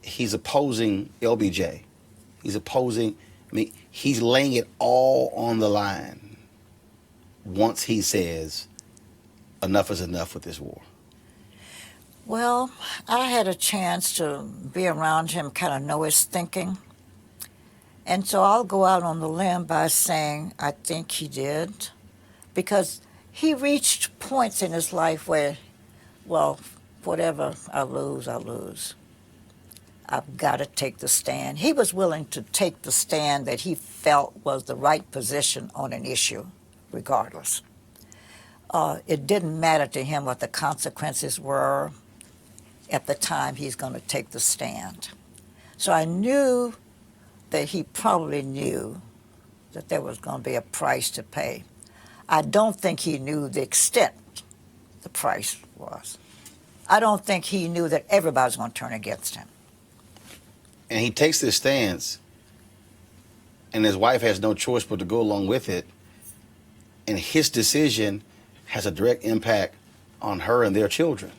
he's opposing LBJ. He's opposing, he's laying it all on the line once he says, enough is enough with this war. Well, I had a chance to be around him, kind of know his thinking. And so I'll go out on the limb by saying I think he did, because he reached points in his life where, well, whatever I lose, I lose. I've got to take the stand. He was willing to take the stand that he felt was the right position on an issue, regardless. It didn't matter to him what the consequences were at the time he's going to take the stand. So I knew that he probably knew that there was going to be a price to pay. I don't think he knew the extent the price was. I don't think he knew that everybody's going to turn against him. And he takes this stance, and his wife has no choice but to go along with it, and his decision has a direct impact on her and their children.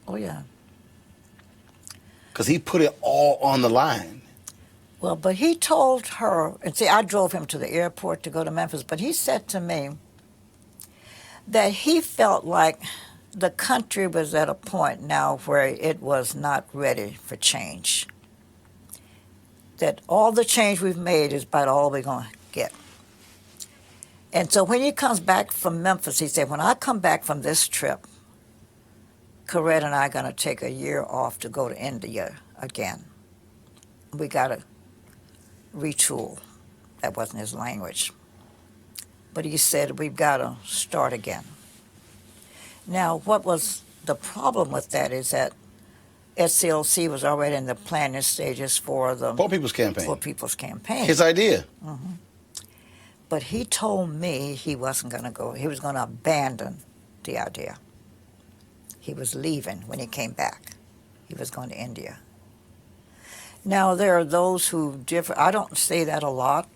Oh, yeah. Because he put it all on the line. Well, but he told her, and see, I drove him to the airport to go to Memphis, but he said to me that he felt like the country was at a point now where it was not ready for change. That all the change we've made is about all we're going to get. And so when he comes back from Memphis, he said, when I come back from this trip, Corette and I are going to take a year off to go to India again. We got to retool. That wasn't his language. But he said, we've got to start again. Now, what was the problem with that is that SCLC was already in the planning stages for the Poor People's Campaign. Poor People's Campaign. His idea. Mm-hmm. But he told me he wasn't going to go. He was going to abandon the idea. He was leaving when he came back. He was going to India. Now, there are those who differ. I don't say that a lot.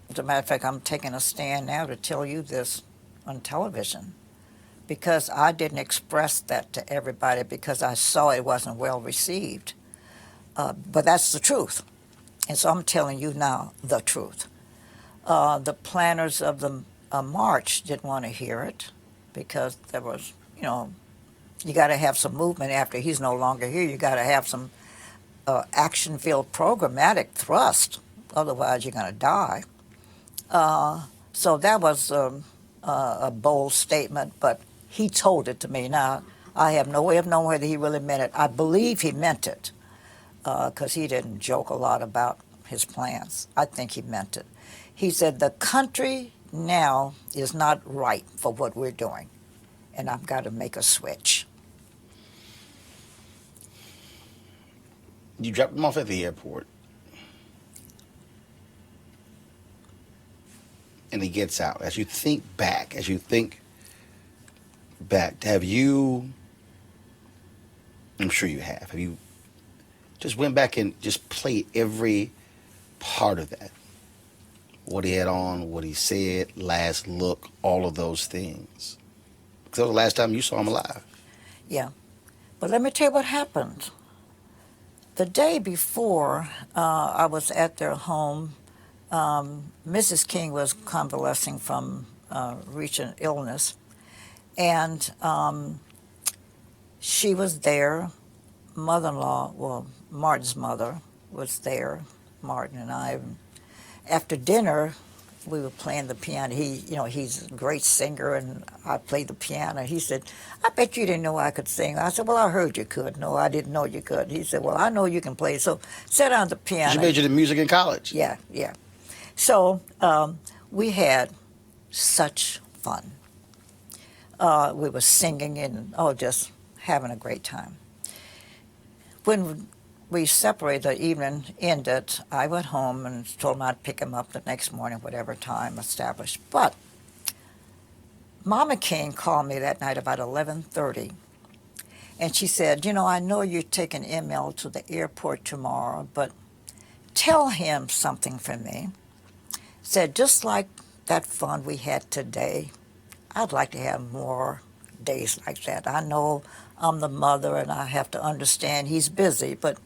As a matter of fact, I'm taking a stand now to tell you this on television because I didn't express that to everybody because I saw it wasn't well received. But that's the truth. And so I'm telling you now the truth. The planners of the march didn't want to hear it because there was, you got to have some movement after he's no longer here. You got to have some action-filled programmatic thrust. Otherwise, you're going to die. So that was a bold statement, but he told it to me. Now, I have no way of knowing whether he really meant it. I believe he meant it because he didn't joke a lot about his plans. I think he meant it. He said, the country now is not right for what we're doing, and I've got to make a switch. You dropped him off at the airport. And he gets out. As you think back, have you, I'm sure you have you just went back and just played every part of that? What he had on, what he said, last look, all of those things. Because that was the last time you saw him alive. Yeah. But let me tell you what happened. The day before I was at their home, Mrs. King was convalescing from recent illness, and she was there. Mother-in-law, well, Martin's mother was there, Martin and I. After dinner, we were playing the piano. He's a great singer, and I played the piano. He said, I bet you didn't know I could sing. I said, well, I heard you could. No, I didn't know you could. He said, well, I know you can play. So sit down at the piano. You majored in music in college? Yeah. So we had such fun. We were singing and, just having a great time. When we separated, the evening ended, I went home and told him I'd pick him up the next morning, whatever time established. But Mama King called me that night about 11:30, and she said, I know you're taking ML to the airport tomorrow, but tell him something for me. Said, just like that fun we had today, I'd like to have more days like that. I know I'm the mother and I have to understand he's busy, but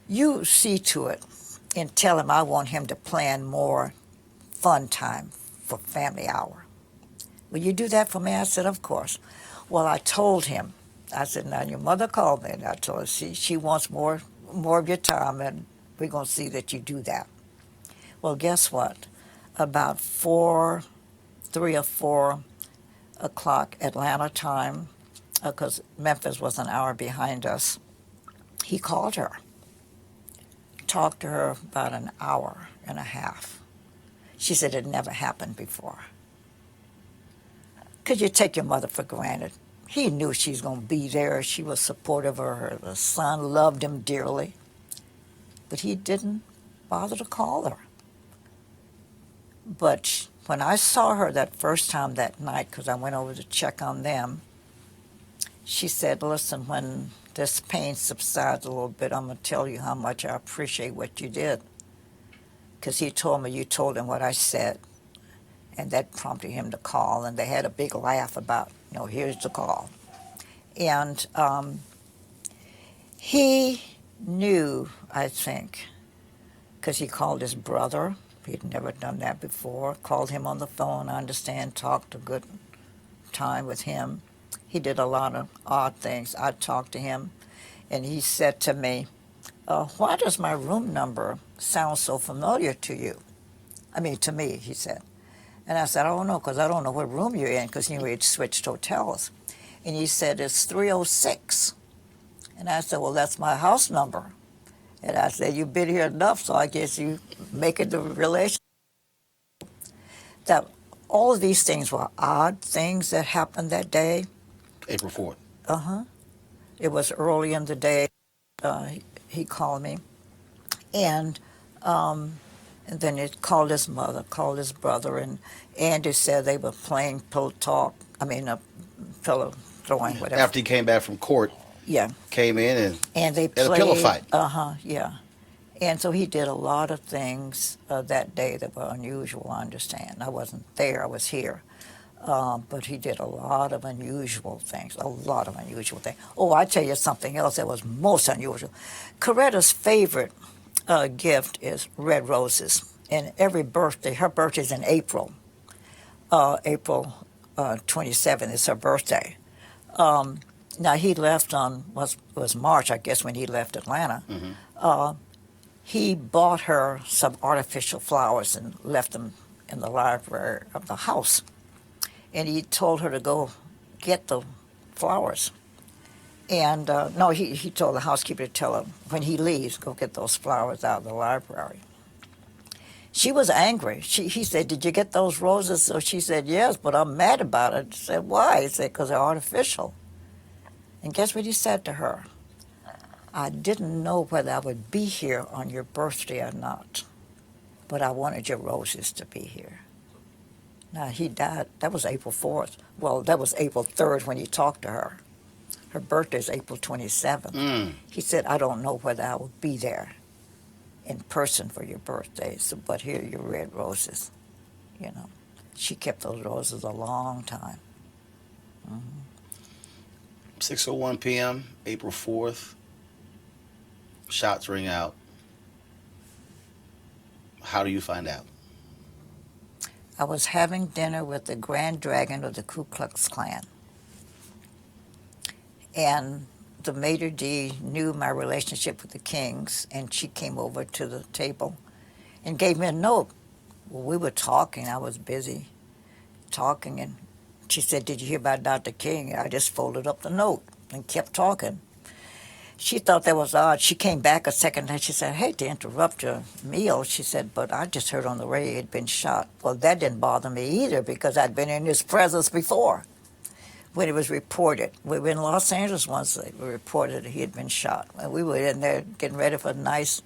you see to it and tell him I want him to plan more fun time for family hour. Will you do that for me? I said, of course. Well, I told him, I said, now your mother called me and I told her she wants more of your time and we're going to see that you do that. Well, guess what? About 3 or 4 o'clock Atlanta time, because Memphis was an hour behind us, he called her. Talked to her about an hour and a half. She said it never happened before. Could you take your mother for granted? He knew she was going to be there. She was supportive of her. The son loved him dearly. But he didn't bother to call her. But when I saw her that first time that night, because I went over to check on them, she said, listen, when this pain subsides a little bit, I'm going to tell you how much I appreciate what you did. Because he told me you told him what I said. And that prompted him to call. And they had a big laugh about, here's the call. And he knew, I think, because he called his brother. He'd never done that before. Called him on the phone, I understand, talked a good time with him. He did a lot of odd things. I talked to him, and he said to me, why does my room number sound so familiar to you? I mean, to me, he said. And I said, I don't know, because I don't know what room you're in, because we'd switched hotels. And he said, it's 306. And I said, well, that's my house number. And I said, you've been here enough, so I guess you make it the relation. That all of these things were odd things that happened that day. April 4th. Uh-huh. It was early in the day. He called me. And then he called his mother, called his brother, and Andy said they were playing pillow talk. I mean, pillow throwing, whatever. After he came back from court. Yeah. Came in and they had played a pillow fight. Yeah. And so he did a lot of things that day that were unusual, I understand. I wasn't there, I was here. But he did a lot of unusual things, Oh, I tell you something else that was most unusual. Coretta's favorite gift is red roses. And every birthday, her birthday's in April. April 27th is her birthday. Now, he left on, was March, I guess, when he left Atlanta. Mm-hmm. He bought her some artificial flowers and left them in the library of the house. And he told her to go get the flowers. And, no, he told the housekeeper to tell her, when he leaves, go get those flowers out of the library. She was angry. He said, did you get those roses? So she said, yes, but I'm mad about it. She said, why? He said, because they're artificial. And guess what he said to her? I didn't know whether I would be here on your birthday or not, but I wanted your roses to be here. Now, he died. That was April 4th. Well, that was April 3rd when he talked to her. Her birthday is April 27th. He said, I don't know whether I will be there in person for your birthday, so, but here are your red roses. You know, she kept those roses a long time. 6:01 p.m., April 4th. Shots ring out. How do you find out? I was having dinner with the Grand Dragon of the Ku Klux Klan. And the maitre d' knew my relationship with the Kings, and she came over to the table and gave me a note. Well, we were talking. I was busy talking, and she said, did you hear about Dr. King? I just folded up the note and kept talking. She thought that was odd. She came back a second and she said, I hate to interrupt your meal. She said, but I just heard on the radio he'd been shot. Well, that didn't bother me either because I'd been in his presence before when it was reported. We were in Los Angeles once. They reported that he had been shot. And we were in there getting ready for a nice,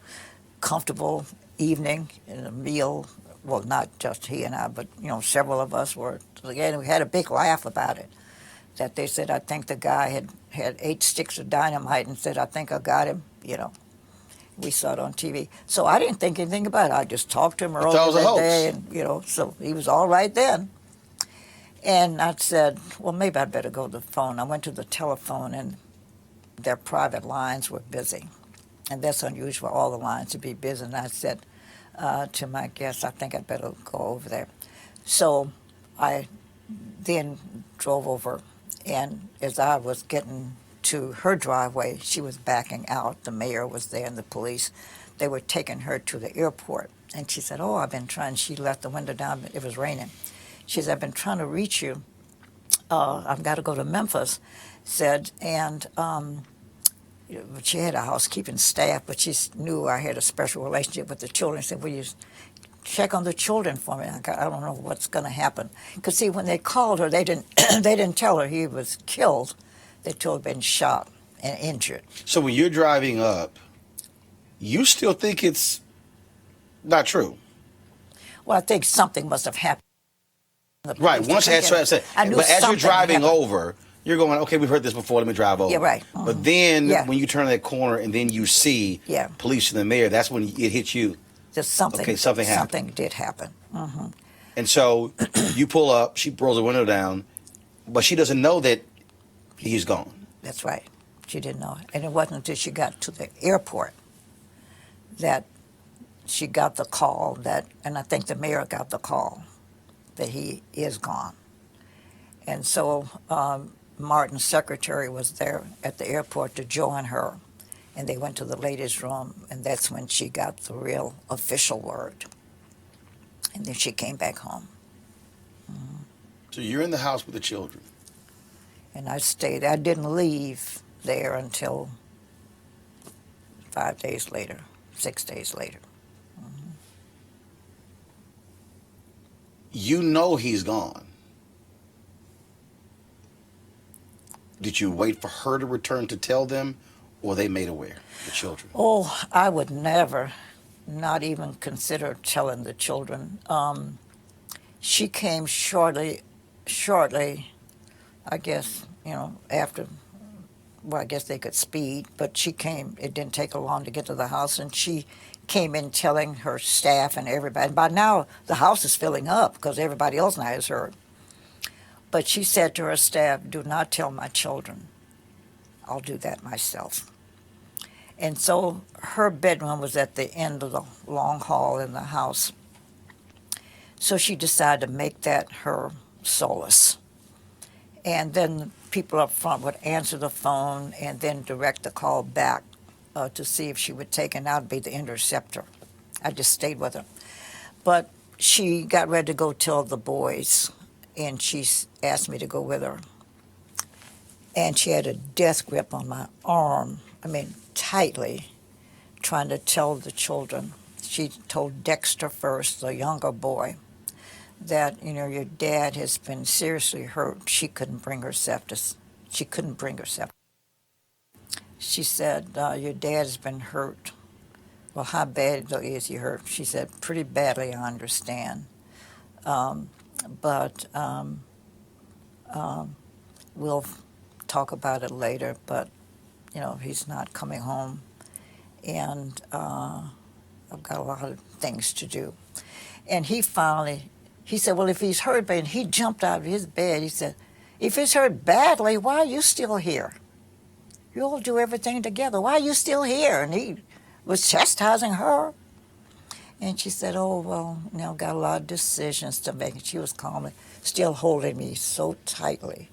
comfortable evening and a meal. Well, not just he and I, but, you know, several of us were together. We had a big laugh about it. That they said, I think the guy had 8 sticks of dynamite and said, I think I got him, you know. We saw it on TV. So I didn't think anything about it. I just talked to him earlier that day, and, you know, so he was all right then. And I said, well, maybe I'd better go to the phone. I went to the telephone, and their private lines were busy. And that's unusual for all the lines to be busy. And I said to my guest, I think I'd better go over there. So I then drove over. And as I was getting to her driveway, she was backing out. The mayor was there and the police. They were taking her to the airport. And she said, oh, I've been trying. She left the window down. It was raining. She said, I've been trying to reach you. I've got to go to Memphis. Said, and she had a housekeeping staff, but she knew I had a special relationship with the children. She said, will you check on the children for me? I don't know what's going to happen. Because, see, when they called her, they didn't tell her he was killed. They told her he'd been shot and injured. So when you're driving up, you still think it's not true? Well, I think something must have happened. Right. Once but as you're driving over, you're going, okay, we've heard this before, let me drive over. Yeah, right. But then when you turn that corner and then you see police and the mayor, that's when it hits you. Just something. Okay, something happened. Something did happen. And so you pull up, she rolls the window down, but she doesn't know that he's gone. That's right. She didn't know. And it wasn't until she got to the airport that she got the call that, and I think the mayor got the call that he is gone. And so Martin's secretary was there at the airport to join her. And they went to the ladies' room, and that's when she got the real official word. And then she came back home. So you're in the house with the children. And I stayed. I didn't leave there until 5 days later, 6 days later. You know he's gone. Did you wait for her to return to tell them, or they made aware, the children? Oh, I would never, not even consider telling the children. She came shortly, I guess, after, well, I guess they could speed, but she came, it didn't take her long to get to the house, and she came in telling her staff and everybody. By now, the house is filling up because everybody else now has heard. But she said to her staff, do not tell my children. I'll do that myself. And so her bedroom was at the end of the long hall in the house. So she decided to make that her solace. And then people up front would answer the phone and then direct the call back to see if she would take, and that would be the interceptor. I just stayed with her. But she got ready to go tell the boys, and she asked me to go with her. And she had a death grip on my arm, tightly, trying to tell the children. She told Dexter first, the younger boy, that, your dad has been seriously hurt. She couldn't bring herself. She said, your dad's been hurt. Well, how bad is he hurt? She said, pretty badly, I understand. But we'll talk about it later, but, he's not coming home. And I've got a lot of things to do. And he said, well, if he's hurt, and he jumped out of his bed. He said, if he's hurt badly, why are you still here? You all do everything together. Why are you still here? And he was chastising her. And she said, oh, well, got a lot of decisions to make. And she was calmly still holding me so tightly.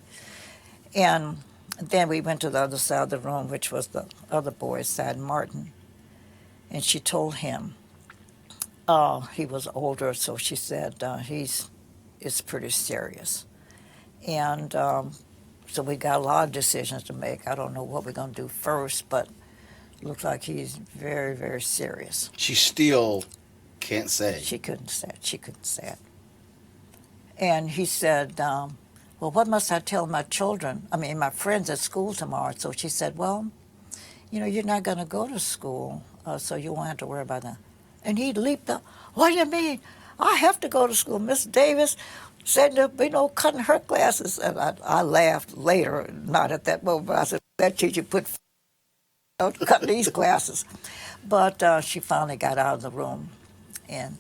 And then we went to the other side of the room, which was the other boy's side, Martin. And she told him, he was older, so she said, it's pretty serious. And so we got a lot of decisions to make. I don't know what we're going to do first, but it looks like he's very, very serious. She still can't say. She couldn't say it. And he said, well, what must I tell my children? My friends at school tomorrow. So she said, well, you're not going to go to school, so you won't have to worry about that. And he leaped up. What do you mean? I have to go to school. Miss Davis said to be no cutting her classes. And I laughed later, not at that moment, but I said, that teacher put cut these classes. But she finally got out of the room, and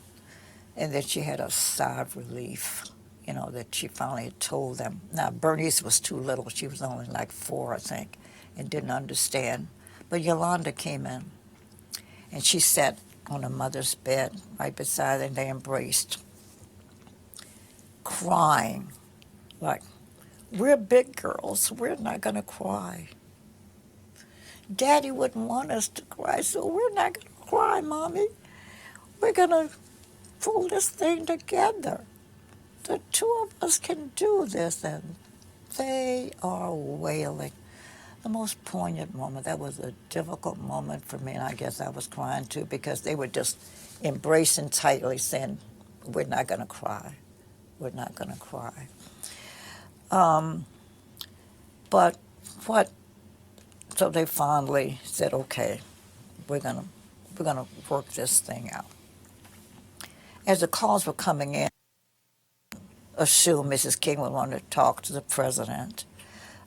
then she had a sigh of relief, that she finally had told them. Now, Bernice was too little. She was only like 4, I think, and didn't understand. But Yolanda came in, and she sat on her mother's bed right beside her, and they embraced, crying, like, we're big girls, we're not going to cry. Daddy wouldn't want us to cry, so we're not going to cry, Mommy. We're going to pull this thing together. The two of us can do this. And they are wailing. The most poignant moment. That was a difficult moment for me, and I guess I was crying too, because they were just embracing tightly, saying, we're not going to cry. We're not going to cry. So they finally said, okay, we're gonna work this thing out. As the calls were coming in, assumed Mrs. King would want to talk to the president.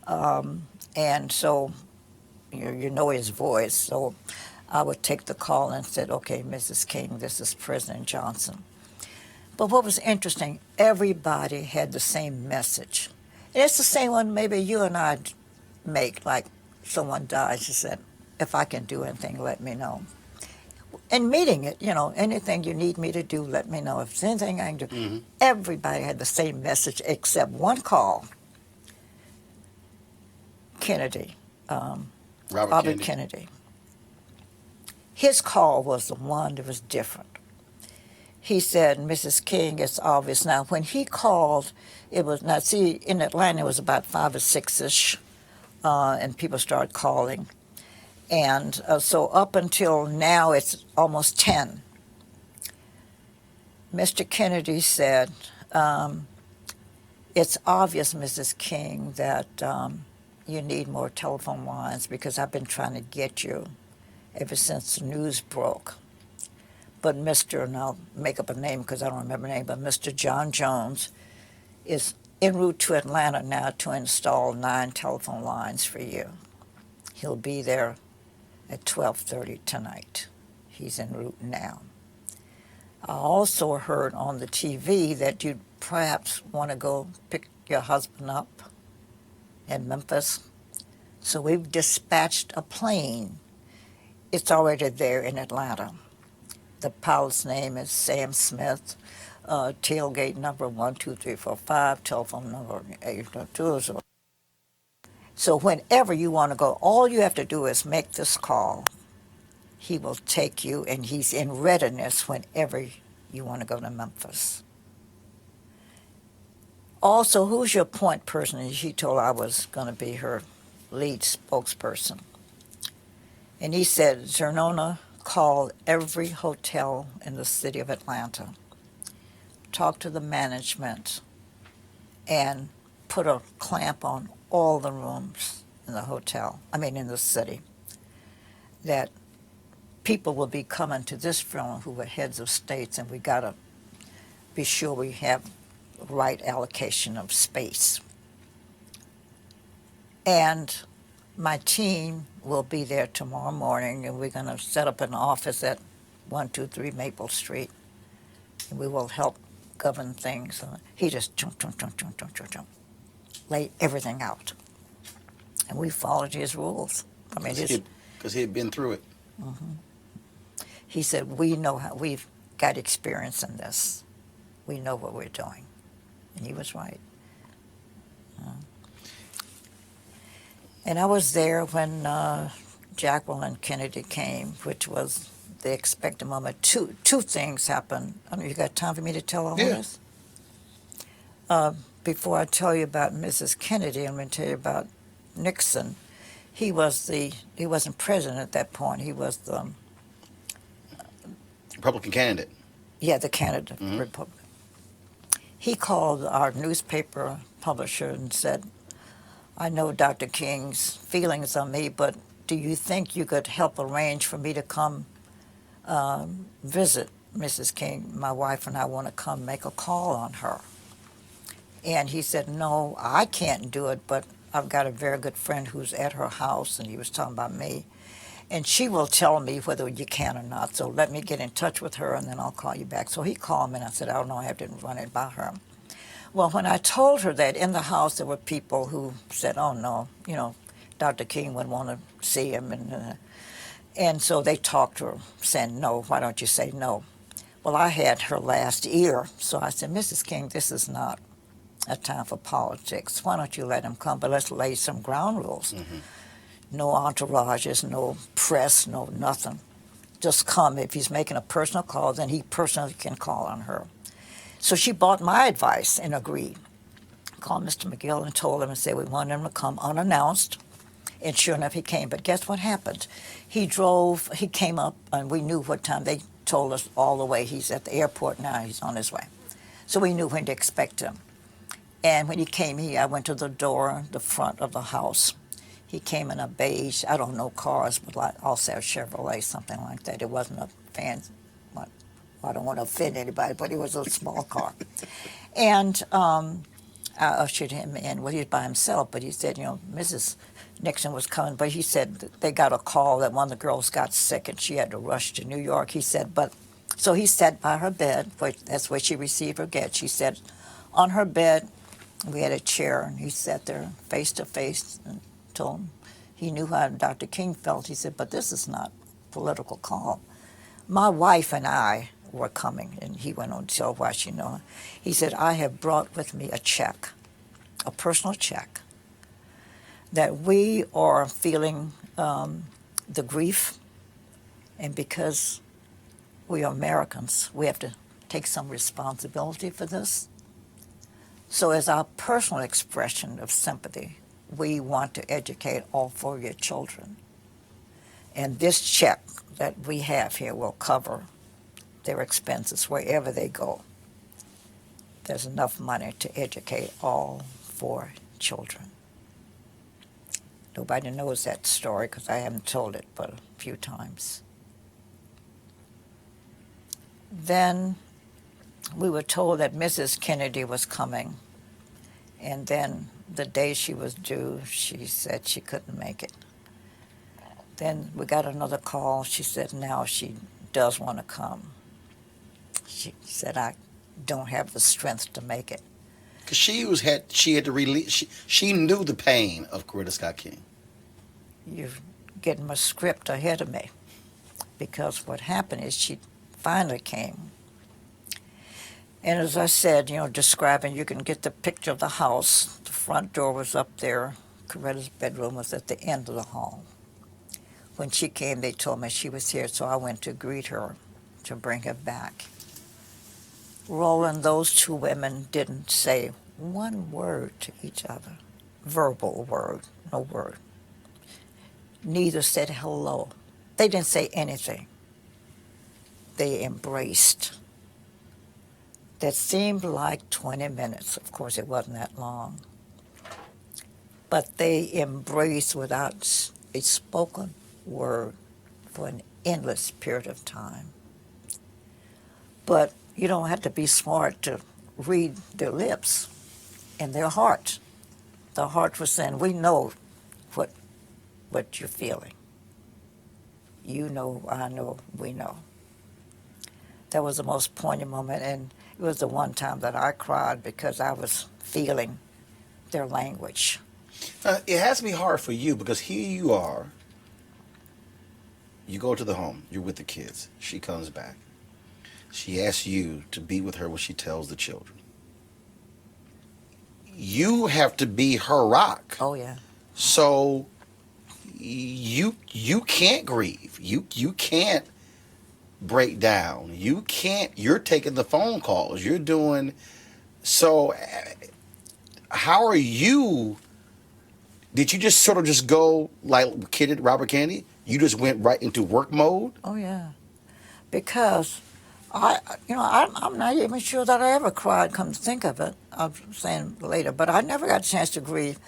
And so, you know his voice, so I would take the call and said, okay, Mrs. King, this is President Johnson. But what was interesting, everybody had the same message. And it's the same one maybe you and I make, like, someone dies, he said, if I can do anything, let me know. And meeting it, you know, anything you need me to do, let me know. If there's anything I can do. Mm-hmm. Everybody had the same message except one call. Kennedy, Robert Kennedy. His call was the one that was different. He said, Mrs. King, it's obvious. Now, when he called, it was, now see, in Atlanta, it was about 5 or 6-ish, and people started calling. And so up until now, it's almost 10. Mr. Kennedy said, it's obvious, Mrs. King, that you need more telephone lines because I've been trying to get you ever since the news broke. But Mr., and I'll make up a name because I don't remember the name, but Mr. John Jones is en route to Atlanta now to install 9 telephone lines for you. He'll be there at 12:30 tonight. He's en route now. I also heard on the TV that you'd perhaps want to go pick your husband up in Memphis. So we've dispatched a plane. It's already there in Atlanta. The pilot's name is Sam Smith, tailgate number 12345, telephone number 822. So whenever you want to go, all you have to do is make this call. He will take you, and he's in readiness whenever you want to go to Memphis. Also, who's your point person? And she told I was going to be her lead spokesperson. And he said, Xernona, call every hotel in the city of Atlanta, talk to the management, and put a clamp on all the rooms in the hotel, in the city, that people will be coming to this funeral who are heads of states, and we got to be sure we have the right allocation of space. And my team will be there tomorrow morning, and we're going to set up an office at 123 Maple Street, and we will help govern things. He just jump, laid everything out, and we followed his rules. Because he had been through it. Mm-hmm. He said, we know how, we've got experience in this. We know what we're doing. And he was right. And I was there when Jacqueline Kennedy came, which was the expected moment. Two things happened. I don't know, you got time for me to tell all this? Before I tell you about Mrs. Kennedy, I'm going to tell you about Nixon. He wasn't president at that point. He was the Republican candidate. Yeah, the candidate, Mm-hmm. Republican. He called our newspaper publisher and said, I know Dr. King's feelings on me, but do you think you could help arrange for me to come visit Mrs. King? My wife and I want to come make a call on her. And he said, no, I can't do it, but I've got a very good friend who's at her house, and he was talking about me, and she will tell me whether you can or not. So let me get in touch with her, and then I'll call you back. So he called me, and I said, I don't know, I have to run it by her. Well, when I told her that, in the house there were people who said, oh, no, Dr. King wouldn't want to see him. And so they talked to her, saying, no, why don't you say no? Well, I had her last ear, so I said, Mrs. King, this is not a time for politics. Why don't you let him come? But let's lay some ground rules. Mm-hmm. No entourages, no press, no nothing. Just come. If he's making a personal call, then he personally can call on her. So she bought my advice and agreed. Called Mr. McGill and told him and said we wanted him to come unannounced. And sure enough, he came. But guess what happened? He came up, and we knew what time. They told us all the way. He's at the airport now. He's on his way. So we knew when to expect him. And when he came here, I went to the door, the front of the house. He came in a beige, I don't know cars, but like also a Chevrolet, something like that. It wasn't a fancy, I don't want to offend anybody, but it was a small car. And I ushered him in. Well, he was by himself, but he said, Mrs. Nixon was coming, but he said they got a call that one of the girls got sick and she had to rush to New York. He said, so he sat by her bed, that's where she received her gift. She said, on her bed, we had a chair, and he sat there face to face and told him, He knew how Dr. King felt. He said, but this is not political call. My wife and I were coming, and he went on to tell why she knew. He said, I have brought with me a check, a personal check, that we are feeling the grief, and because we are Americans, we have to take some responsibility for this. So as our personal expression of sympathy, we want to educate all 4 of your children. And this check that we have here will cover their expenses wherever they go. There's enough money to educate all 4 children. Nobody knows that story because I haven't told it but a few times. Then we were told that Mrs. Kennedy was coming, and then the day she was due, she said she couldn't make it. Then we got another call. She said now she does want to come. She said, I don't have the strength to make it. Because she had to release, she knew the pain of Coretta Scott King. You're getting my script ahead of me, because what happened is she finally came. And as I said, describing, you can get the picture of the house. The front door was up there. Coretta's bedroom was at the end of the hall. When she came, they told me she was here, so I went to greet her to bring her back. Roland, those 2 women didn't say one word to each other, verbal word, no word. Neither said hello. They didn't say anything. They embraced. That seemed like 20 minutes. Of course, it wasn't that long. But they embraced without a spoken word for an endless period of time. But you don't have to be smart to read their lips and their heart. The heart was saying, we know what you're feeling. You know, I know, we know. That was the most poignant moment, and it was the one time that I cried because I was feeling their language. It has to be hard for you because here you are. You go to the home. You're with the kids. She comes back. She asks you to be with her when she tells the children. You have to be her rock. Oh, yeah. So you can't grieve. You can't break down. You're taking the phone calls. You're doing. So how are you? Did you just sort of just go like kidded Robert Kennedy? You just went right into work mode? Oh, yeah. Because I'm not even sure that I ever cried, come to think of it. I'm saying later, but I never got a chance to grieve.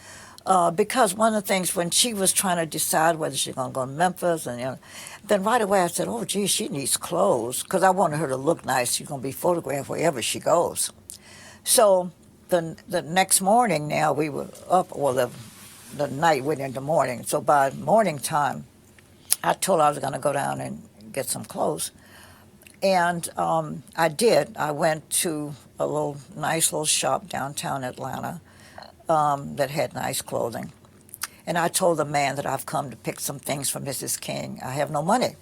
Because one of the things, when she was trying to decide whether she's going to go to Memphis, and then right away I said, oh, gee, she needs clothes, because I wanted her to look nice. She's going to be photographed wherever she goes. So the next morning now, we were up, well, the night went into morning. So by morning time, I told her I was going to go down and get some clothes. And I did. I went to a nice little shop downtown Atlanta that had nice clothing. And I told the man that I've come to pick some things for Mrs. King. I have no money.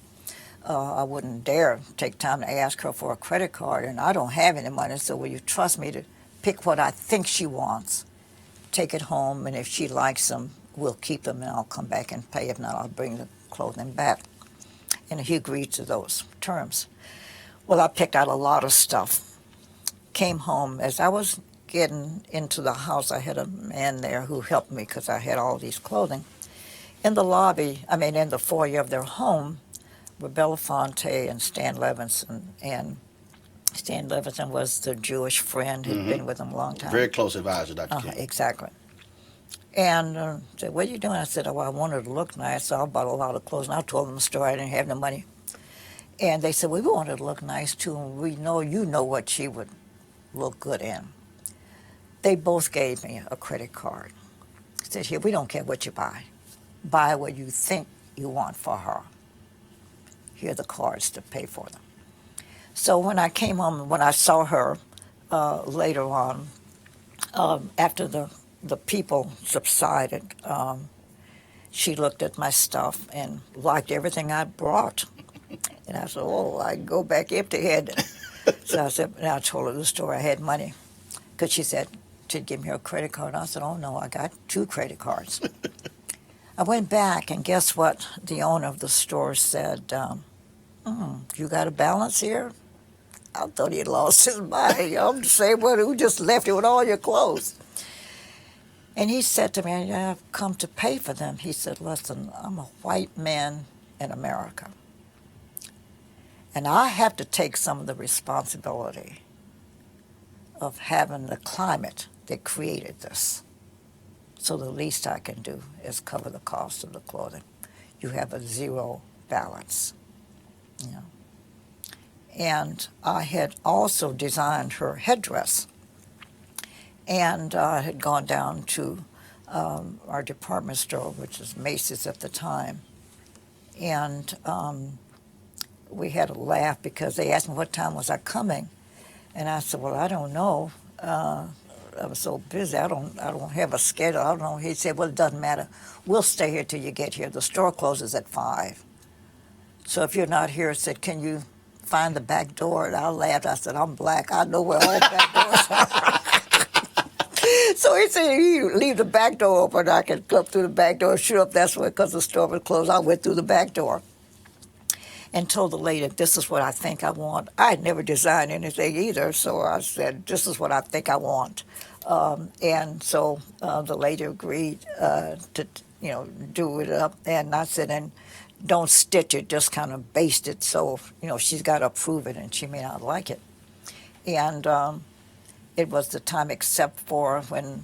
I wouldn't dare take time to ask her for a credit card, and I don't have any money, so will you trust me to pick what I think she wants, take it home, and if she likes them, we'll keep them, and I'll come back and pay. If not, I'll bring the clothing back. And he agreed to those terms. Well, I picked out a lot of stuff. Came home. As I was getting into the house, I had a man there who helped me because I had all these clothing. In the lobby, in the foyer of their home, were Belafonte and Stan Levinson. And Stan Levinson was the Jewish friend who'd been with him a long time. Very close advisor, Dr. King. Exactly. And said, what are you doing? I said, oh, I wanted to look nice, so I bought a lot of clothes. And I told them the story. I didn't have no money. And they said, well, we wanted to look nice, too, and we know you know what she would look good in. They both gave me a credit card. Said, here, we don't care what you buy. Buy what you think you want for her. Here are the cards to pay for them. So when I came home, when I saw her later on, after the people subsided, she looked at my stuff and liked everything I brought. And I said, oh, I go back empty-handed. So I said, and I told her the story. I had money. Because she said she'd give me her credit card. I said, oh, no, I got 2 credit cards. I went back, and guess what? The owner of the store said, you got a balance here? I thought he had lost his mind. I'm the same one who just left you with all your clothes. And he said to me, I've come to pay for them. He said, listen, I'm a white man in America. And I have to take some of the responsibility of having the climate that created this. So the least I can do is cover the cost of the clothing. You have a zero balance. You know. And I had also designed her headdress. And I had gone down to our department store, which was Macy's at the time. And we had a laugh because they asked me what time was I coming. And I said, well, I don't know. I was so busy. I don't have a schedule. I don't know. He said, well, it doesn't matter. We'll stay here till you get here. The store closes at 5. So if you're not here, I said, can you find the back door? And I laughed. I said, I'm black. I know where all back doors are. So he said, you leave the back door open. I can come through the back door. Sure, if that's what, because the store was closed, I went through the back door and told the lady, this is what I think I want. I had never designed anything either, so I said, this is what I think I want. And so the lady agreed to, do it up. And I said, and don't stitch it, just kind of baste it. So, she's got to approve it, and she may not like it. And it was the time except for when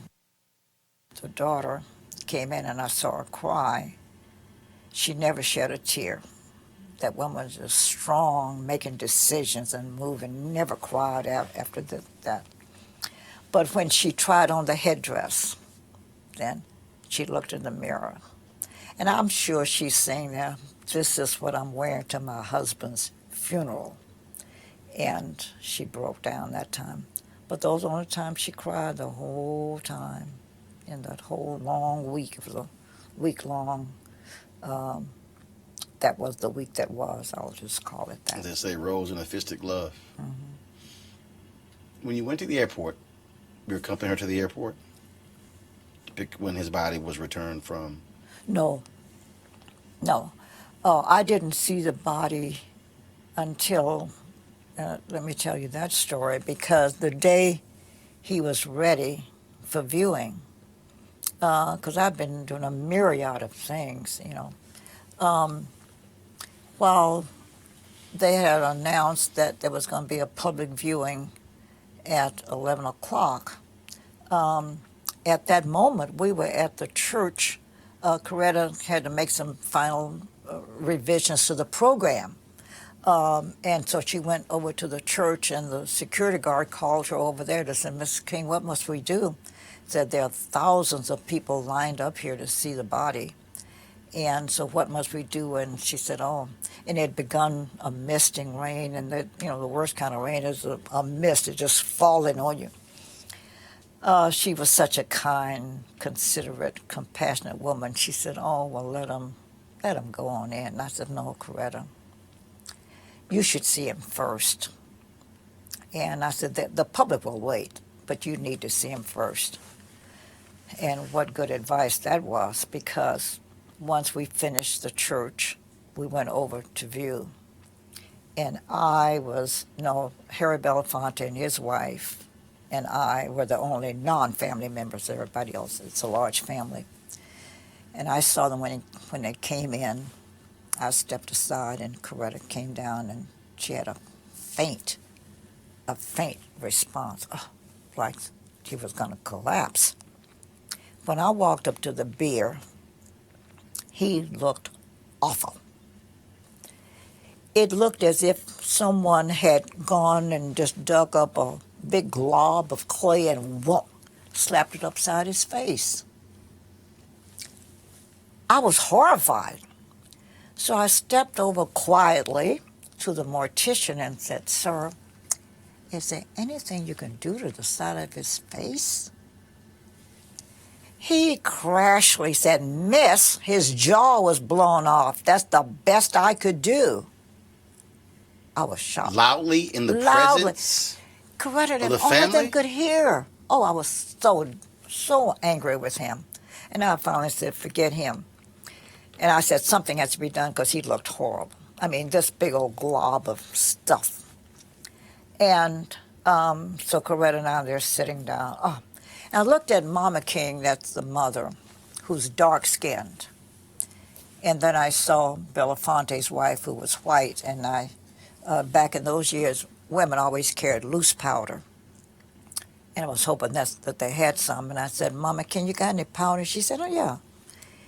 the daughter came in and I saw her cry. She never shed a tear. That woman was just strong, making decisions and moving, never cried out after that. But when she tried on the headdress, then she looked in the mirror. And I'm sure she's saying that this is what I'm wearing to my husband's funeral. And she broke down that time. But those are the only times she cried the whole time. In that whole long week, it was a week long. That was the week that was. I'll just call it that. As they say, rose in a fistic love. Mm-hmm. When you went to the airport, you accompanied her to the airport? When his body was returned from? No. I didn't see the body until, let me tell you that story, because the day he was ready for viewing, because I've been doing a myriad of things, while they had announced that there was going to be a public viewing at 11 o'clock, at that moment we were at the church. Coretta had to make some final revisions to the program. And so she went over to the church, and the security guard called her over there to say, Miss King, what must we do? Said there are thousands of people lined up here to see the body. And so what must we do? And she said, and it had begun a misting rain, and the worst kind of rain is a mist, it's just falling on you. She was such a kind, considerate, compassionate woman. She said, well, let him go on in. And I said, no, Coretta, you should see him first. And I said, the public will wait, but you need to see him first. And what good advice that was, because once we finished the church, we went over to view. And Harry Belafonte and his wife and I were the only non-family members. Everybody else, it's a large family. And I saw them when they came in. I stepped aside, and Coretta came down, and she had a faint response, like she was going to collapse. When I walked up to the bier, he looked awful. It looked as if someone had gone and just dug up a big glob of clay and slapped it upside his face. I was horrified. So I stepped over quietly to the mortician and said, sir, is there anything you can do to the side of his face? He crashly said, "Miss," his jaw was blown off. "That's the best I could do." I was shocked. Loudly in the Loudly. presence Coretta of and the all of them family? could hear. Oh, I was so angry with him. And I finally said, "Forget him." And I said, something has to be done because he looked horrible. I mean, this big old glob of stuff. And so Coretta and I are there sitting down. Oh. And I looked at Mama King, that's the mother, who's dark-skinned. And then I saw Belafonte's wife, who was white. And back in those years, women always carried loose powder. And I was hoping that they had some. And I said, "Mama King, you got any powder?" She said, "Oh, yeah."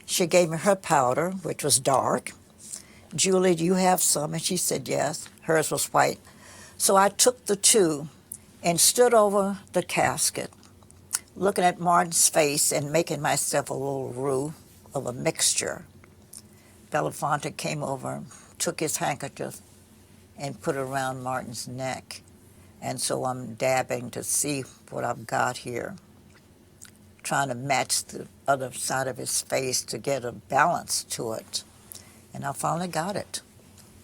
She gave me her powder, which was dark. "Julie, do you have some?" And she said yes. Hers was white. So I took the two and stood over the casket, looking at Martin's face and making myself a little roux of a mixture. Belafonte came over, took his handkerchief, and put it around Martin's neck. And so I'm dabbing to see what I've got here, trying to match the other side of his face to get a balance to it. And I finally got it.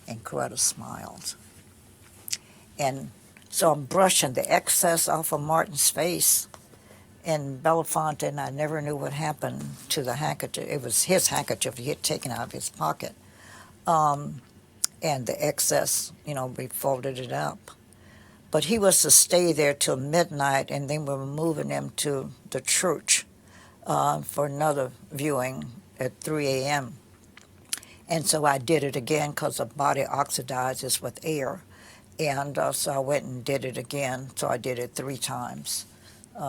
And Coretta smiled. And so I'm brushing the excess off of Martin's face. And Belafonte and I never knew what happened to the handkerchief. It was his handkerchief he had taken out of his pocket. And the excess, we folded it up. But he was to stay there till midnight, and then we were moving him to the church for another viewing at 3 a.m. And so I did it again because the body oxidizes with air. And so I went and did it again. So I did it 3 times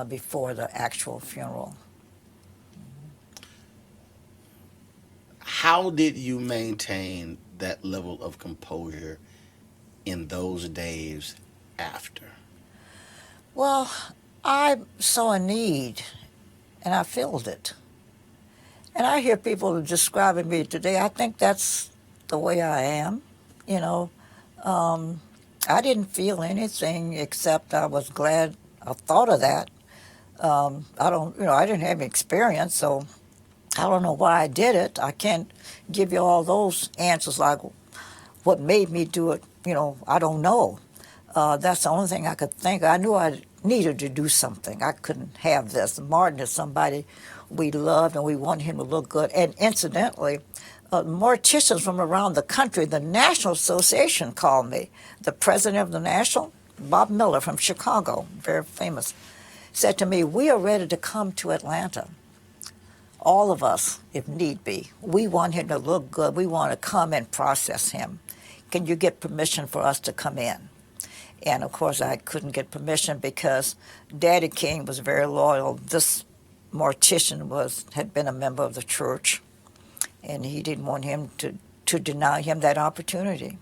before the actual funeral. How did you maintain that level of composure in those days after? Well, I saw a need, and I filled it. And I hear people describing me today. I think that's the way I am. I didn't feel anything except I was glad I thought of that. I didn't have any experience, so I don't know why I did it. I can't give you all those answers like what made me do it. I don't know. That's the only thing I could think of. I knew I needed to do something. I couldn't have this. Martin is somebody we loved, and we wanted him to look good. And incidentally, morticians from around the country, the National Association called me. The president of the National, Bob Miller from Chicago, very famous, said to me, "We are ready to come to Atlanta. All of us, if need be. We want him to look good. We want to come and process him. Can you get permission for us to come in?" And, of course, I couldn't get permission because Daddy King was very loyal. This mortician had been a member of the church, and he didn't want him to deny him that opportunity.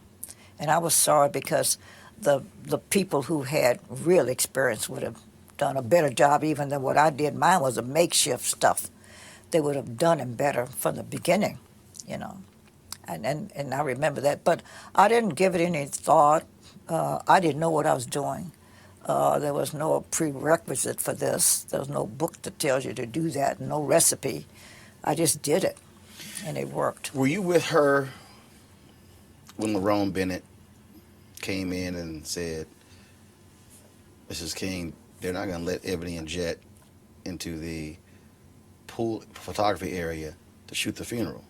And I was sorry because the people who had real experience would have done a better job even than what I did. Mine was a makeshift stuff. They would have done him better from the beginning, And I remember that. But I didn't give it any thought. I didn't know what I was doing. There was no prerequisite for this. There was no book that tells you to do that, no recipe. I just did it, and it worked. Were you with her when Lerone Bennett came in and said, "Mrs. King, they're not going to let Ebony and Jet into the pool photography area to shoot the funeral"?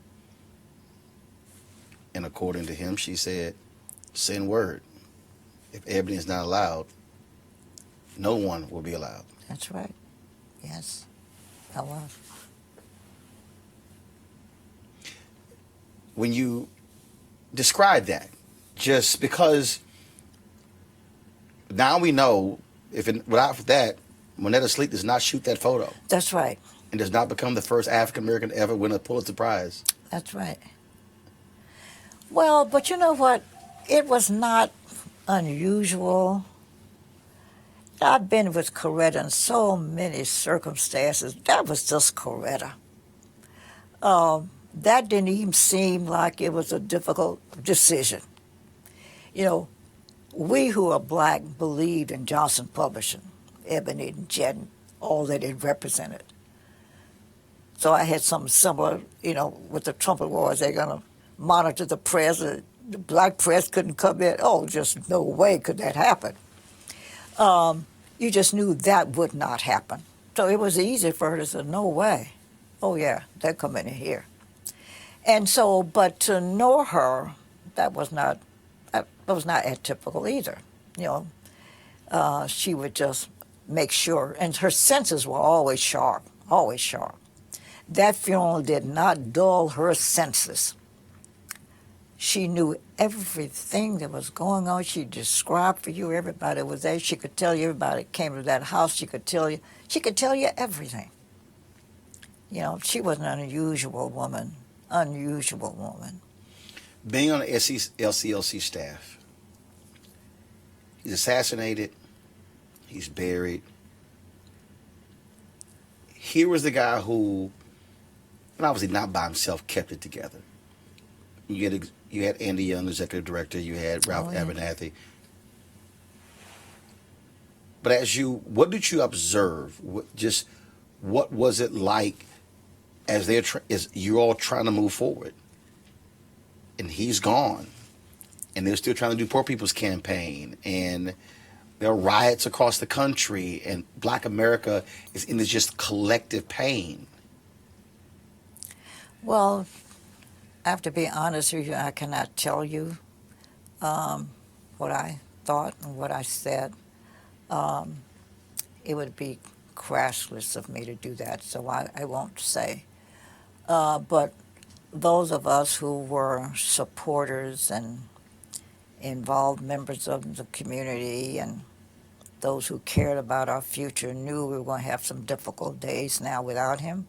And according to him, she said, "Send word. If Ebony is not allowed, no one will be allowed." That's right. Yes, I was. When you describe that, just because now we know without that, Monetta Sleet does not shoot that photo. That's right. And does not become the first African American to ever win a Pulitzer Prize. That's right. Well, but you know what? It was not unusual. I've been with Coretta in so many circumstances. That was just Coretta. That didn't even seem like it was a difficult decision. We who are black believed in Johnson Publishing, Ebony and Jet, all that it represented. So I had something similar, you know, with the trumpet wars. They're going to monitor the press. The black press couldn't come in. Oh, just no way could that happen. You just knew that would not happen. So it was easy for her to say, no way. Oh, yeah, they're coming in here. And so, but to know her, that was not atypical either. You know, she would just make sure, and her senses were always sharp, always sharp. That funeral did not dull her senses. She knew everything that was going on. She described for you everybody was there. She could tell you everybody that came to that house. She could tell you everything. You know, she was an unusual woman. Unusual woman. Being on the LCLC staff, he's assassinated, he's buried. Here was the guy who, and obviously not by himself, kept it together. You had Andy Young, executive director. You had Ralph Abernathy. But what did you observe? What was it like as you're all trying to move forward, and he's gone, and they're still trying to do Poor People's Campaign, and there are riots across the country, and Black America is in this just collective pain? Well, I have to be honest with you. I cannot tell you what I thought and what I said. It would be crassless of me to do that, so I won't say. But those of us who were supporters and involved members of the community and those who cared about our future knew we were going to have some difficult days now without him.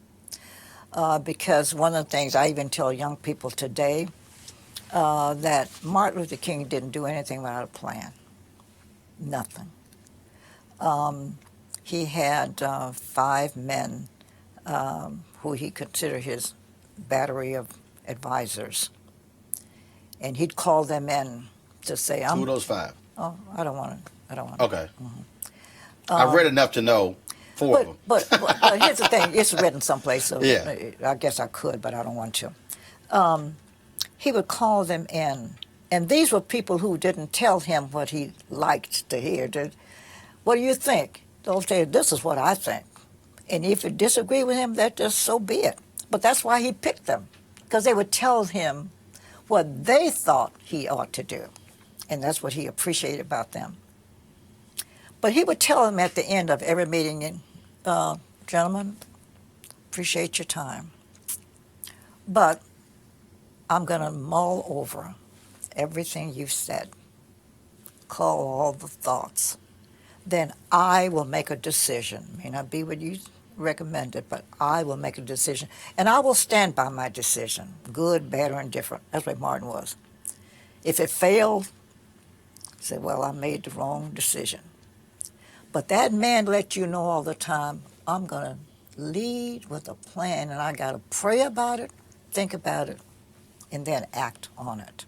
Because one of the things I even tell young people today, that Martin Luther King didn't do anything without a plan. Nothing. He had 5 men who he considered his battery of advisors. And he'd call them in to say, Who are those 5? Oh, I don't want to. Okay. I've read enough to know 4 of them. But here's the thing. It's written someplace, so yeah. I guess I could, but I don't want to. He would call them in. And these were people who didn't tell him what he liked to hear. What do you think? They'll say, this is what I think. And if you disagree with him, that just so be it. But that's why he picked them, because they would tell him what they thought he ought to do. And that's what he appreciated about them. But he would tell them at the end of every meeting, gentlemen, appreciate your time. But I'm going to mull over everything you've said, call all the thoughts. Then I will make a decision. May not be what you recommended, but I will make a decision. And I will stand by my decision, good, bad, or indifferent. That's what Martin was. If it failed, say, well, I made the wrong decision. But that man let you know all the time, I'm going to lead with a plan, and I got to pray about it, think about it, and then act on it.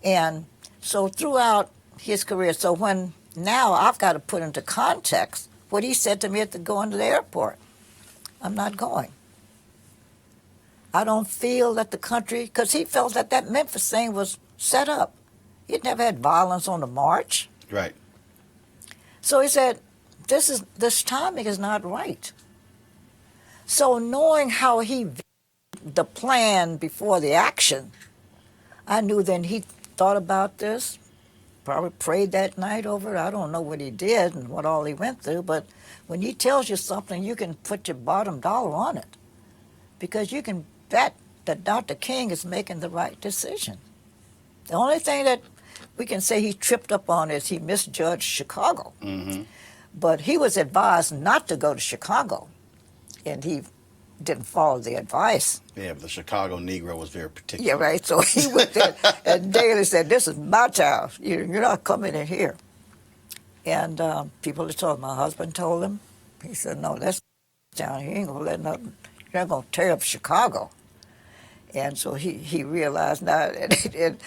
And so throughout his career, so when now I've got to put into context what he said to me at going to the airport. I'm not going. I don't feel that the country, because he felt that that Memphis thing was set up. He'd never had violence on the march. Right. So he said, this timing is not right. So knowing how he viewed the plan before the action, I knew then he thought about this, probably prayed that night over it. I don't know what he did and what all he went through, but when he tells you something, you can put your bottom dollar on it, because you can bet that Dr. King is making the right decision. The only thing that we can say he tripped up on is he misjudged Chicago. Mm-hmm. But he was advised not to go to Chicago, and he didn't follow the advice. Yeah, but the Chicago Negro was very particular. Yeah, right. So he went there, and Daly said, this is my town. You're not coming in here. And people had told him, my husband told him, he said, no, that's town. He ain't going to let nothing, you're not going to tear up Chicago. And so he realized now, and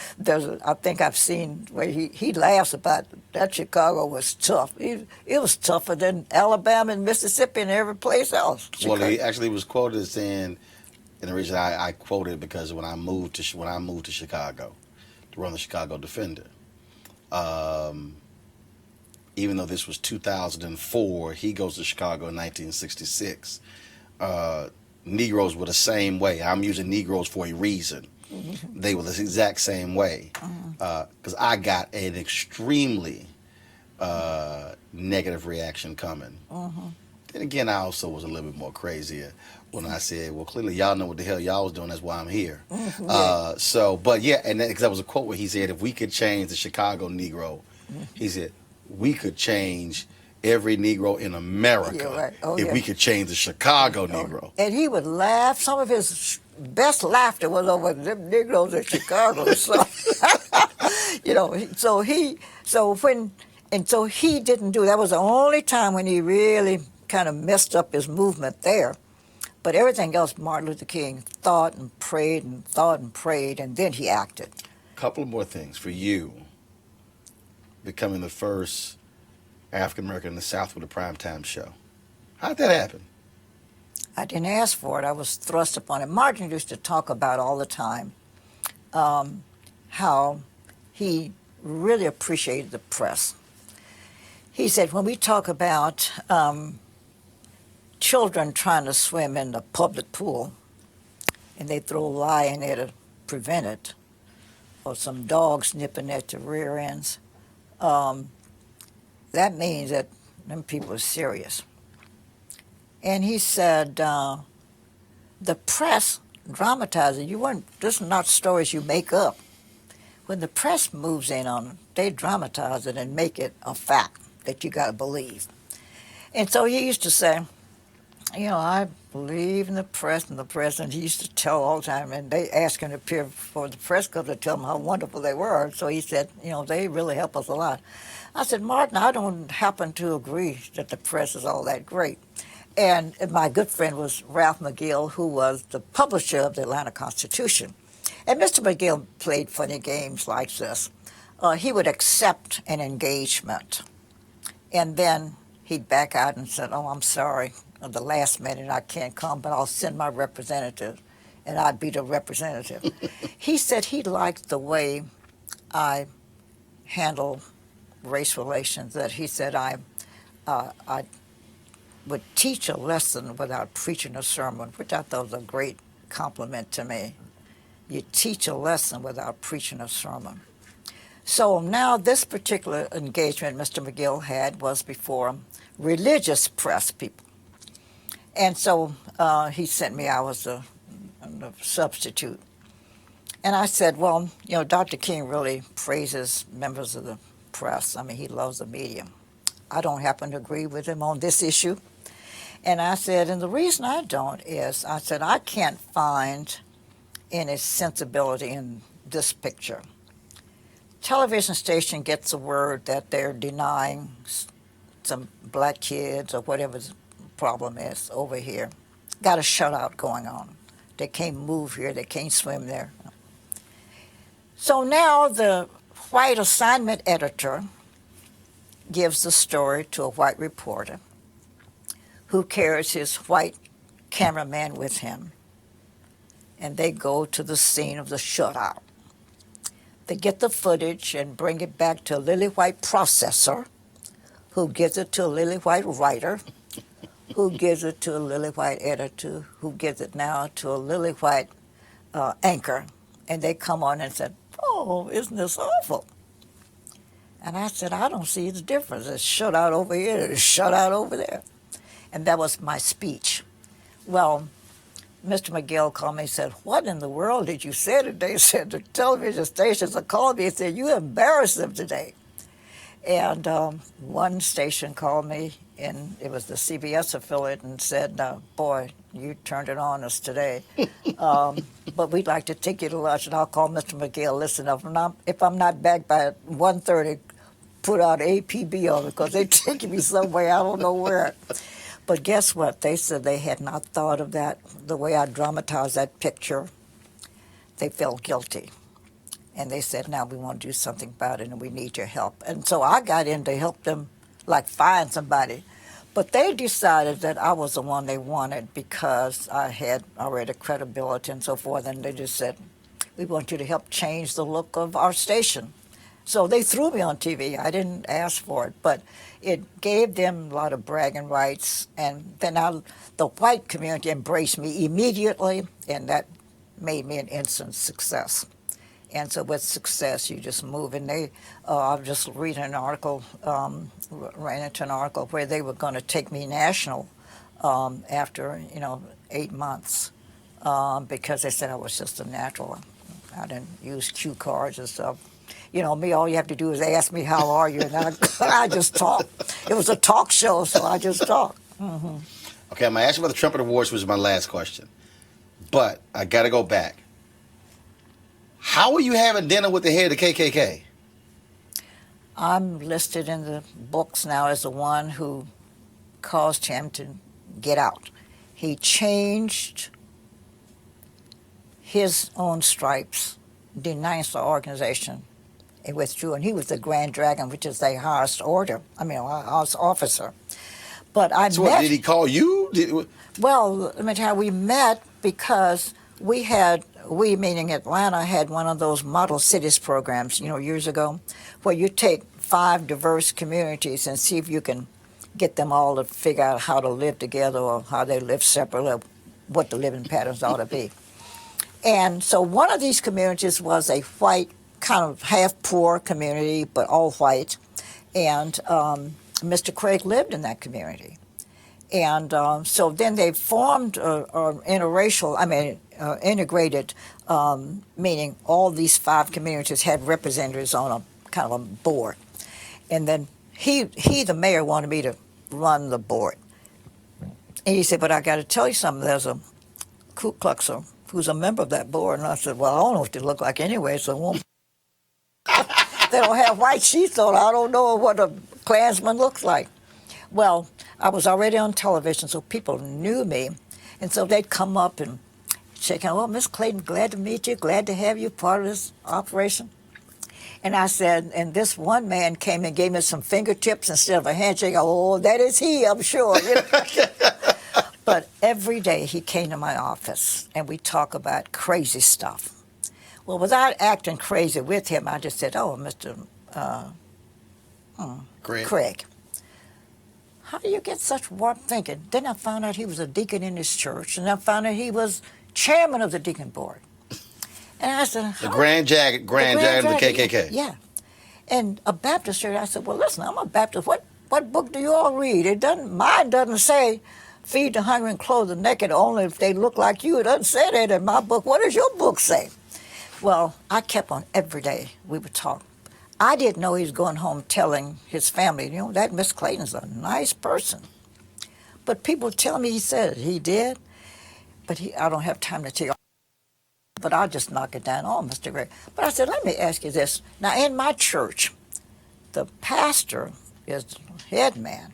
I think I've seen where he laughs about that Chicago was tough. It was tougher than Alabama and Mississippi and every place else. Well, he actually was quoted as saying, and the reason I quoted because when I moved to Chicago to run the Chicago Defender, even though this was 2004, he goes to Chicago in 1966. Negroes were the same way. I'm using Negroes for a reason. Mm-hmm. They were the exact same way. Because I got an extremely negative reaction coming. Then again, I also was a little bit more crazier when I said, well, clearly y'all know what the hell y'all was doing. That's why I'm here. But yeah, and because that was a quote where he said, if we could change the Chicago Negro, he said, we could change every Negro in America if we could change the Chicago Negro. And he would laugh. Some of his best laughter was over them Negroes in Chicago. So, so he didn't do that. Was the only time when he really kind of messed up his movement there. But everything else, Martin Luther King thought and prayed and thought and prayed, and then he acted. A couple of more things for you. Becoming the first African American in the South with a primetime show. How'd that happen? I didn't ask for it. I was thrust upon it. Martin used to talk about all the time how he really appreciated the press. He said, when we talk about children trying to swim in the public pool and they throw a lie in there to prevent it, or some dogs nipping at the rear ends, that means that them people are serious. And he said, the press dramatizes. This is not stories you make up. When the press moves in on it, they dramatize it and make it a fact that you got to believe. And so he used to say, I believe in the press, and he used to tell all the time, and they asked him to appear before the press club to tell them how wonderful they were. So he said, they really help us a lot. I said, Martin, I don't happen to agree that the press is all that great. And my good friend was Ralph McGill, who was the publisher of the Atlanta Constitution. And Mr. McGill played funny games like this. He would accept an engagement, and then he'd back out and said, oh, I'm sorry, at the last minute I can't come, but I'll send my representative, and I'd be the representative. He said he liked the way I handle race relations, that he said I would teach a lesson without preaching a sermon, which I thought was a great compliment to me. You teach a lesson without preaching a sermon. So now this particular engagement Mr. McGill had was before religious press people. And so he sent me, I was a substitute. And I said, well, Dr. King really praises members of the press. I mean, he loves the media. I don't happen to agree with him on this issue. And I said, and the reason I don't is, I said, I can't find any sensibility in this picture. Television station gets the word that they're denying some black kids or whatever the problem is over here. Got a shutout going on. They can't move here, they can't swim there. So now the white assignment editor gives the story to a white reporter who carries his white cameraman with him, and they go to the scene of the shutout. They get the footage and bring it back to a lily white processor, who gives it to a lily white writer, who gives it to a lily white editor, who gives it now to a lily white anchor, and they come on and said, oh, isn't this awful? And I said, I don't see the difference. It's shut out over here, it's shut out over there. And that was my speech. Well, Mr. McGill called me and said, what in the world did you say today? He said, the television stations are calling me and said, you embarrassed them today. And one station called me, and it was the CBS affiliate, and said, boy, you turned it on us today. But we'd like to take you to lunch, and I'll call Mr. McGill. Listen, if I'm not back by 1:30, put out APB on it, because they're taking me somewhere, I don't know where. But guess what? They said they had not thought of that, the way I dramatized that picture. they felt guilty. And they said, now we want to do something about it and we need your help. And so I got in to help them, like find somebody. But they decided that I was the one they wanted because I had already credibility and so forth. And they just said, we want you to help change the look of our station. So they threw me on TV. I didn't ask for it, but it gave them a lot of bragging rights. And then the white community embraced me immediately, and that made me an instant success. And so with success, you just move. And I was just reading an article, ran into an article where they were going to take me national after, 8 months because they said I was just a natural. I didn't use cue cards and stuff. Me, all you have to do is ask me, how are you? And I just talk. It was a talk show, so I just talk. Mm-hmm. Okay, I'm going to ask you about the Trumpet Awards, which is my last question. But I got to go back. How are you having dinner with the head of the KKK? I'm listed in the books now as the one who caused him to get out. He changed his own stripes, denounced the organization, and withdrew. And he was the Grand Dragon, which is the highest highest officer. But I so met. What, did he call you? Well, let me tell you, we met because we meaning Atlanta, had one of those model cities programs, years ago, where you take 5 diverse communities and see if you can get them all to figure out how to live together or how they live separately, or what the living patterns ought to be. And so one of these communities was a white, kind of half-poor community, but all white. And Mr. Craig lived in that community. And so then they formed integrated, meaning all these 5 communities had representatives on a kind of a board. And then he the mayor, wanted me to run the board. And he said, but I got to tell you something, there's a Ku Kluxer who's a member of that board. And I said, well, I don't know what they look like anyway, so it won't. They don't have white sheets on. I don't know what a Klansman looks like. Well, I was already on television, so people knew me. And so they'd come up and shake hands. Well, Miss Clayton, glad to meet you, glad to have you part of this operation. And I said, and this one man came and gave me some fingertips instead of a handshake. Oh, that is he, I'm sure. But every day he came to my office, and we talk about crazy stuff. Well, without acting crazy with him, I just said, oh, Mr. Craig, how do you get such warped thinking? Then I found out he was a deacon in his church, and I found out he was chairman of the deacon board. And I said, the Grand Dragon of the KKK. Yeah. And a Baptist church, I said, well, listen, I'm a Baptist. What book do you all read? Mine doesn't say feed the hungry and clothe the naked only if they look like you. It doesn't say that in my book. What does your book say? Well, I kept on every day. We would talk. I didn't know he was going home telling his family, that Miss Clayton's a nice person. But people tell me he said it. He did. But I don't have time to tell you. But I'll just knock it down. Oh, Mr. Gray. But I said, let me ask you this. Now, in my church, the pastor is the head man.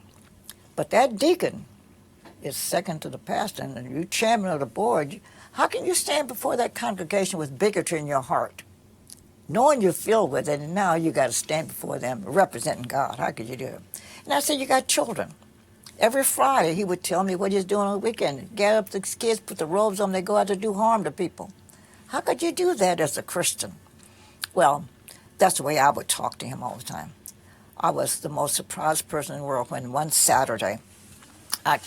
But that deacon is second to the pastor. And you chairman of the board. How can you stand before that congregation with bigotry in your heart? Knowing you're filled with it, and now you got to stand before them representing God. How could you do it? And I said, you got children. Every Friday, he would tell me what he's doing on the weekend. Get up the kids, put the robes on, they go out to do harm to people. How could you do that as a Christian? Well, that's the way I would talk to him all the time. I was the most surprised person in the world when one Saturday I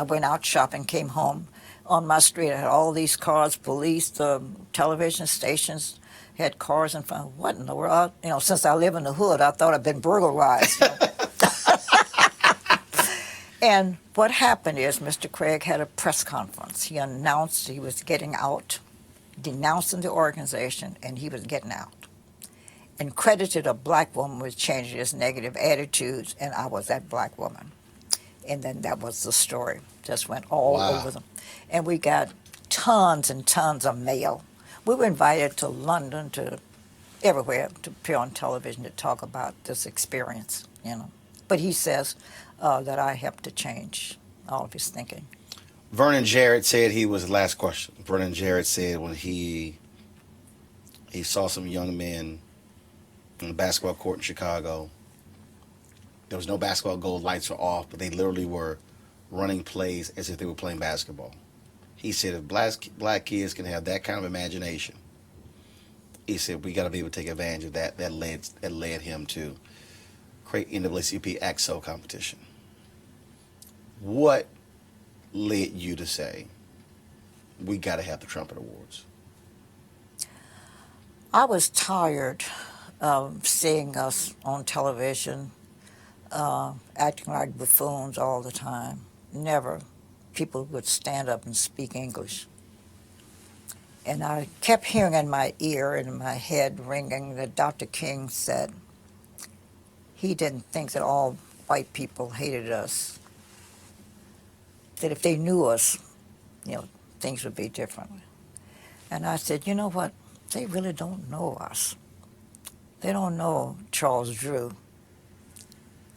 went out shopping, came home. On my street, I had all these cars, police, television stations, had cars in front. What in the world? Since I live in the hood, I thought I'd been burglarized. And what happened is Mr. Craig had a press conference. He announced he was getting out, denouncing the organization, and he was getting out. And credited a black woman with changing his negative attitudes, and I was that black woman. And then that was the story. Just went all over them. And we got tons and tons of mail. We were invited to London, to everywhere, to appear on television to talk about this experience, But he says that I helped to change all of his thinking. Vernon Jarrett said last question. Vernon Jarrett said when he He saw some young men on the basketball court in Chicago. There was no basketball goal, lights were off, but they literally were running plays as if they were playing basketball. He said if black kids can have that kind of imagination, he said we got to be able to take advantage of that. That led him to create NAACP AXO competition. What led you to say we got to have the Trumpet Awards? I was tired of seeing us on television acting like buffoons all the time. Never people would stand up and speak English. And I kept hearing in my ear and in my head ringing that Dr. King said he didn't think that all white people hated us, that if they knew us, you know, things would be different. And I said, you know what? They really don't know us. They don't know Charles Drew,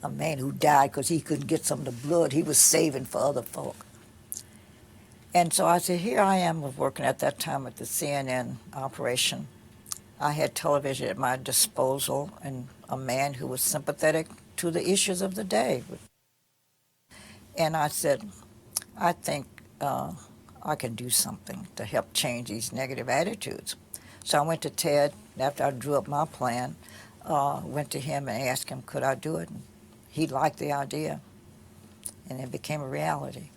a man who died because he couldn't get some of the blood he was saving for other folk. And so I said, here I am working at that time at the CNN operation. I had television at my disposal and a man who was sympathetic to the issues of the day. And I said, I think I can do something to help change these negative attitudes. So I went to Ted, after I drew up my plan, went to him and asked him, could I do it? And he liked the idea, and it became a reality.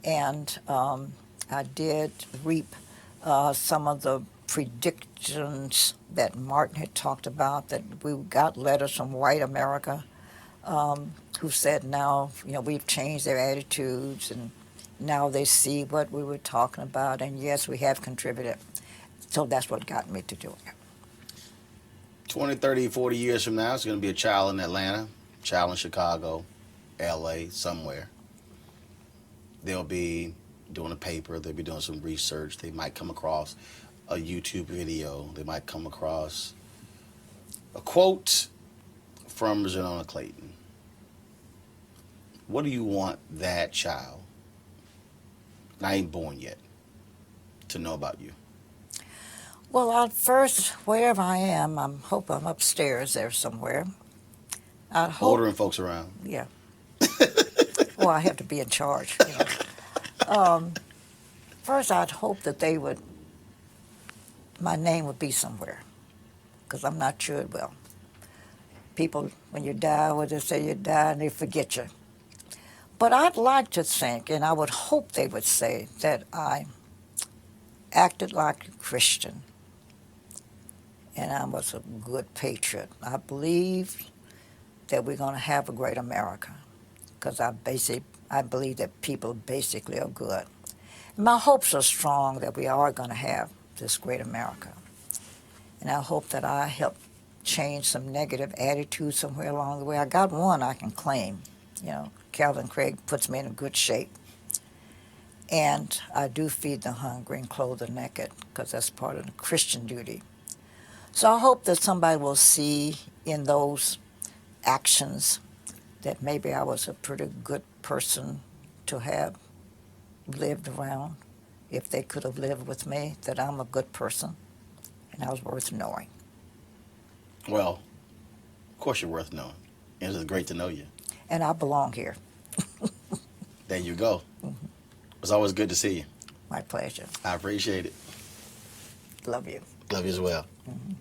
And I did reap some of the predictions that Martin had talked about, that we got letters from white America who said now, you know, we've changed their attitudes and now they see what we were talking about, and yes, we have contributed. So that's what got me to do it. 20, 30, 40 years from now, it's going to be a child in Atlanta, a child in Chicago, LA, somewhere. They'll be doing a paper, they'll be doing some research, they might come across a YouTube video, they might come across a quote from Xernona Clayton. What do you want that child, not even born yet, to know about you? Well, at first, wherever I am, I hope I'm upstairs there somewhere. Ordering folks around. Yeah. Well, I have to be in charge. You know. First, I'd hope that they would, my name would be somewhere, because I'm not sure it will. People, when you die, well, they say you die and they forget you. But I'd like to think, and I would hope they would say, that I acted like a Christian and I was a good patriot. I believe that we're going to have a great America, because I believe that people basically are good. My hopes are strong that we are going to have this great America. And I hope that I help change some negative attitudes somewhere along the way. I got one I can claim. You know, Calvin Craig puts me in a good shape. And I do feed the hungry and clothe the naked, because that's part of the Christian duty. So I hope that somebody will see in those actions that maybe I was a pretty good person to have lived around, if they could have lived with me, that I'm a good person and I was worth knowing. Well, of course you're worth knowing. And it's great to know you. And I belong here. There you go. Mm-hmm. It's always good to see you. My pleasure. I appreciate it. Love you. Love you as well. Mm-hmm.